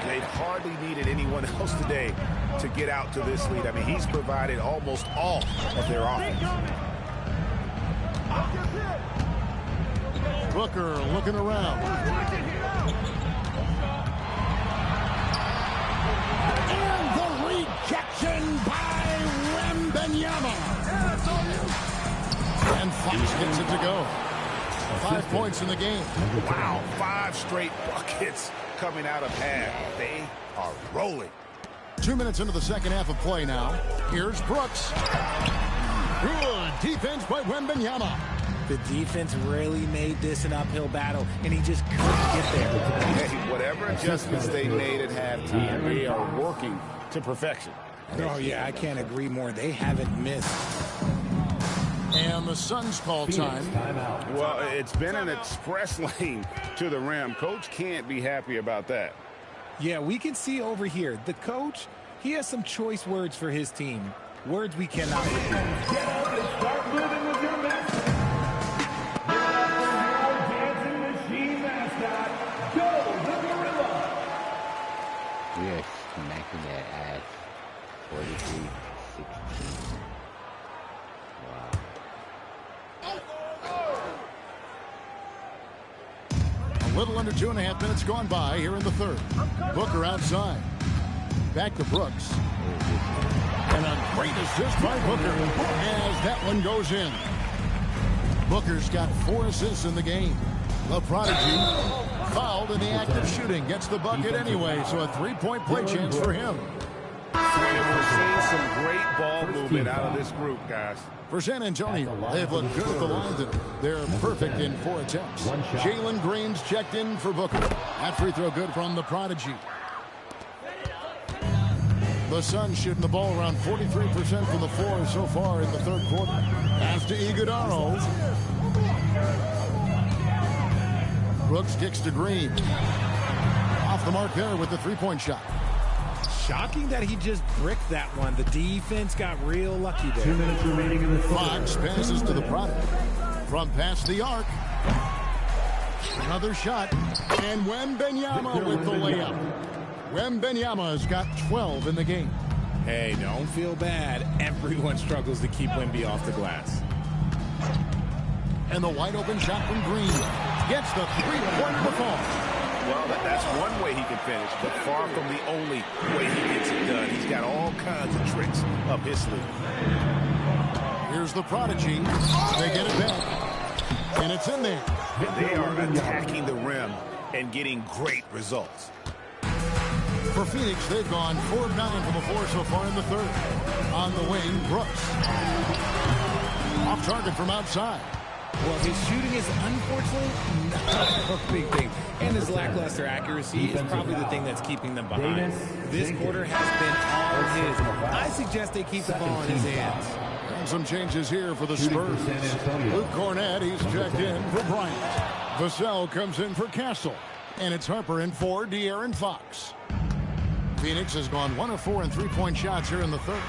Speaker 9: They've hardly needed anyone else today to get out to this lead. I mean, he's provided almost all of their offense.
Speaker 8: Booker looking around. And the rejection by Wembanyama. And Fox gets it to go. 5 points in the game.
Speaker 9: Wow, 5 straight buckets coming out of half. They are rolling.
Speaker 8: 2 minutes into the second half of play now. Here's Brooks. Good defense by Wembanyama.
Speaker 19: The defense really made this an uphill battle, and he just couldn't get there.
Speaker 9: Hey, whatever adjustments they made at halftime, they are working to perfection.
Speaker 19: Oh, yeah, I can't agree more. They haven't missed.
Speaker 8: And the Suns call time.
Speaker 9: Well, it's been an express lane to the rim. Coach can't be happy about that.
Speaker 19: Yeah, we can see over here. The coach, he has some choice words for his team. Words we cannot repeat.
Speaker 18: Get up and start moving with your mascot. Give it up for your dancing machine mascot. Go, the Gorilla.
Speaker 1: We are smacking their ass 43-16.
Speaker 8: A little under 2.5 minutes gone by here in the third. Booker outside. Back to Brooks. And a great assist by Booker as that one goes in. Booker's got 4 assists in the game. The prodigy fouled in the act of shooting. Gets the bucket anyway, so a 3-point play chance for him.
Speaker 9: We're seeing some great ball movement out of this group, guys.
Speaker 8: For San Antonio, they've looked good at the line today. They're perfect in 4 attempts. Jalen Green's checked in for Booker. That free throw good from the prodigy. The Suns shooting the ball around 43% from the floor so far in the third quarter. As to Iguodala. Brooks kicks to Green. Off the mark there with the 3-point shot.
Speaker 19: Shocking that he just bricked that one. The defense got real lucky there.
Speaker 18: 2 minutes remaining in the third.
Speaker 8: Fox passes to the prodigy. From past the arc. Another shot. And Wembanyama with the layup. Wembanyama's got 12 in the game.
Speaker 19: Hey, don't feel bad. Everyone struggles to keep Wemby off the glass.
Speaker 8: And the wide open shot from Green. Gets the 3-pointer to fall.
Speaker 9: Well, that's one way he can finish, but far from the only way he gets it done. He's got all kinds of tricks up his sleeve.
Speaker 8: Here's the prodigy. They get it back. And it's in there.
Speaker 9: And they are attacking the rim and getting great results.
Speaker 8: For Phoenix, they've gone 4 of 9 from the floor so far in the third. On the wing, Brooks. Off target from outside.
Speaker 19: Well, his shooting is unfortunately not a big thing. And his lackluster accuracy is probably the thing that's keeping them behind. This quarter has been all his. I suggest they keep the ball in his hands.
Speaker 8: And some changes here for the Spurs. Luke Cornett, he's checked in for Bryant. Vassell comes in for Castle. And it's Harper in for De'Aaron Fox. Phoenix has gone 1 of 4 in 3-point shots here in the third.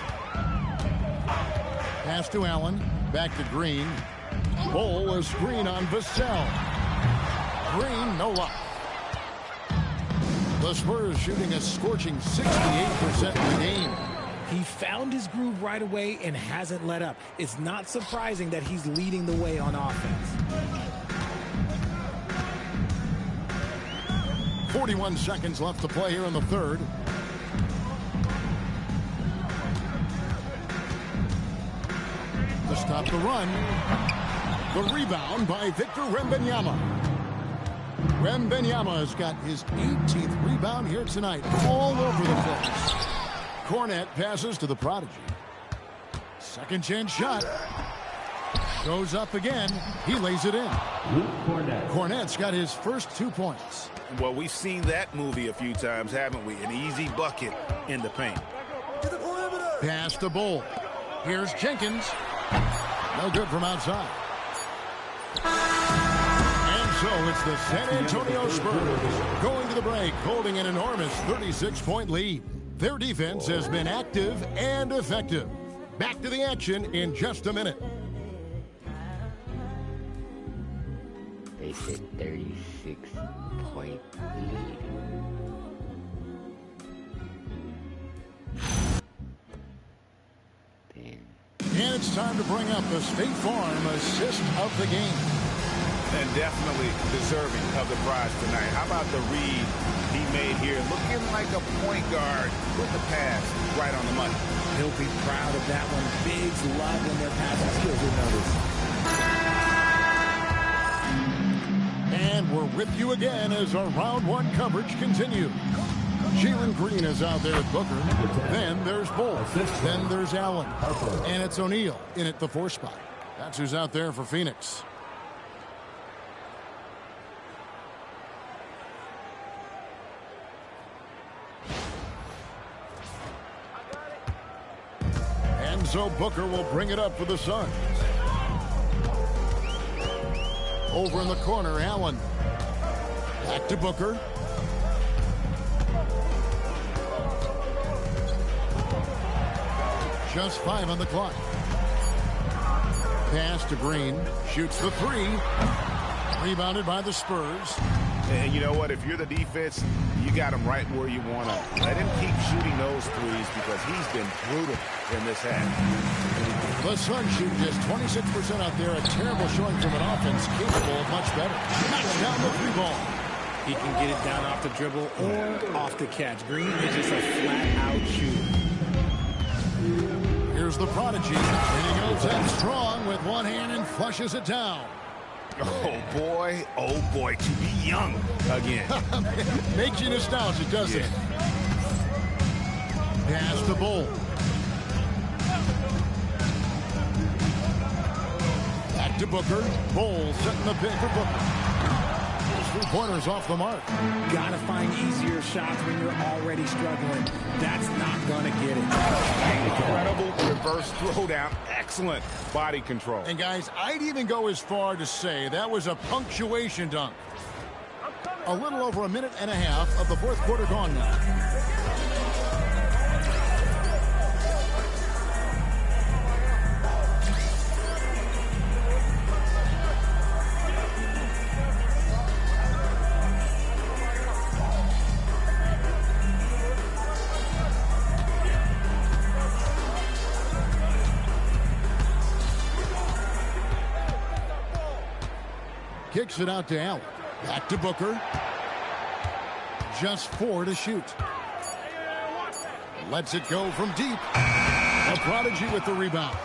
Speaker 8: Pass to Allen. Back to Green. Bowl a screen on Vassell. Green, no luck. The Spurs shooting a scorching 68% in the game.
Speaker 19: He found his groove right away and hasn't let up. It's not surprising that he's leading the way on offense.
Speaker 8: 41 seconds left to play here in the third. To stop the run. The rebound by Victor Wembanyama. Wembanyama has got his 18th rebound here tonight. All over the place. Cornett passes to the prodigy. Second chance shot. Goes up again. He lays it in. Cornett's got his first 2 points.
Speaker 9: Well, we've seen that movie a few times, haven't we? An easy bucket in the paint.
Speaker 8: Pass to Bull. Here's Jenkins. No good from outside. And so it's the San Antonio Spurs going to the break, holding an enormous 36-point lead. Their defense has been active and effective. Back to the action in just a minute.
Speaker 1: They said 36-point lead.
Speaker 8: And it's time to bring up the State Farm assist of the game.
Speaker 9: And definitely deserving of the prize tonight. How about the read he made here? Looking like a point guard with the pass right on the money.
Speaker 19: He'll be proud of that one. Bigs love when their passing skills are noticed.
Speaker 8: And we're with you again as our round 1 coverage continues. Jalen Green is out there at Booker. Then there's Bull. Then there's Allen. And it's O'Neal in at the 4 spot. That's who's out there for Phoenix. And so Booker will bring it up for the Suns. Over in the corner, Allen. Back to Booker. Just 5 on the clock. Pass to Green. Shoots the 3. Rebounded by the Spurs.
Speaker 9: And you know what? If you're the defense, you got him right where you want to. Let him keep shooting those threes because he's been brutal in this half.
Speaker 8: The Suns shoot just 26% out there. A terrible showing from an offense capable of much better. Knocks down the 3 ball.
Speaker 19: He can get it down off the dribble or off the catch. Green is just a flat-out shooter.
Speaker 8: Here's the prodigy. And he goes in strong with one hand and flushes it down.
Speaker 9: Oh boy, to be young again.
Speaker 8: Makes you nostalgic, doesn't it? Pass the Bull. Back to Booker. Bull setting the pick for Booker. 3-pointers off the mark.
Speaker 19: Gotta find easier shots when you're already struggling. That's not gonna get it.
Speaker 9: Incredible reverse throwdown. Excellent body control.
Speaker 8: And guys, I'd even go as far to say that was a punctuation dunk. A little over a minute and a half of the fourth quarter gone now. Kicks it out to Allen. Back to Booker. Just 4 to shoot. Lets it go from deep. A prodigy with the rebound.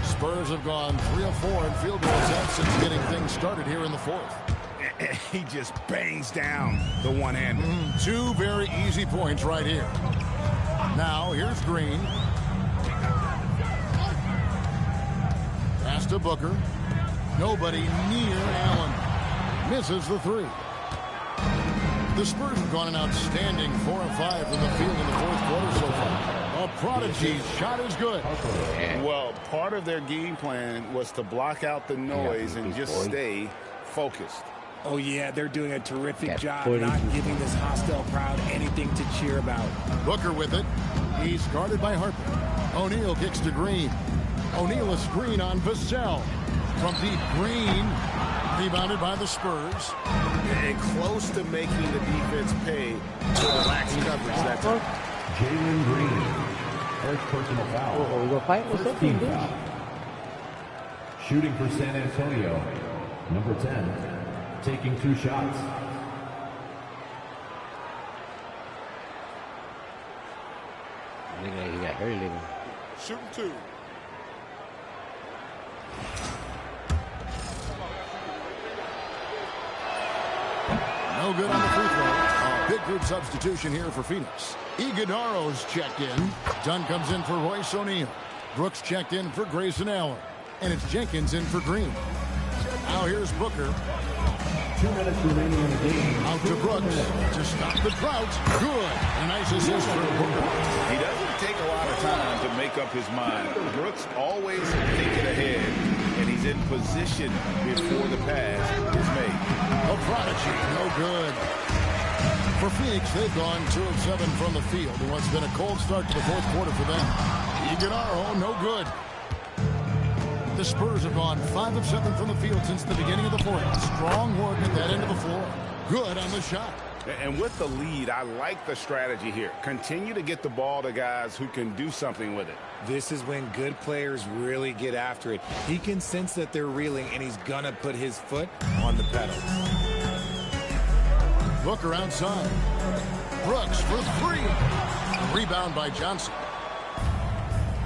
Speaker 8: Spurs have gone 3 of 4 in field goal attempts since getting things started here in the fourth.
Speaker 9: He just bangs down the one-hander.
Speaker 8: 2 very easy points right here. Now here's Green. Pass to Booker. Nobody near Allen. Misses the 3. The Spurs have gone an outstanding 4 of 5 from the field in the fourth quarter so far. A prodigy's shot is good.
Speaker 9: Well, part of their game plan was to block out the noise and just stay focused.
Speaker 19: Oh, yeah, they're doing a terrific job not giving this hostile crowd anything to cheer about.
Speaker 8: Booker with it. He's guarded by Harper. O'Neal kicks to Green. O'Neal a screen on Vassell. From deep, Green, rebounded by the Spurs.
Speaker 9: And close to making the defense pay for the lax coverage that time.
Speaker 18: Jalen Green, first personal foul. 15 foul. Shooting for San Antonio, number 10, taking 2 shots.
Speaker 1: Look at that, he got hurt a little.
Speaker 14: Shooting 2.
Speaker 8: No good on the free throw. A big group substitution here for Phoenix. Iguodaro's checked in. Dunn comes in for Royce O'Neal. Brooks checked in for Grayson Allen. And it's Jenkins in for Green. Now here's Booker.
Speaker 18: 2 minutes remaining in the game.
Speaker 8: Out to Brooks to stop the drought. Good. A nice assist for Booker.
Speaker 9: He doesn't take a lot of time to make up his mind. Brooks always thinking ahead, and he's in position before the pass is made.
Speaker 8: A prodigy, no good. For Phoenix, they've gone 2 of 7 from the field in what's been a cold start to the fourth quarter for them. Iguodaro, no good. The Spurs have gone 5 of 7 from the field since the beginning of the fourth. Strong work at that end of the floor. Good on the shot.
Speaker 9: And with the lead, I like the strategy here. Continue to get the ball to guys who can do something with it.
Speaker 19: This is when good players really get after it. He can sense that they're reeling, and he's gonna put his foot on the pedal.
Speaker 8: Booker outside. Brooks for 3. Rebound by Johnson.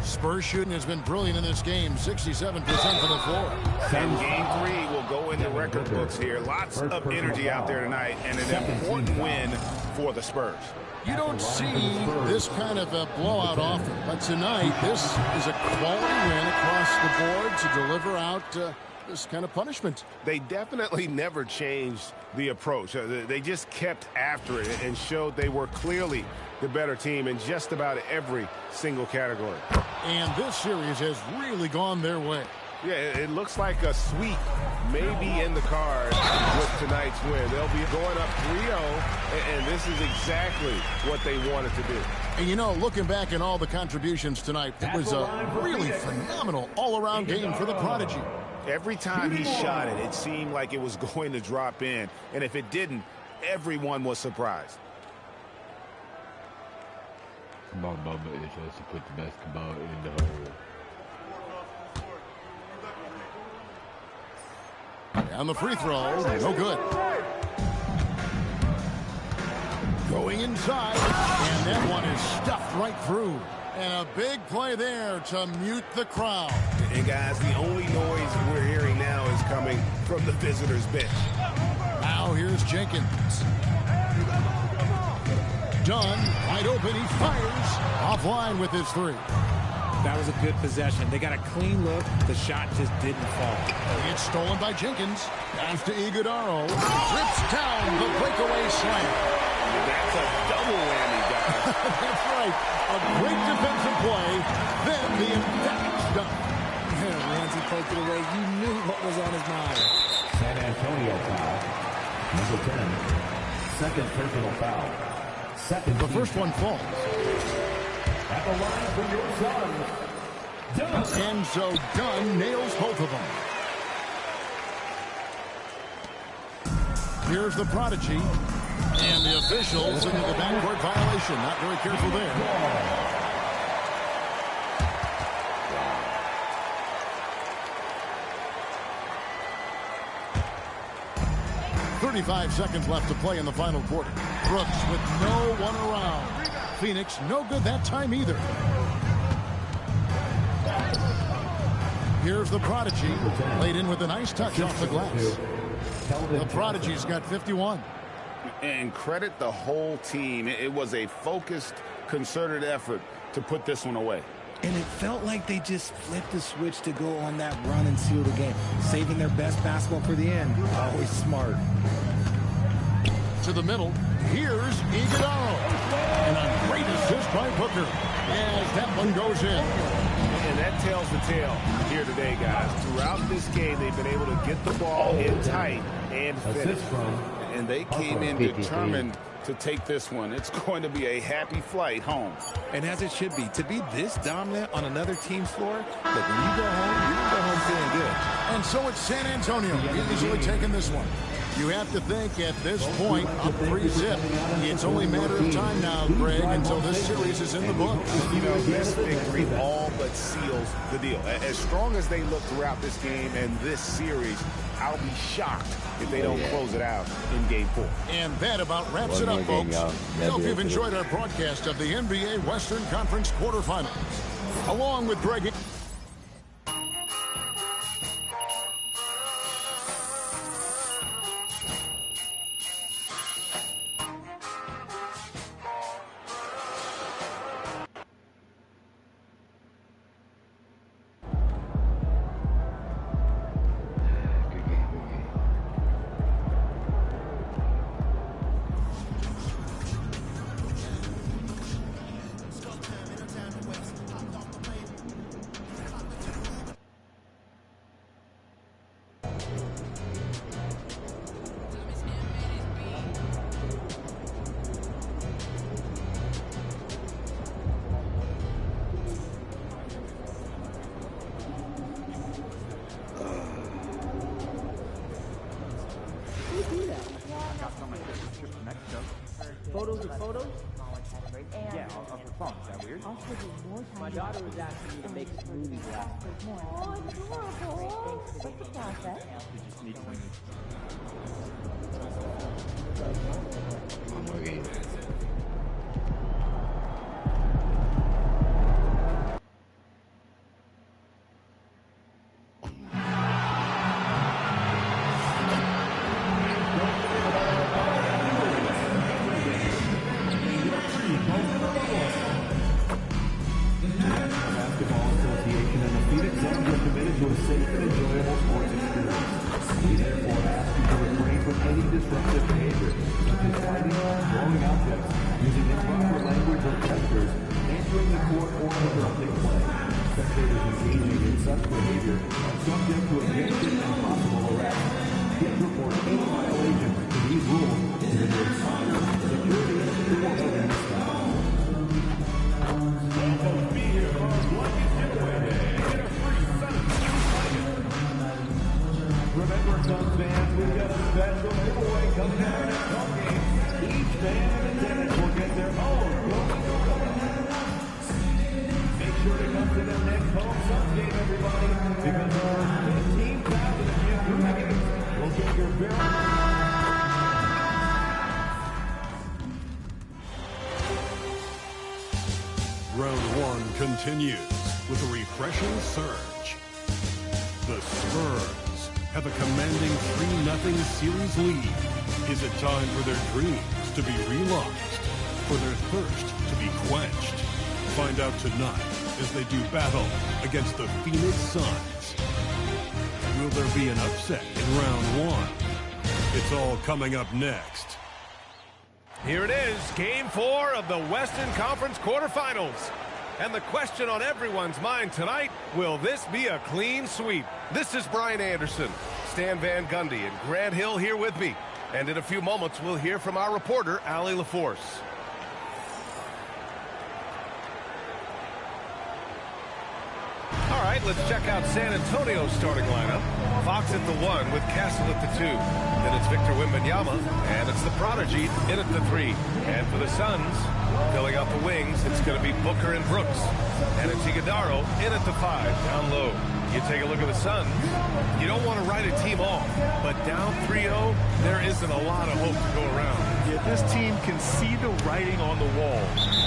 Speaker 8: Spurs shooting has been brilliant in this game. 67% from the floor.
Speaker 9: And game 3 will go in the record books here. Lots of energy out there tonight, and an important win for the Spurs.
Speaker 8: You don't see this kind of a blowout often, but tonight this is a quality win across the board to deliver out this kind of punishment.
Speaker 9: They definitely never changed the approach. They just kept after it and showed they were clearly the better team in just about every single category.
Speaker 8: And this series has really gone their way.
Speaker 9: Yeah, it looks like a sweep maybe in the cards with tonight's win. They'll be going up 3-0, and this is exactly what they wanted to do.
Speaker 8: And you know, looking back at all the contributions tonight, it was a really phenomenal all-around game for the Prodigy.
Speaker 9: Every time he shot it, it seemed like it was going to drop in. And if it didn't, everyone was surprised.
Speaker 1: My mama is supposed to put the basketball in the hole.
Speaker 8: And the free throw, no good. Going inside, and that one is stuffed right through. And a big play there to mute the crowd.
Speaker 9: And guys, the only noise we're hearing now is coming from the visitors' bench.
Speaker 8: Now here's Jenkins. Dunn, wide open, he fires. Offline with his three.
Speaker 19: That was a good possession. They got a clean look. The shot just didn't fall.
Speaker 8: It's stolen by Jenkins. Pass to Iguodaro. Rips down the breakaway slam.
Speaker 9: That's a double whammy, guys.
Speaker 8: That's right. A great defensive play. Then the emphatic stuff.
Speaker 19: Once he poked it away, you knew what was on his mind.
Speaker 18: San Antonio foul. Number 10. Second personal foul. Second.
Speaker 8: The first one falls.
Speaker 18: At the line for your Suns, Dunn.
Speaker 8: And so Dunn nails both of them. Here's the Prodigy. And the officials into the backcourt violation. Not very careful there. 35 seconds left to play in the final quarter. Brooks with no one around. Phoenix no good that time either. Here's the Prodigy. Laid in with a nice touch off the glass. The Prodigy's got 51.
Speaker 9: And credit the whole team. It was a focused, concerted effort to put this one away.
Speaker 19: And it felt like they just flipped the switch to go on that run and seal the game, saving their best basketball for the end. Always smart.
Speaker 8: To the middle, here's Iguodaro. And a great assist by Booker as that one goes in.
Speaker 9: And that tells the tale here today, guys. Throughout this game, they've been able to get the ball in tight and finish. And they came in determined to take this one. It's going to be a happy flight home.
Speaker 19: And as it should be. To be this dominant on another team's floor, look, when you go home, you can go home feeling good.
Speaker 8: And so it's San Antonio easily taking this one. You have to think at this point, up 3-zip, it's only a matter of time now, Greg, until this series is in the books.
Speaker 9: You know, this victory all but seals the deal. As strong as they look throughout this game and this series, I'll be shocked if they don't close it out in Game 4.
Speaker 8: And that about wraps it up, folks. We hope you've enjoyed our broadcast of the NBA Western Conference quarterfinals. Along with Greg...
Speaker 20: Photos of photos? Yeah, of her phone. Is that weird? My daughter was asking me to make smoothies last night.
Speaker 6: Oh, adorable. What's the process?
Speaker 18: subject to eviction and possible arrest. Kids report any violations to these rules to the nearest fire. Security will help in this time. Remember, Suns fans, we've got a special giveaway coming out next home game. Each fan in attendance will get their own broken token. Make sure to come to the next home Suns game, everybody, because our 15,000 of you Dragons will get your very
Speaker 4: Round one continues with a refreshing surge. The Spurs have a commanding 3-0 series lead. Is it time for their dreams to be realized? For their thirst to be quenched? Find out tonight as they do battle against the Phoenix Suns. Will there be an upset in round one? It's all coming up next.
Speaker 15: Here it is, Game 4 of the Western Conference quarterfinals. And the question on everyone's mind tonight, will this be a clean sweep? This is Brian Anderson, Stan Van Gundy, and Grant Hill here with me. And in a few moments, we'll hear from our reporter, Allie LaForce. All right, let's check out San Antonio's starting lineup. Fox at the 1 with Castle at the 2. Then it's Victor Wembanyama, and it's the Prodigy in at the 3. And for the Suns, filling out the wings, it's going to be Booker and Brooks. And it's Iguodala in at the 5, down low. You take a look at the Suns, you don't want to write a team off, but down 3-0, there isn't a lot of hope to go around.
Speaker 16: Yeah, this team can see the writing on the wall.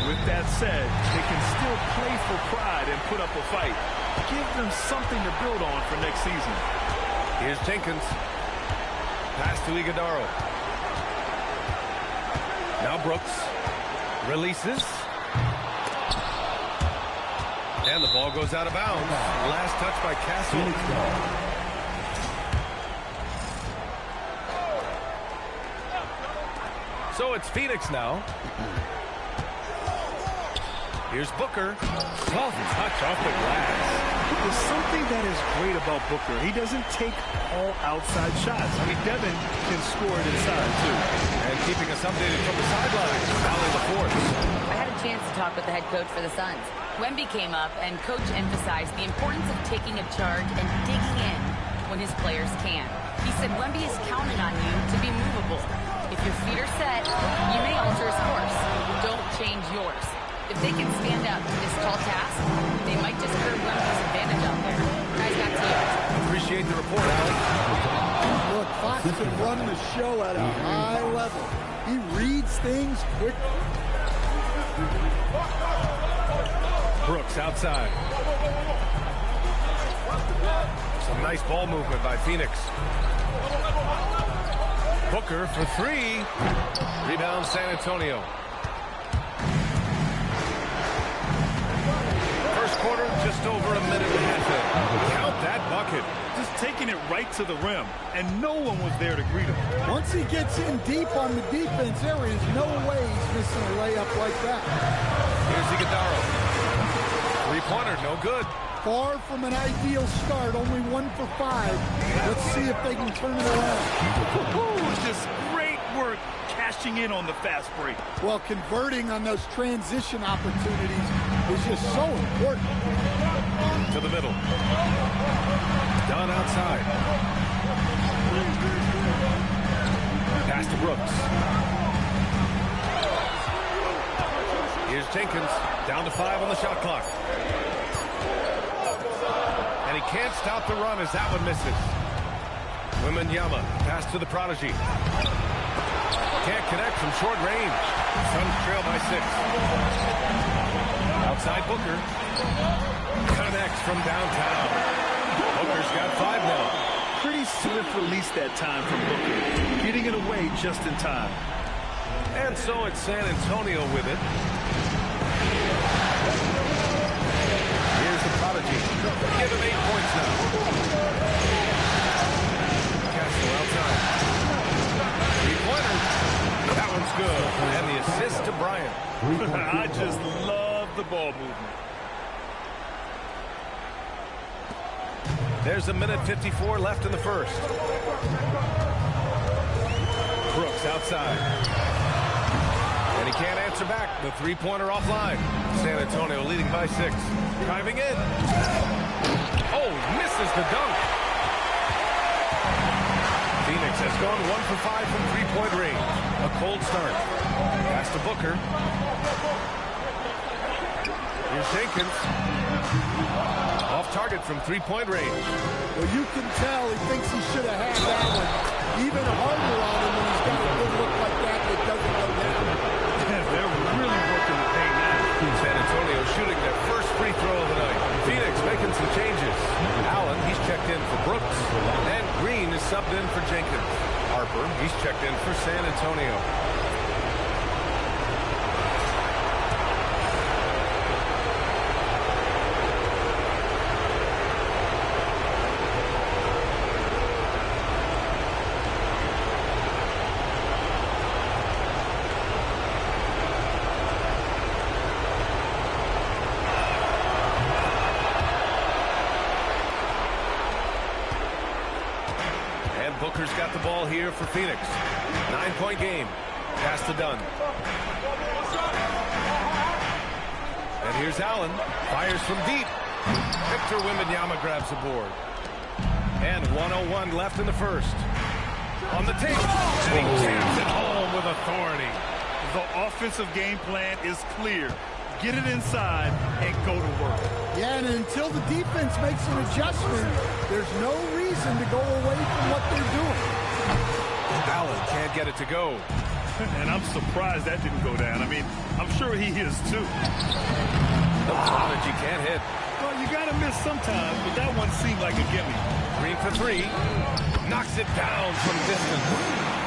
Speaker 16: With that said, they can still play for pride and put up a fight. Give them something to build on for next season.
Speaker 15: Here's Jenkins. Pass to Iguodala. Now Brooks releases. And the ball goes out of bounds. Last touch by Castle. So it's Phoenix now. Here's Booker. Soft touch off the glass.
Speaker 16: There's something that is great about Booker. He doesn't take all outside shots. I mean, Devin can score it inside, too.
Speaker 15: And keeping us updated from the sidelines, Allie LaForce.
Speaker 10: I had a chance to talk with the head coach for the Suns. Wemby came up, and Coach emphasized the importance of taking a charge and digging in when his players can. He said Wemby is counting on you to be movable. If your feet are set, you may alter his course. Don't change yours. If they can stand up to this tall task, they might just curb Wemby's advantage out there. Guys, back to you.
Speaker 15: Appreciate the report, Allie.
Speaker 11: Look, Fox can run the show at a high level. He reads things quickly.
Speaker 15: Brooks outside. Some nice ball movement by Phoenix. Booker for 3. Rebound San Antonio. First quarter, just over a minute and a half in. Count that bucket.
Speaker 16: Just taking it right to the rim, and no one was there to greet him.
Speaker 11: Once he gets in deep on the defense, there is no way he's missing a layup like that.
Speaker 15: Here's Iguodala. Three-pointer, no good.
Speaker 11: Far from an ideal start, only 1 for 5. Let's see if they can turn it around.
Speaker 16: Ooh, just great work cashing in on the fast break.
Speaker 11: Well, converting on those transition opportunities is just so important.
Speaker 15: To the middle. Down outside. Pass to Brooks. Here's Jenkins. Down to 5 on the shot clock. And he can't stop the run as that one misses. Wembanyama. Pass to the Prodigy. Can't connect from short range. Suns trail by 6. Outside Booker. Connects from downtown. Booker's got 5 now.
Speaker 16: Pretty swift release that time from Booker. Getting it away just in time.
Speaker 15: And so it's San Antonio with it. Here's the Prodigy. Give him 8 points now. Castle outside. 3-pointer. That one's good. And the assist to Bryant.
Speaker 16: I just love the ball movement.
Speaker 15: There's a minute 54 left in the first. Brooks outside. And he can't answer back. The three-pointer offline. San Antonio leading by 6. Driving in. Oh, misses the dunk. Phoenix has gone 1 for 5 from three-point range. A cold start. Pass to Booker. Here's Jenkins. Off target from three-point range.
Speaker 11: Well, you can tell he thinks he should have had that one even harder on him when he's got a good look like that doesn't go down.
Speaker 16: They're really working the paint now.
Speaker 15: San Antonio shooting their first free throw of the night. Phoenix making some changes. Allen, he's checked in for Brooks. And Green is subbed in for Jenkins. Harper, he's checked in for San Antonio. Booker's got the ball here for Phoenix. 9-point game. Pass to Dunn. And here's Allen. Fires from deep. Victor Wembanyama grabs the board. And 1:01 left in the first. On the table. And he jams it home with authority.
Speaker 16: The offensive game plan is clear. Get it inside and go to work.
Speaker 11: Yeah, and until the defense makes an adjustment, there's no reason to go away from what they're doing.
Speaker 15: Allen can't get it to go.
Speaker 16: And I'm surprised that didn't go down. I mean, I'm sure he is too.
Speaker 15: The prodigy can't hit.
Speaker 16: Well, you got to miss sometimes, but that one seemed like a gimme.
Speaker 15: Green for 3. Knocks it down from distance.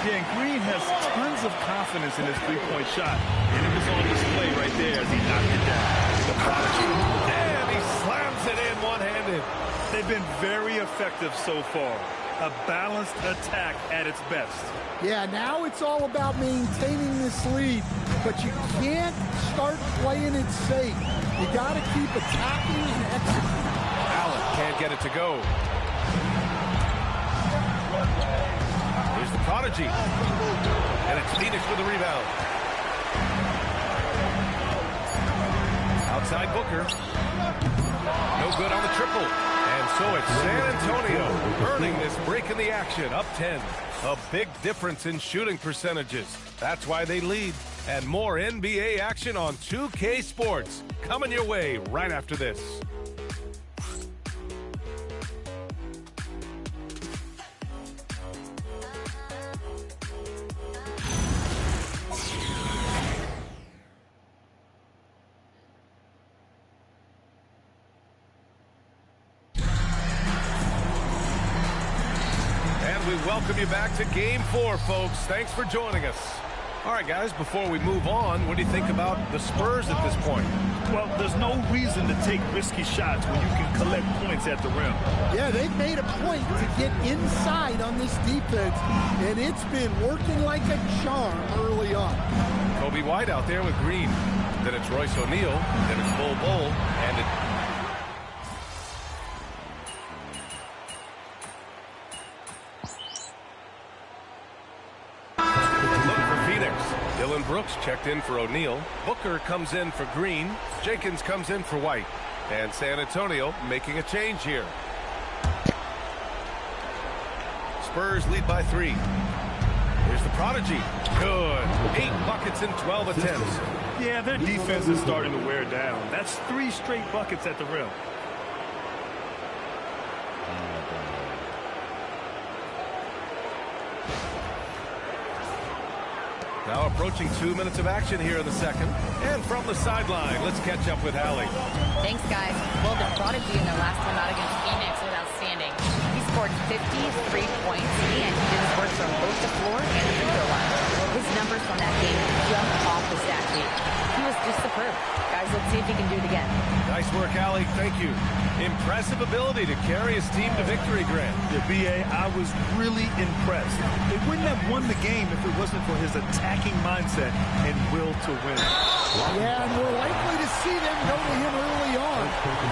Speaker 16: Yeah, and Green has tons of confidence in his three-point shot. And it was on display right there as he knocked it down.
Speaker 15: The prodigy. And he slams it in one-handed.
Speaker 16: They've been very effective so far. A balanced attack at its best.
Speaker 11: Yeah, now it's all about maintaining this lead. But you can't start playing it safe. You got to keep attacking and executing.
Speaker 15: Allen can't get it to go. Here's the prodigy. And it's Phoenix with the rebound. Outside Booker. No good on the triple. And so it's San Antonio earning this break in the action. Up 10. A big difference in shooting percentages. That's why they lead. And more NBA action on 2K Sports. Coming your way right after this. Welcome you back to Game 4, folks. Thanks for joining us. All right, guys, before we move on, what do you think about the Spurs at this point?
Speaker 16: Well, there's no reason to take risky shots when you can collect points at the rim.
Speaker 11: Yeah, they've made a point to get inside on this defense, and it's been working like a charm early on.
Speaker 15: Kobe White out there with Green. Then it's Royce O'Neal. Then it's Bol Bol. And it... Brooks checked in for O'Neal. Booker comes in for Green. Jenkins comes in for White. And San Antonio making a change here. Spurs lead by 3. Here's the prodigy. Good. 8 buckets in 12 attempts.
Speaker 16: Yeah, their defense is starting to wear down. That's 3 straight buckets at the rim.
Speaker 15: Now approaching 2 minutes of action here in the second. And from the sideline, let's catch up with Hallie.
Speaker 10: Thanks, guys. Well, the prodigy in their last time out against Phoenix was outstanding. He scored 53 points, and he did his work from both the floor and the free throw line. His numbers from that game jumped off the stat sheet. He was just superb. Guys, let's see if he can do it again.
Speaker 15: Nice work, Hallie. Thank you. Impressive ability to carry his team to victory, Grant.
Speaker 16: Yeah, B.A., I was really impressed. They wouldn't have won the game if it wasn't for his attacking mindset and will to win.
Speaker 11: Yeah, and we're likely to see them go to him early on.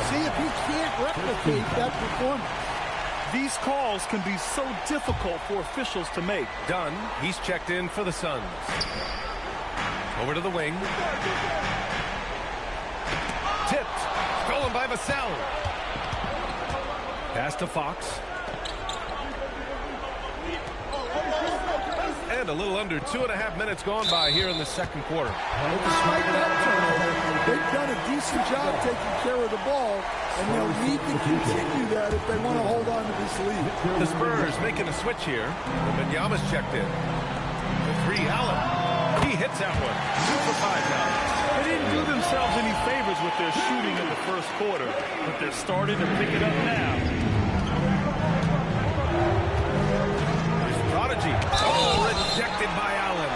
Speaker 11: See if he can't replicate that performance.
Speaker 16: These calls can be so difficult for officials to make.
Speaker 15: Dunn, he's checked in for the Suns. Over to the wing. Tipped. Stolen by Vassell. Pass to Fox. And a little under 2.5 minutes gone by here in the second quarter.
Speaker 11: Despite that turnover, they've done a decent job taking care of the ball, and they'll need to continue that if they want to hold on to this lead.
Speaker 15: The Spurs making a switch here. Wembanyama's checked in. The three, Allen. He hits that one. 2 for 5 now.
Speaker 16: They didn't do themselves any favors with their shooting in the first quarter, but they're starting to pick it up now.
Speaker 15: Prodigy. Oh, rejected by Allen.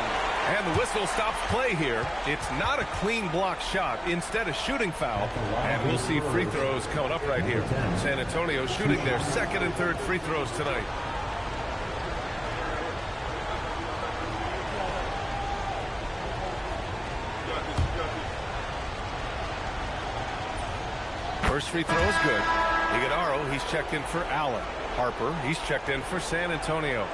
Speaker 15: And the whistle stops play here. It's not a clean block shot. Instead, a shooting foul. And we'll see free throws coming up right here. San Antonio shooting their second and third free throws tonight. First free throw is good. Iguodaro, he's checked in for Allen. Harper, he's checked in for San Antonio.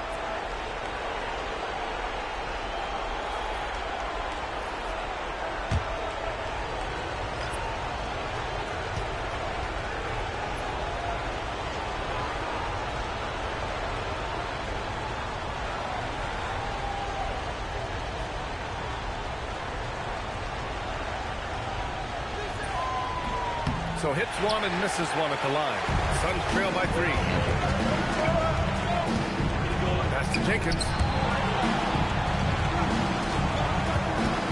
Speaker 15: So hits one and misses one at the line. Suns trail by 3. Pass to Jenkins.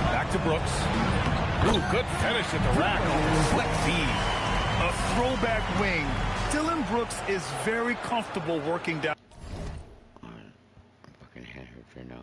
Speaker 15: Back to Brooks. Ooh, good finish at the rack on the slick feed.
Speaker 16: A throwback wing. Dylan Brooks is very comfortable working down.
Speaker 1: Fucking head hurts right now.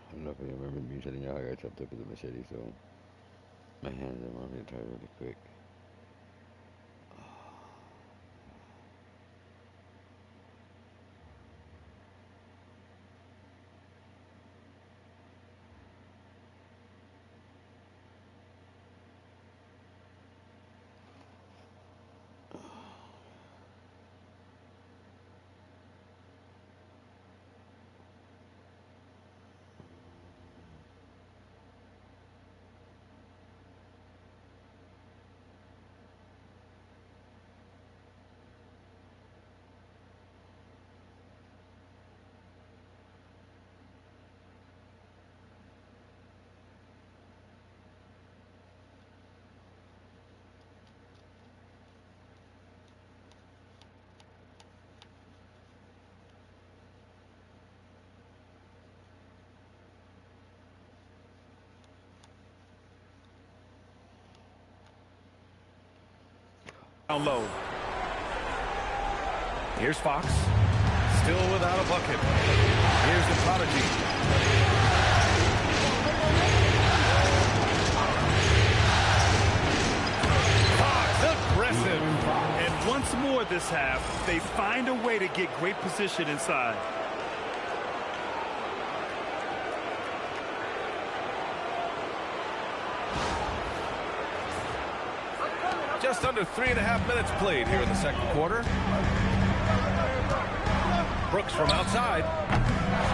Speaker 1: I don't know if I remember me telling you how I got chopped up with a machete, so my hands are normally tired really quick.
Speaker 15: Down low. Here's Fox. Still without a bucket. Here's the Prodigy. Fox, aggressive.
Speaker 16: And once more this half, they find a way to get great position inside.
Speaker 15: Just under 3.5 minutes played here in the second quarter. Brooks from outside.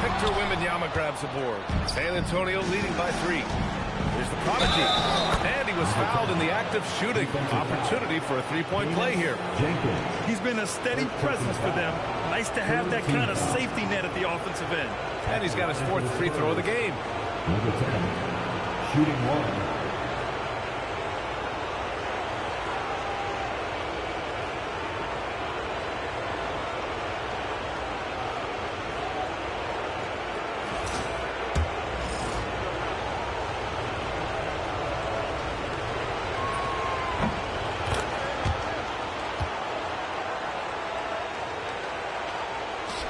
Speaker 15: Victor Wembanyama grabs the board. San Antonio leading by 3. Here's the prodigy. And he was fouled in the act of shooting. Opportunity for a three-point play here.
Speaker 16: He's been a steady presence for them. Nice to have that kind of safety net at the offensive end.
Speaker 15: And he's got his fourth free throw of the game.
Speaker 7: Number 10, shooting one.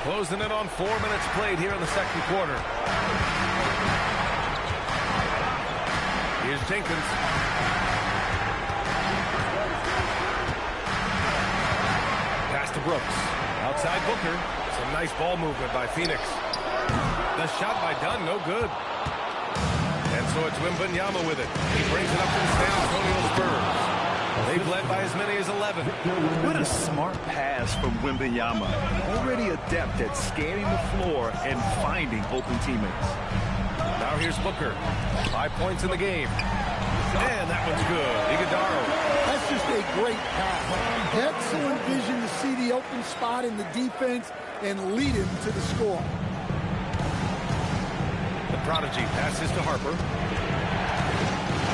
Speaker 15: Closing in on 4 minutes played here in the second quarter. Here's Jenkins. Pass to Brooks. Outside Booker. Some nice ball movement by Phoenix. The shot by Dunn, no good. And so it's Wembanyama with it. He brings it up to the San Antonio Spurs. They've led by as many as 11.
Speaker 16: What a smart pass from Wembanyama. Already adept at scanning the floor and finding open teammates.
Speaker 15: Now here's Booker. 5 points in the game. And that one's good. Iguodaro.
Speaker 11: That's just a great pass. Excellent vision to see the open spot in the defense and lead him to the score.
Speaker 15: The prodigy passes to Harper.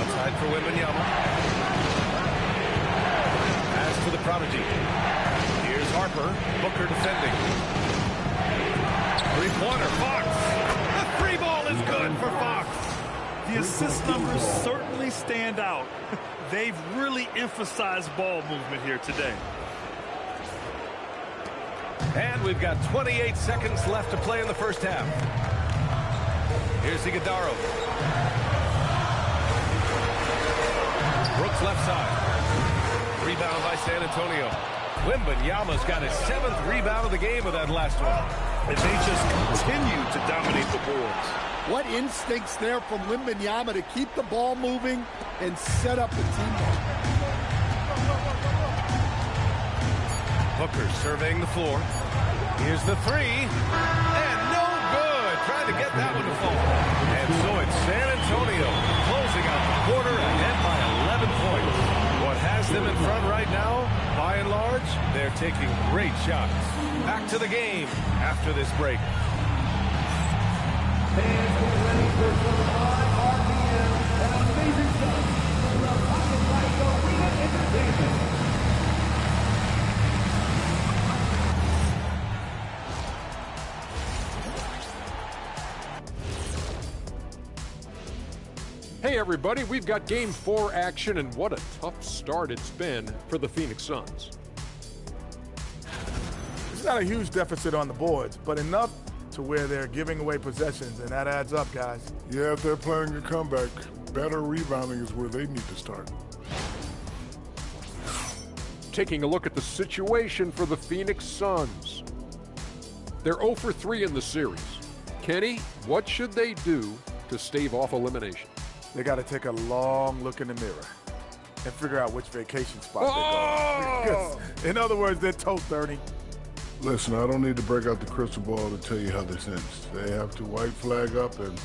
Speaker 15: Outside for Wembanyama. To the prodigy. Here's Harper. Booker defending. Three-pointer. Fox. The free ball is good for Fox.
Speaker 16: The assist numbers certainly stand out. They've really emphasized ball movement here today.
Speaker 15: And we've got 28 seconds left to play in the first half. Here's Iguodaro. Brooks left side. Rebound by San Antonio. Wembanyama's got his 7th rebound of the game with that last one.
Speaker 16: And they just continue to dominate the boards.
Speaker 11: What instincts there from Wembanyama to keep the ball moving and set up the teammate.
Speaker 15: Booker surveying the floor. Here's the three. And no good. Trying to get that one to fall. And so it's San Antonio closing out the quarter ahead by 11 points. What has them in front right now, by and large, they're taking great shots. Back to the game after this break.
Speaker 18: Fans get ready for some high RPM and amazing stuff from the Pocket Light Arena Entertainment.
Speaker 12: Hey everybody, we've got Game 4 action, and what a tough start it's been for the Phoenix Suns.
Speaker 13: It's not a huge deficit on the boards, but enough to where they're giving away possessions, and that adds up, guys.
Speaker 14: Yeah, if they're playing a comeback, better rebounding is where they need to start.
Speaker 12: Taking a look at the situation for the Phoenix Suns. They're 0 for 3 in the series. Kenny, what should they do to stave off elimination?
Speaker 13: They got to take a long look in the mirror and figure out which vacation spot they're going. Because, in other words, they're toast, Ernie.
Speaker 14: Listen, I don't need to break out the crystal ball to tell you how this ends. They have to white flag up, and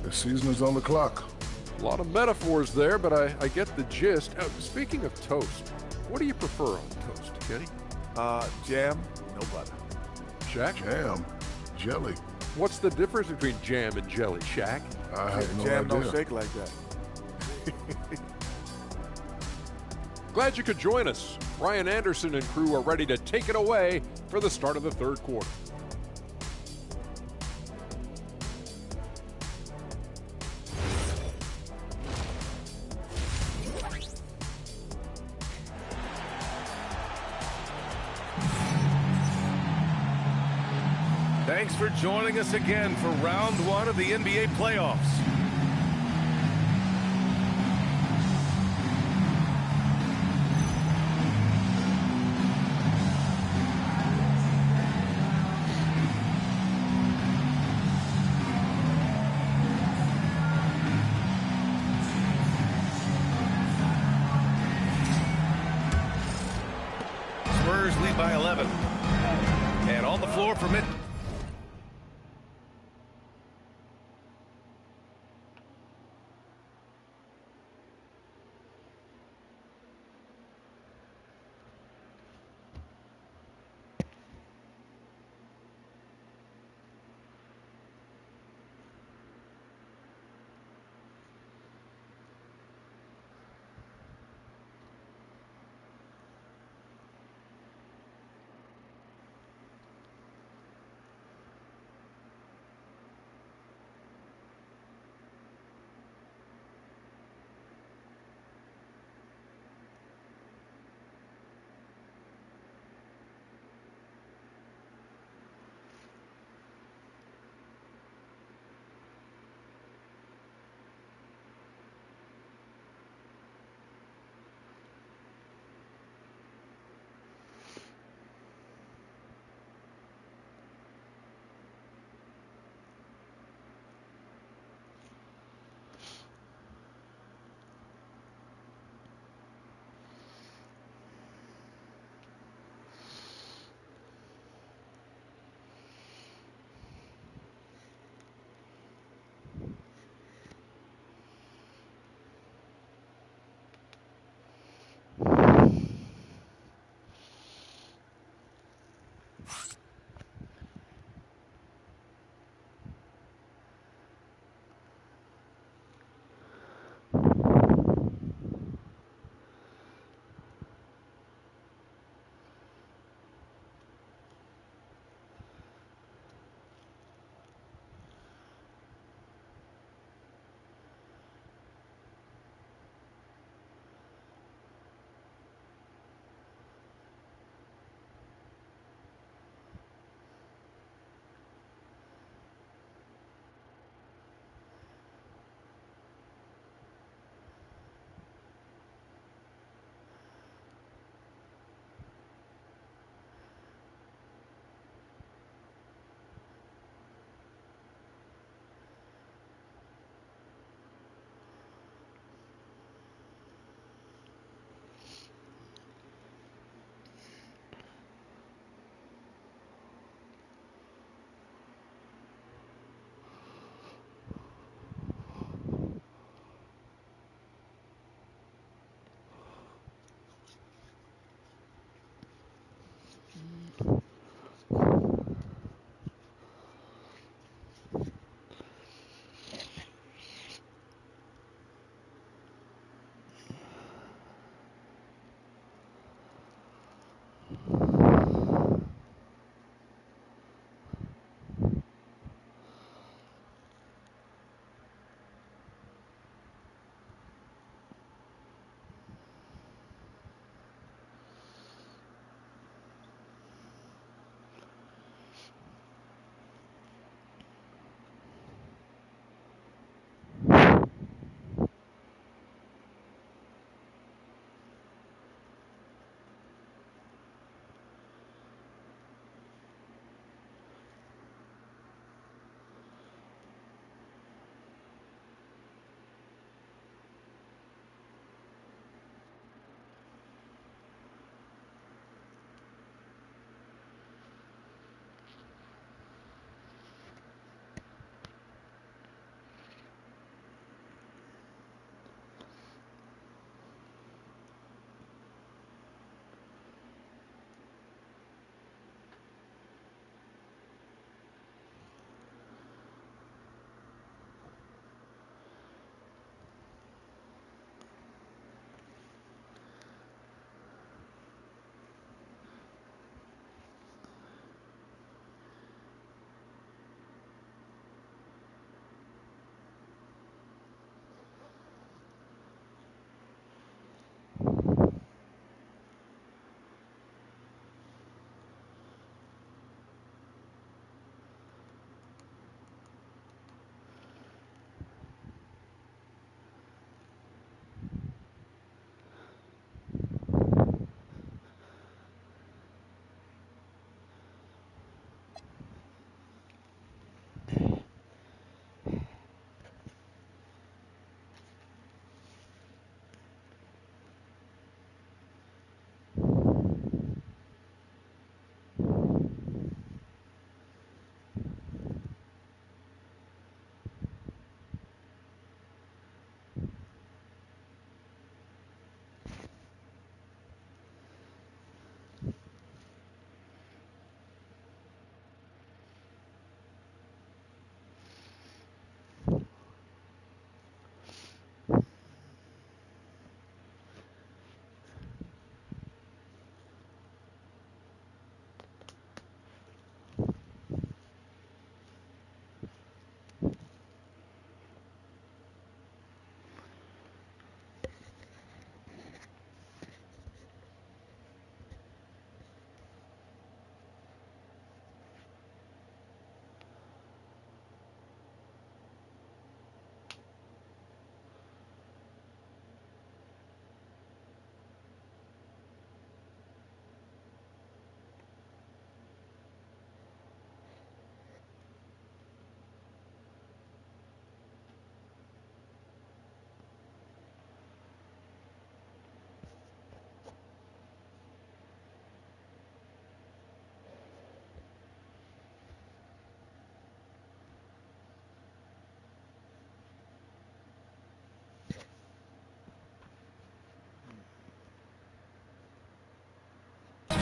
Speaker 14: the season is on the clock.
Speaker 12: A lot of metaphors there, but I get the gist. Speaking of toast, what do you prefer on toast, Kenny?
Speaker 13: Jam, no butter.
Speaker 12: Shaq?
Speaker 14: Jam, jelly.
Speaker 12: What's the difference between jam and jelly, Shaq?
Speaker 14: I have no
Speaker 13: Jam
Speaker 14: idea.
Speaker 13: don't shake like that.
Speaker 12: Glad you could join us. Ryan Anderson and crew are ready to take it away for the start of the third quarter.
Speaker 15: Thanks for joining us again for round 1 of the NBA playoffs. Spurs lead by 11. And on the floor for mid.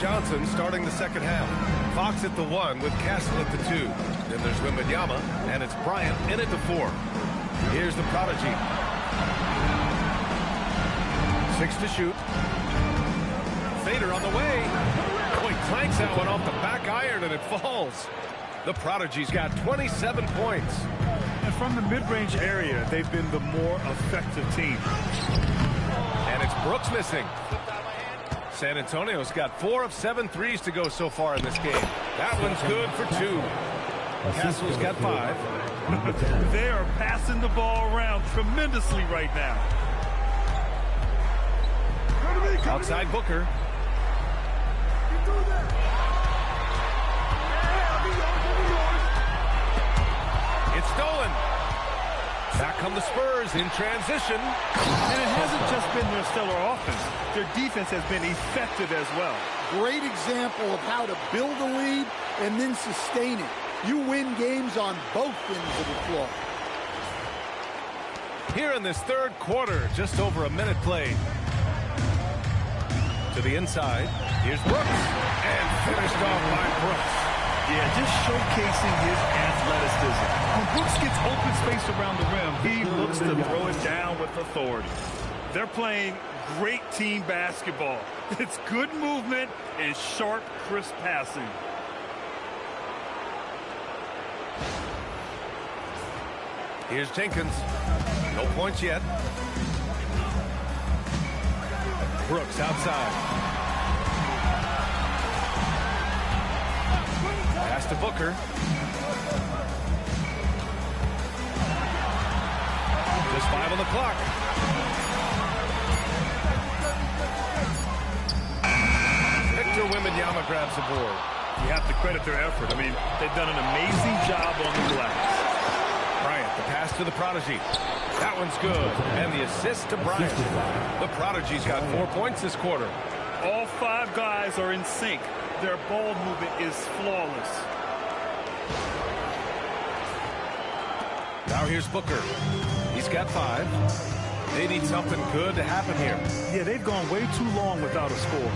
Speaker 15: Johnson starting the second half. Fox at the 1 with Castle at the 2. Then there's Wembanyama, and it's Bryant in at the 4. Here's the prodigy. 6 to shoot. Fader on the way. Oh, he clanks that one off the back iron, and it falls. The prodigy's got 27 points.
Speaker 16: And from the mid-range area, they've been the more effective team.
Speaker 15: And it's Brooks missing. San Antonio's got 4 of 7 threes to go so far in this game. That one's good for 2. Castle's got 5.
Speaker 16: They are passing the ball around tremendously right now.
Speaker 15: Outside Booker. It's stolen. Back come the Spurs in transition.
Speaker 16: And it hasn't just been their stellar offense. Their defense has been effective as well.
Speaker 11: Great example of how to build a lead and then sustain it. You win games on both ends of the floor.
Speaker 15: Here in this third quarter, just over a minute played. To the inside. Here's Brooks. And finished off by Brooks.
Speaker 16: Yeah, just showcasing his athleticism. When Brooks gets open space around the rim, he looks to throw it down with authority. They're playing great team basketball. It's good movement and sharp, crisp passing.
Speaker 15: Here's Jenkins. No points yet. Brooks outside. Pass to Booker. Just 5 on the clock. Victor Wembanyama grabs the board.
Speaker 16: You have to credit their effort. I mean, they've done an amazing job on the glass.
Speaker 15: Bryant, the pass to the Prodigy. That one's good. And the assist to Bryant. The Prodigy's got 4 points this quarter.
Speaker 16: All 5 guys are in sync. Their ball movement is flawless.
Speaker 15: Now here's Booker. He's got 5. They need something good to happen here.
Speaker 16: Yeah, they've gone way too long without a score.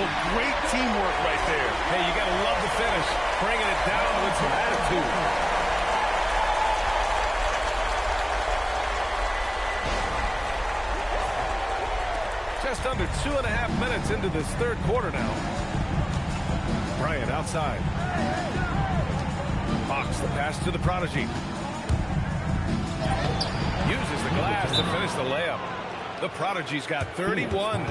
Speaker 16: Oh, great teamwork right there.
Speaker 15: Hey, you got to love the finish. Bringing it down with some attitude. Just under 2.5 minutes into this third quarter now. Bryant outside. Fox, the pass to the Prodigy. Uses the glass to finish the layup. The Prodigy's got 31.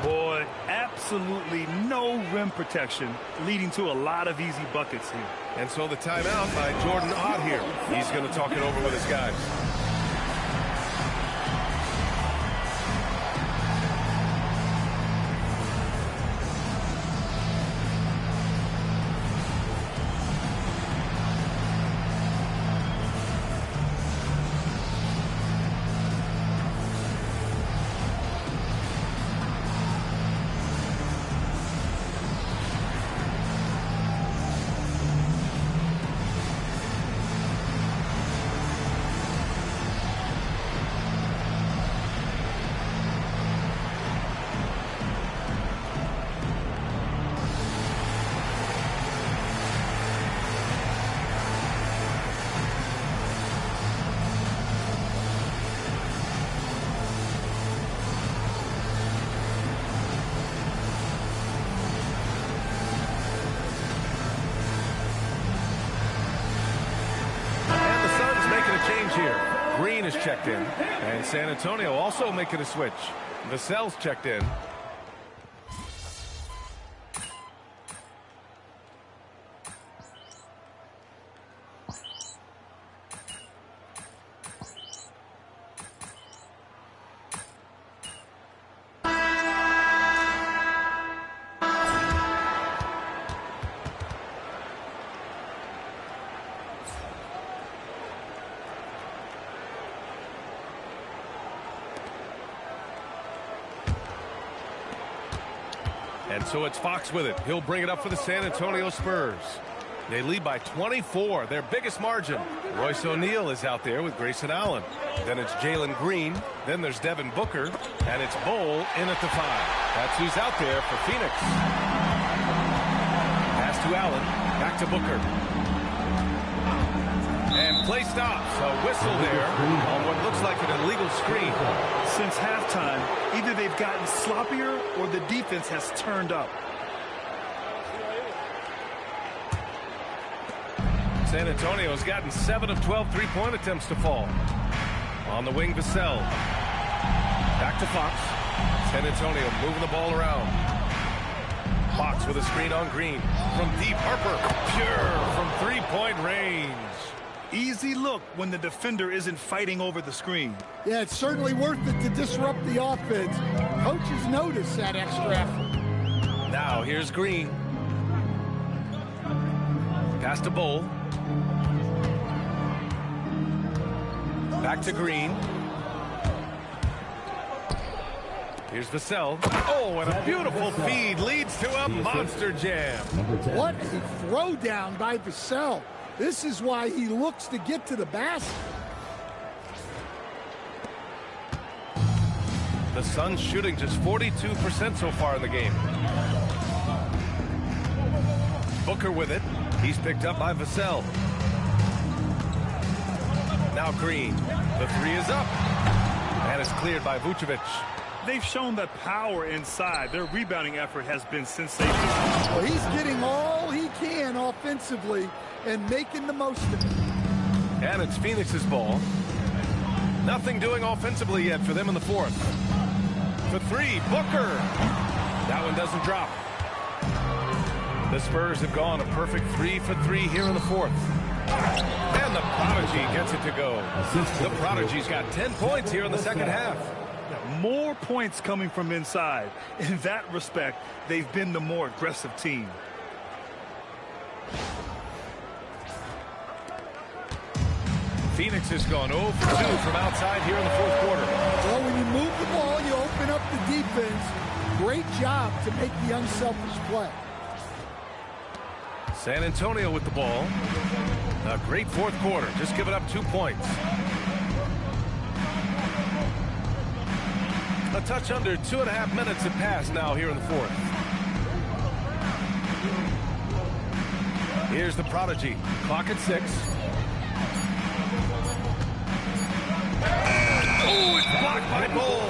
Speaker 16: Boy, absolutely no rim protection, leading to a lot of easy buckets here.
Speaker 15: And so the timeout by Jordan Ott here. He's going to talk it over with his guys. Here. Green is checked in, and San Antonio also making a switch. Vassell's checked in. And so it's Fox with it. He'll bring it up for the San Antonio Spurs. They lead by 24, their biggest margin. Royce O'Neal is out there with Grayson Allen. Then it's Jalen Green. Then there's Devin Booker. And it's Bol in at the 5. That's who's out there for Phoenix. Pass to Allen. Back to Booker. And play stops. A whistle there on what looks like an illegal screen.
Speaker 16: Since halftime, either they've gotten sloppier or the defense has turned up.
Speaker 15: San Antonio's gotten 7 of 12 three-point attempts to fall. On the wing, Vassell. Back to Fox. San Antonio moving the ball around. Fox with a screen on Green. From deep, Harper. Pure from three-point range.
Speaker 16: Easy look when the defender isn't fighting over the screen.
Speaker 11: Yeah, it's certainly worth it to disrupt the offense. Coaches notice that extra effort.
Speaker 15: Now here's Green. Pass to Bol. Back to Green. Here's Vassell. Oh, and a beautiful feed leads to a monster jam.
Speaker 11: What a throwdown by Vassell. This is why he looks to get to the basket.
Speaker 15: The Suns shooting just 42% so far in the game. Booker with it. He's picked up by Vassell. Now Green. The 3 is up. And it's cleared by Vucevic.
Speaker 16: they've shown that power inside. Their rebounding effort has been sensational.
Speaker 11: Well, he's getting all he can offensively and making the most of it.
Speaker 15: And it's Phoenix's ball. Nothing doing offensively yet for them in the fourth. For three, Booker. That one doesn't drop. The Spurs have gone a perfect 3 for 3 here in the fourth. And the Prodigy gets it to go. The Prodigy's got 10 points here in the second half.
Speaker 16: More points coming from inside. In that respect, they've been the more aggressive team.
Speaker 15: Phoenix has gone 0 for 2 from outside here in the fourth quarter.
Speaker 11: Well, when you move the ball, you open up the defense. Great job to make the unselfish play.
Speaker 15: San Antonio with the ball. A great fourth quarter. Just giving up 2 points. A touch under 2.5 minutes have passed now here in the fourth. Here's the Prodigy. Clock at 6. Oh, it's blocked by Bull.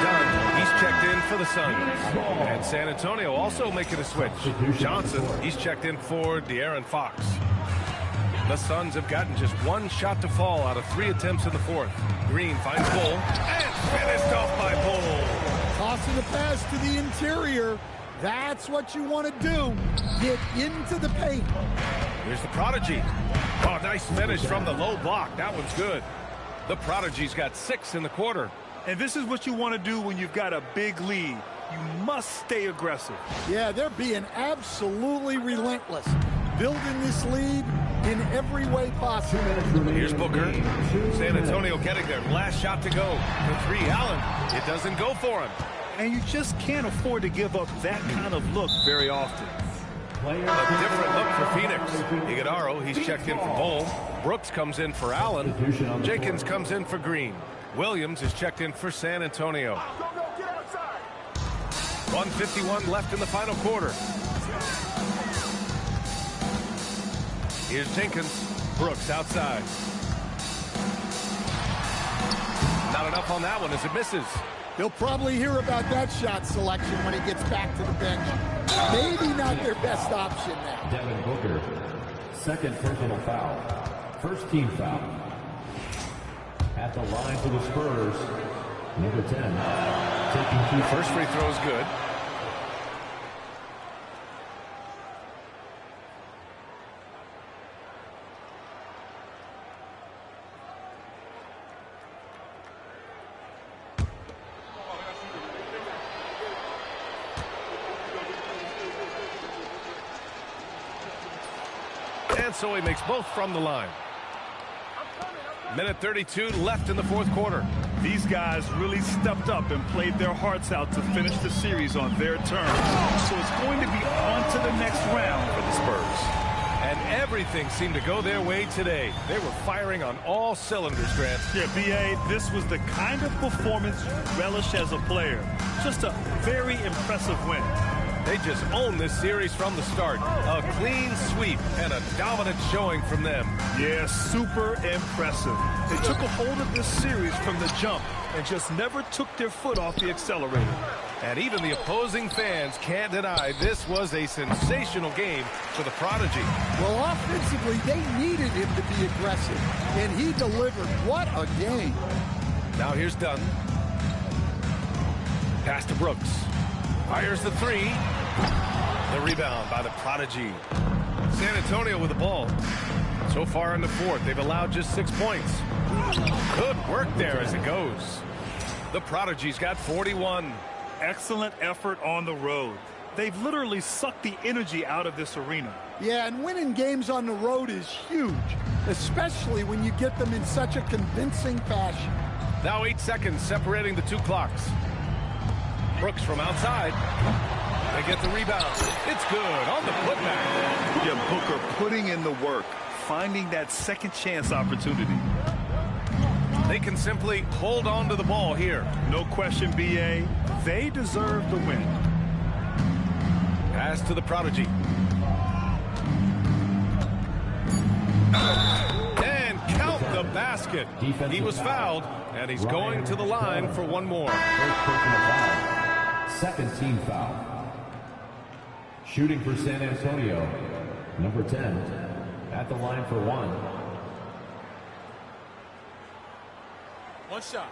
Speaker 15: Dunn, he's checked in for the Suns. And San Antonio also making a switch. Johnson, he's checked in for De'Aaron Fox. The Suns have gotten just 1 shot to fall out of 3 attempts in the fourth. Green finds Bull and finished off by Bull.
Speaker 11: Tossing the pass to the interior. That's what you want to do. Get into the paint.
Speaker 15: Here's the Prodigy. Oh, nice finish from the low block. That one's good. The Prodigy's got 6 in the quarter.
Speaker 16: And this is what you want to do when you've got a big lead. You must stay aggressive.
Speaker 11: Yeah, they're being absolutely relentless. Building this lead in every way possible.
Speaker 15: Here's Booker. San Antonio getting their last shot to go. For 3, Allen. It doesn't go for him.
Speaker 16: And you just can't afford to give up that kind of look very often.
Speaker 15: A different look for Phoenix. Iguodaro, he's checked in for Bull. Brooks comes in for Allen. Jenkins comes in for Green. Williams is checked in for San Antonio. 1:51 left in the final quarter. Here's Jenkins. Brooks outside. Not enough on that one as it misses.
Speaker 11: He'll probably hear about that shot selection when he gets back to the bench. Maybe not their best option now.
Speaker 18: Devin Booker, second personal foul. First team foul. At the line for the Spurs, number 10. Taking 2
Speaker 15: first free throw is good. And so he makes both from the line. Minute 32 left in the fourth quarter.
Speaker 16: These guys really stepped up and played their hearts out to finish the series on their terms. So it's going to be on to the next round for the Spurs.
Speaker 15: And everything seemed to go their way today. They were firing on all cylinders, Grant.
Speaker 16: Yeah, B.A., this was the kind of performance you relish as a player. Just a very impressive win.
Speaker 15: They just own this series from the start. A clean sweep and a dominant showing from them.
Speaker 16: Yeah, super impressive. They took a hold of this series from the jump and just never took their foot off the accelerator.
Speaker 15: And even the opposing fans can't deny this was a sensational game for the Prodigy.
Speaker 11: Well, offensively, they needed him to be aggressive, and he delivered. What a game.
Speaker 15: Now here's Dunn. Pass to Brooks. Fires the 3. The rebound by the Prodigy. San Antonio with the ball. So far in the fourth, they've allowed just 6 points. Good work there as it goes. The Prodigy's got 41.
Speaker 16: Excellent effort on the road. They've literally sucked the energy out of this arena.
Speaker 11: Yeah, and winning games on the road is huge, especially when you get them in such a convincing fashion.
Speaker 15: Now 8 seconds separating the 2 clocks. Brooks from outside. They get the rebound. It's good on the putback.
Speaker 16: Yeah, Booker putting in the work, finding that second chance opportunity.
Speaker 15: They can simply hold on to the ball here.
Speaker 16: No question, B.A. They deserve the win.
Speaker 15: Pass to the Prodigy. And count the basket. He was fouled, and he's going to the line for one more.
Speaker 18: First personal foul. Second team foul. Shooting for San Antonio, number 10, at the line for one.
Speaker 21: One shot.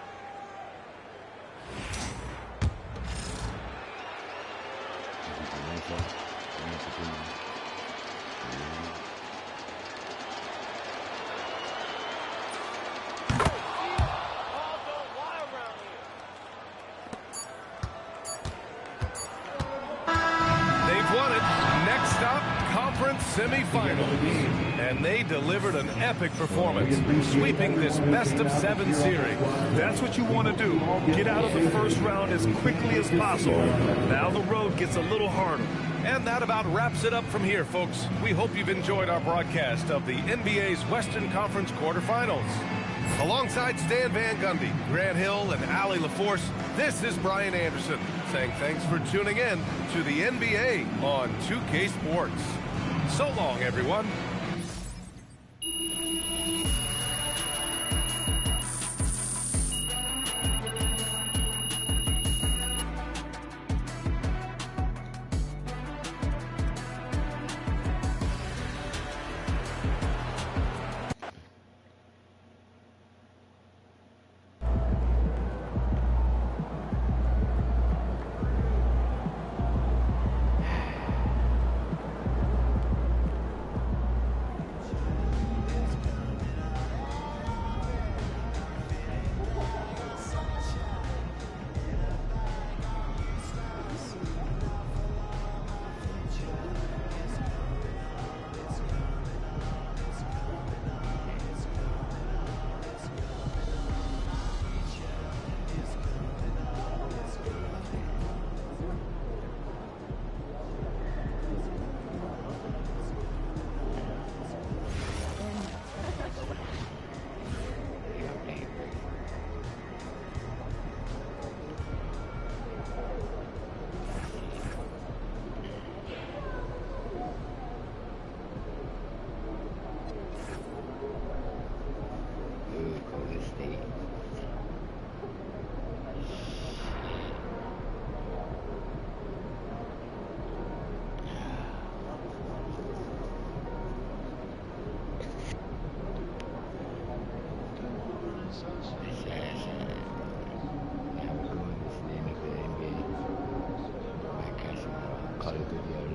Speaker 15: Semi-final, and they delivered an epic performance, sweeping this best-of-7 series.
Speaker 16: That's what you want to do. Get out of the first round as quickly as possible. Now the road gets a little harder.
Speaker 15: And that about wraps it up from here, folks. We hope you've enjoyed our broadcast of the NBA's Western Conference quarterfinals. Alongside Stan Van Gundy, Grant Hill, and Allie LaForce, this is Brian Anderson saying thanks for tuning in to the NBA on 2K Sports. So long, everyone.
Speaker 1: Call of Duty.